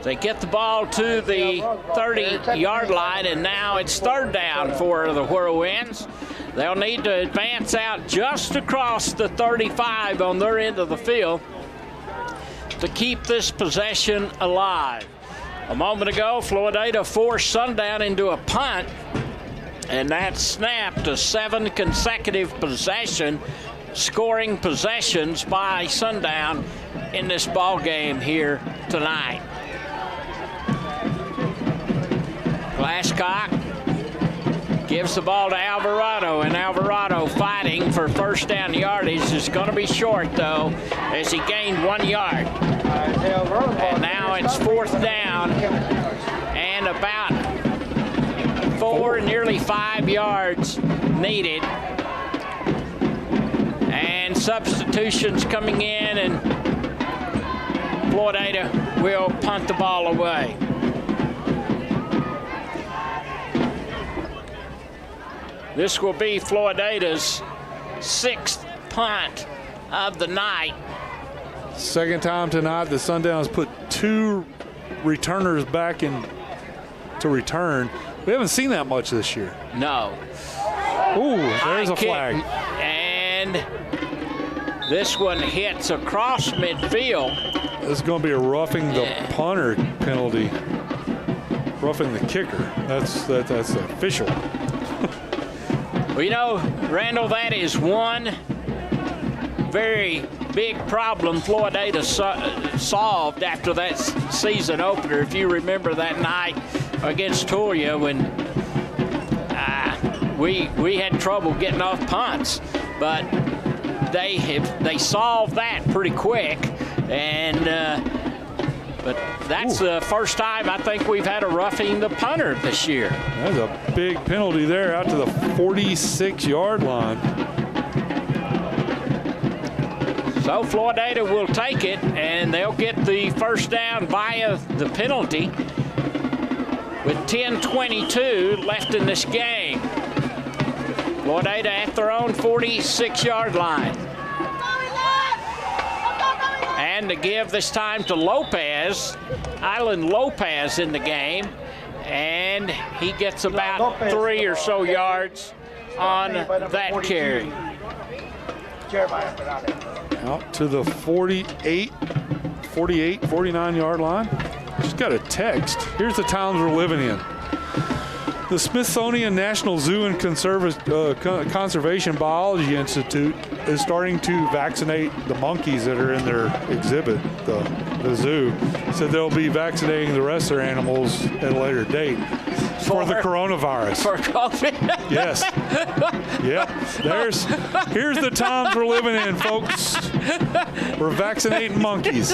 They get the ball to the 30-yard line, and now it's third down for the Whirlwinds. They'll need to advance out just across the 35 on their end of the field to keep this possession alive. A moment ago, Floydada forced Sundown into a punt, and that snapped a 7 consecutive scoring possessions by Sundown in this ball game here tonight. Glasscock gives the ball to Alvarado, and Alvarado fighting for first down yardage is going to be short, though, as he gained 1 yard. And now it's fourth down and about 4, nearly 5 yards needed. And substitutions coming in, and Floydada will punt the ball away. This will be Floydada's 6th punt of the night. Second time tonight, the Sundowns put 2 returners back in to return. We haven't seen that much this year. No. Ooh, there's a flag. And this one hits across midfield. This is going to be a roughing the punter penalty. Roughing the kicker. That's official. Well, you know, Randall, that is one very big problem Floydada solved after that season opener. If you remember that night against Toria when we had trouble getting off punts, but they solved that pretty quick, and but that's the first time I think we've had a roughing the punter this year. That's a big penalty there out to the 46-yard line. So Floydada will take it, and they'll get the first down via the penalty with 10:22 left in this game. Floydada at their own 46-yard line. And to give this time to Lopez, Island Lopez in the game, and he gets about 3 or so yards on that carry. Out to the 49-yard line. Just got a text. Here's the times we're living in. The Smithsonian National Zoo and Conservation Biology Institute is starting to vaccinate the monkeys that are in their exhibit, the zoo. Said they'll be vaccinating the rest of their animals at a later date for the coronavirus. For COVID? Yes. Yep. Here's the times we're living in, folks. We're vaccinating monkeys.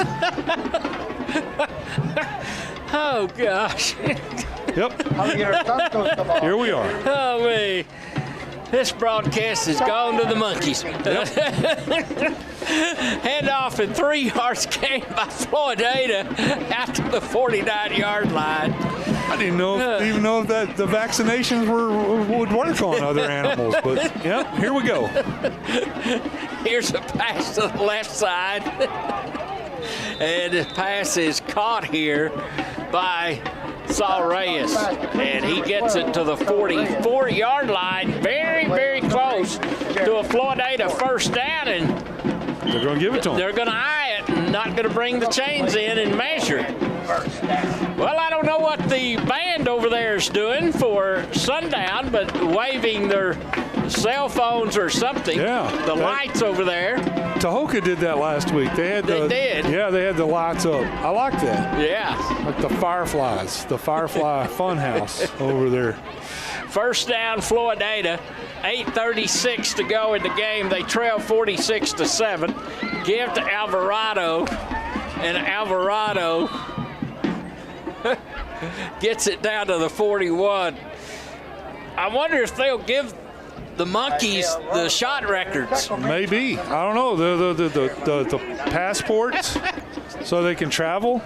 Oh, gosh. Yep. Here we are. Oh, me. This broadcast has gone to the monkeys. Yep. Hand off and 3 yards gained by Floydada out to the 49-yard line. I didn't even know that the vaccinations would work on other animals, but yep, here we go. Here's a pass to the left side. And the pass is caught here by Saul Reyes, and he gets it to the 44-yard line, very, very close to a Floydada first down, and they're going to give it to him. They're going to eye it and not going to bring the chains in and measure. Well, I don't know what the band over there is doing for Sundown, but waving their cell phones or something. Yeah. The lights over there. Tahoka did that last week. They did? Yeah, they had the lights up. I like that. Yeah. Like the Fireflies, the Firefly Funhouse over there. First down, Floydada. 8:36 to go in the game. They trail 46-7. Give to Alvarado, and Alvarado gets it down to the 41. I wonder if they'll give the Monkeys the shot records. Maybe. I don't know. The passports so they can travel.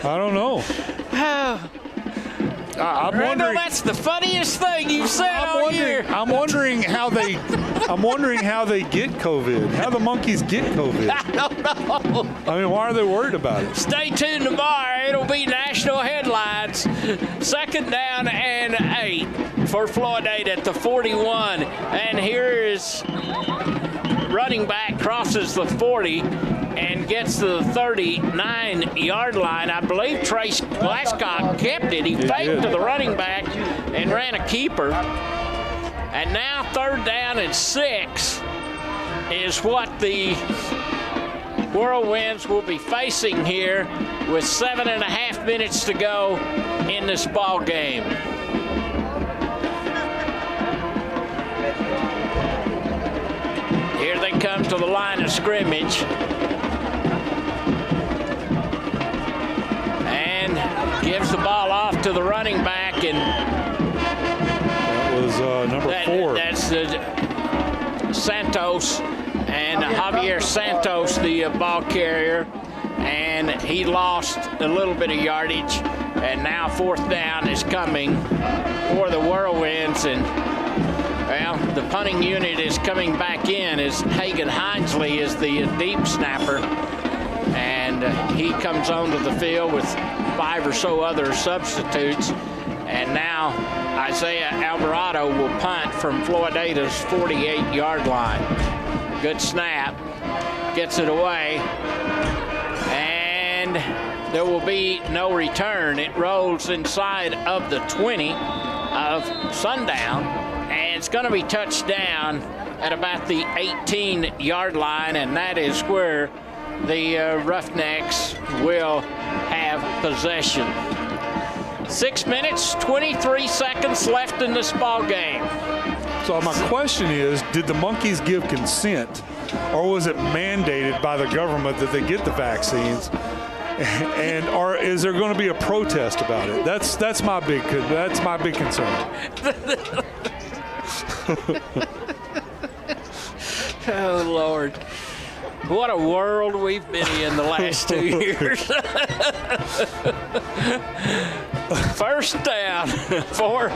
I don't know. I'm wondering. That's the funniest thing you've said all year. I'm wondering how they get COVID. How the Monkeys get COVID. I don't know. I mean, why are they worried about it? Stay tuned tomorrow. It'll be national headlines. Second down and 8 for Floydada at the 41. And here is running back, crosses the 40 and gets to the 39-yard line. I believe Trace Glasscock kept it. He faked to the running back and ran a keeper. And now third down and 6 is what the Whirlwinds will be facing here with 7.5 minutes to go in this ball game. Here they come to the line of scrimmage. And gives the ball off to the running back. And that was number 4. That's Santos, and Javier Santos, the ball carrier. And he lost a little bit of yardage. And now fourth down is coming for the Whirlwinds. And well, the punting unit is coming back in as Hagan Hinesley is the deep snapper. And he comes onto the field with 5 or so other substitutes. And now Isaiah Alvarado will punt from Floydada's 48-yard line. Good snap. Gets it away. And there will be no return. It rolls inside of the 20 of Sundown. And it's going to be touched down at about the 18-yard line. And that is where the Roughnecks will have possession. 6 minutes, 23 seconds left in this ball game. So my question is, did the Monkeys give consent, or was it mandated by the government that they get the vaccines? And is there going to be a protest about it? That's my big concern. Oh Lord. What a world we've been in the last 2 years. First down for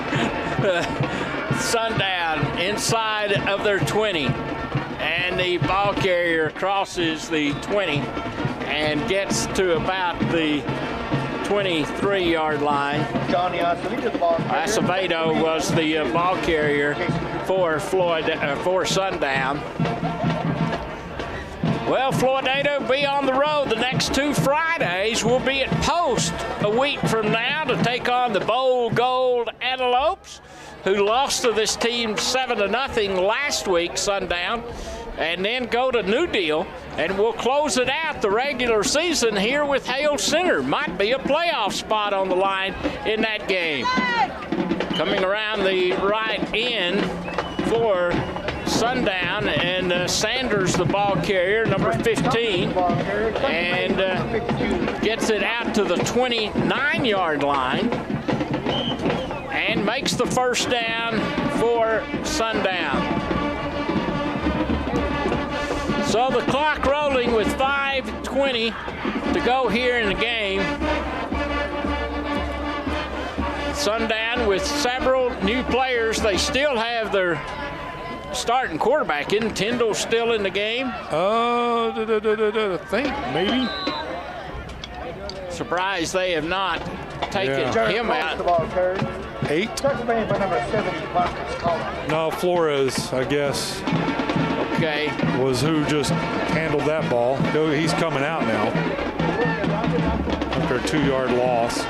Sundown inside of their 20. And the ball carrier crosses the 20 and gets to about the 23-yard line. Acevedo was the ball carrier for for Sundown. Well, Floydada will be on the road the next 2 Fridays. We'll be at Post a week from now to take on the Bold Gold Antelopes, who lost to this team 7-0 last week, Sundown, and then go to New Deal, and we'll close it out the regular season here with Hale Center. Might be a playoff spot on the line in that game. Coming around the right end for Sundown, and Sanders, the ball carrier, number 15, and gets it out to the 29-yard line and makes the first down for Sundown. So the clock rolling with 5:20 to go here in the game. Sundown with several new players. They still have their starting quarterback. Isn't Tyndall still in the game? I think maybe. Surprised they have not taken him out. 8? No, Flores, I guess. Okay. Was who just handled that ball. He's coming out now after a 2-yard loss.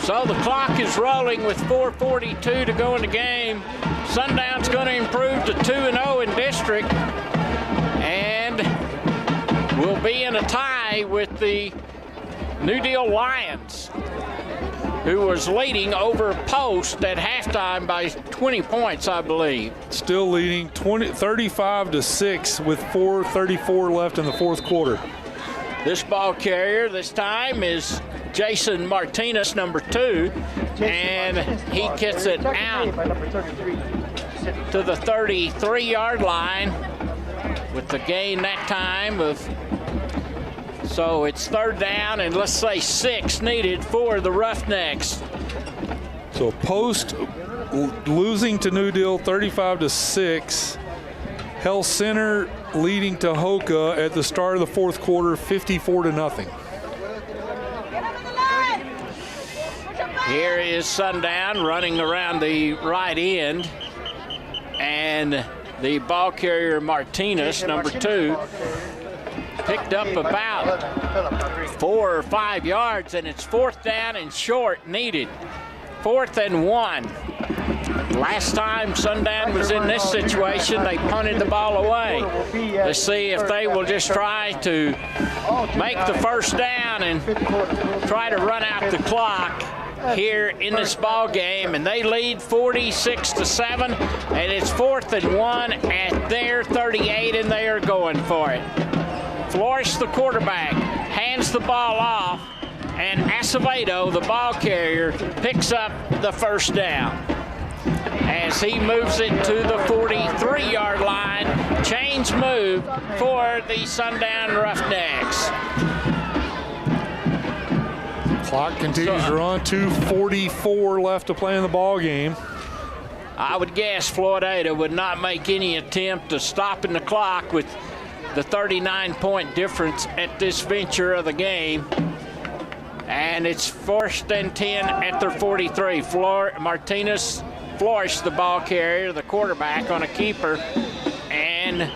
So the clock is rolling with 4:42 to go in the game. Sundown's going to improve to 2-0 in district and will be in a tie with the New Deal Lions, who was leading over Post at halftime by 20 points, I believe. Still leading 35-6 with 4:34 left in the fourth quarter. This ball carrier this time is Jason Martinez, number 2, and he gets it out to the 33-yard line with the gain that time of, so it's 3rd down and let's say 6 needed for the Roughnecks. So Post losing to New Deal 35-6. Hell Center leading to Hoka at the start of the fourth quarter 54-0. Here is Sundown running around the right end, and the ball carrier Martinez, number 2, picked up about 4 or 5 yards, and it's 4th down and short needed. 4th and 1. Last time Sundown was in this situation, they punted the ball away. Let's see if they will just try to make the 1st down and try to run out the clock here in this ball game, and they lead 46-7, and it's 4th and 1 at their 38, and they are going for it. Flores, the quarterback, hands the ball off, and Acevedo, the ball carrier, picks up the 1st down as he moves it to the 43-yard line. Change move for the Sundown Roughnecks. Clock continues to run. 2:44 left to play in the ball game. I would guess Floydada would not make any attempt to stopping the clock with the 39-point difference at this venture of the game. And it's 1st and 10 at their 43. Martinez Flores, the ball carrier, the quarterback, on a keeper, and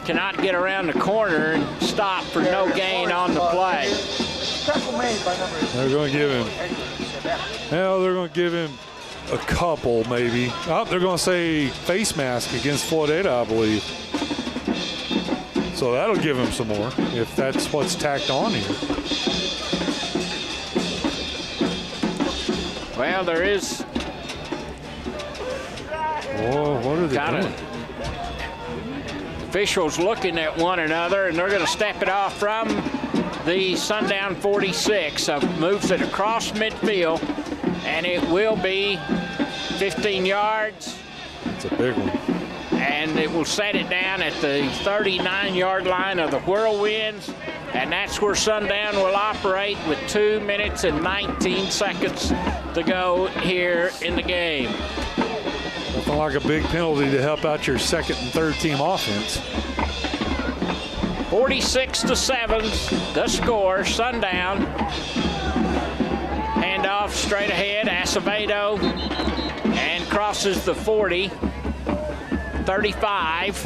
cannot get around the corner and stop for no gain on the play. They're going to give him, they're going to give him a couple maybe. Oh, they're going to say face mask against Floydada, I believe. So that'll give him some more if that's what's tacked on here. Well, there is. Whoa, what are they doing? Officials looking at one another, and they're going to step it off from the Sundown 46. Moves it across midfield, and it will be 15 yards. It's a big one. And it will set it down at the 39-yard line of the Whirlwinds, and that's where Sundown will operate with 2 minutes and 19 seconds to go here in the game. Nothing like a big penalty to help out your second and third team offense. 46-7, the score. Sundown. Handoff straight ahead. Acevedo, and crosses the 40. 35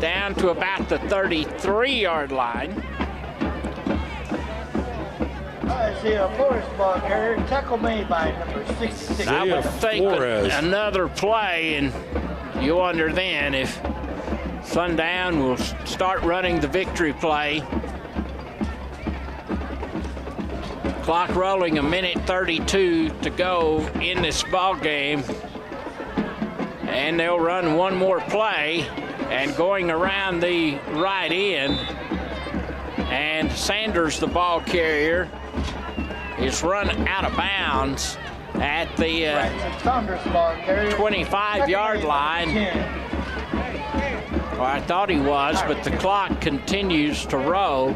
down to about the 33-yard line. I see a Flores ball carrier, tackle made by number 66. I would think another play, and you wonder then if Sundown will start running the victory play. Clock rolling, 1:32 to go in this ball game. And they'll run one more play, and going around the right end, and Sanders, the ball carrier, is run out of bounds at the 25-yard line. Well, I thought he was, but the clock continues to roll.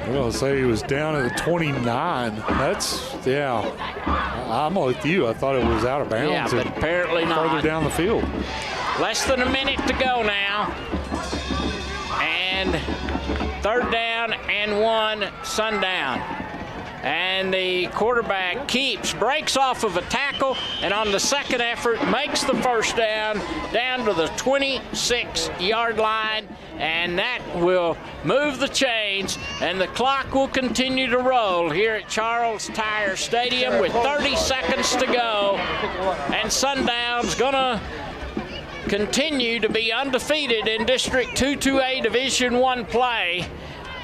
I'm going to say he was down at the 29. That's, yeah, I'm with you. I thought it was out of bounds. Yeah, but apparently not. Further down the field. Less than a minute to go now. And 3rd down and 1, Sundown. and the quarterback breaks off of a tackle, and on the second effort makes the first down to the 26-yard line, and that will move the chains, and the clock will continue to roll here at Tyer Stadium with 30 seconds to go, and Sundown's gonna continue to be undefeated in District 2-2A Division I play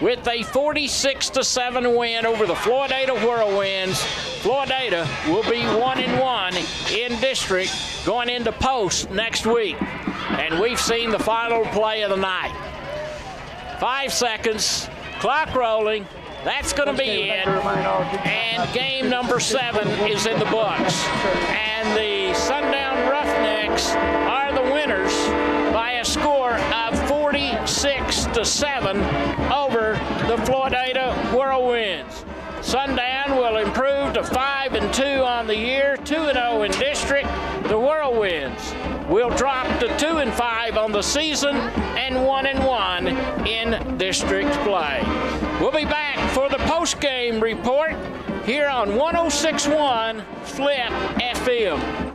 with a 46-7 win over the Floydada Whirlwinds. Floydada will be 1-1 in district going into post next week. And we've seen the final play of the night. 5 seconds, clock rolling. That's going to be it. And game number 7 is in the books. And the Sundown Roughnecks are the winners by a score of 46-7 over the Floydada Whirlwinds. Sundown will improve to 5-2 on the year, 2-0 in district. The Whirlwinds will drop to 2-5 on the season and 1-1 in district play. We'll be back for the post-game report here on 106.1 Flip FM.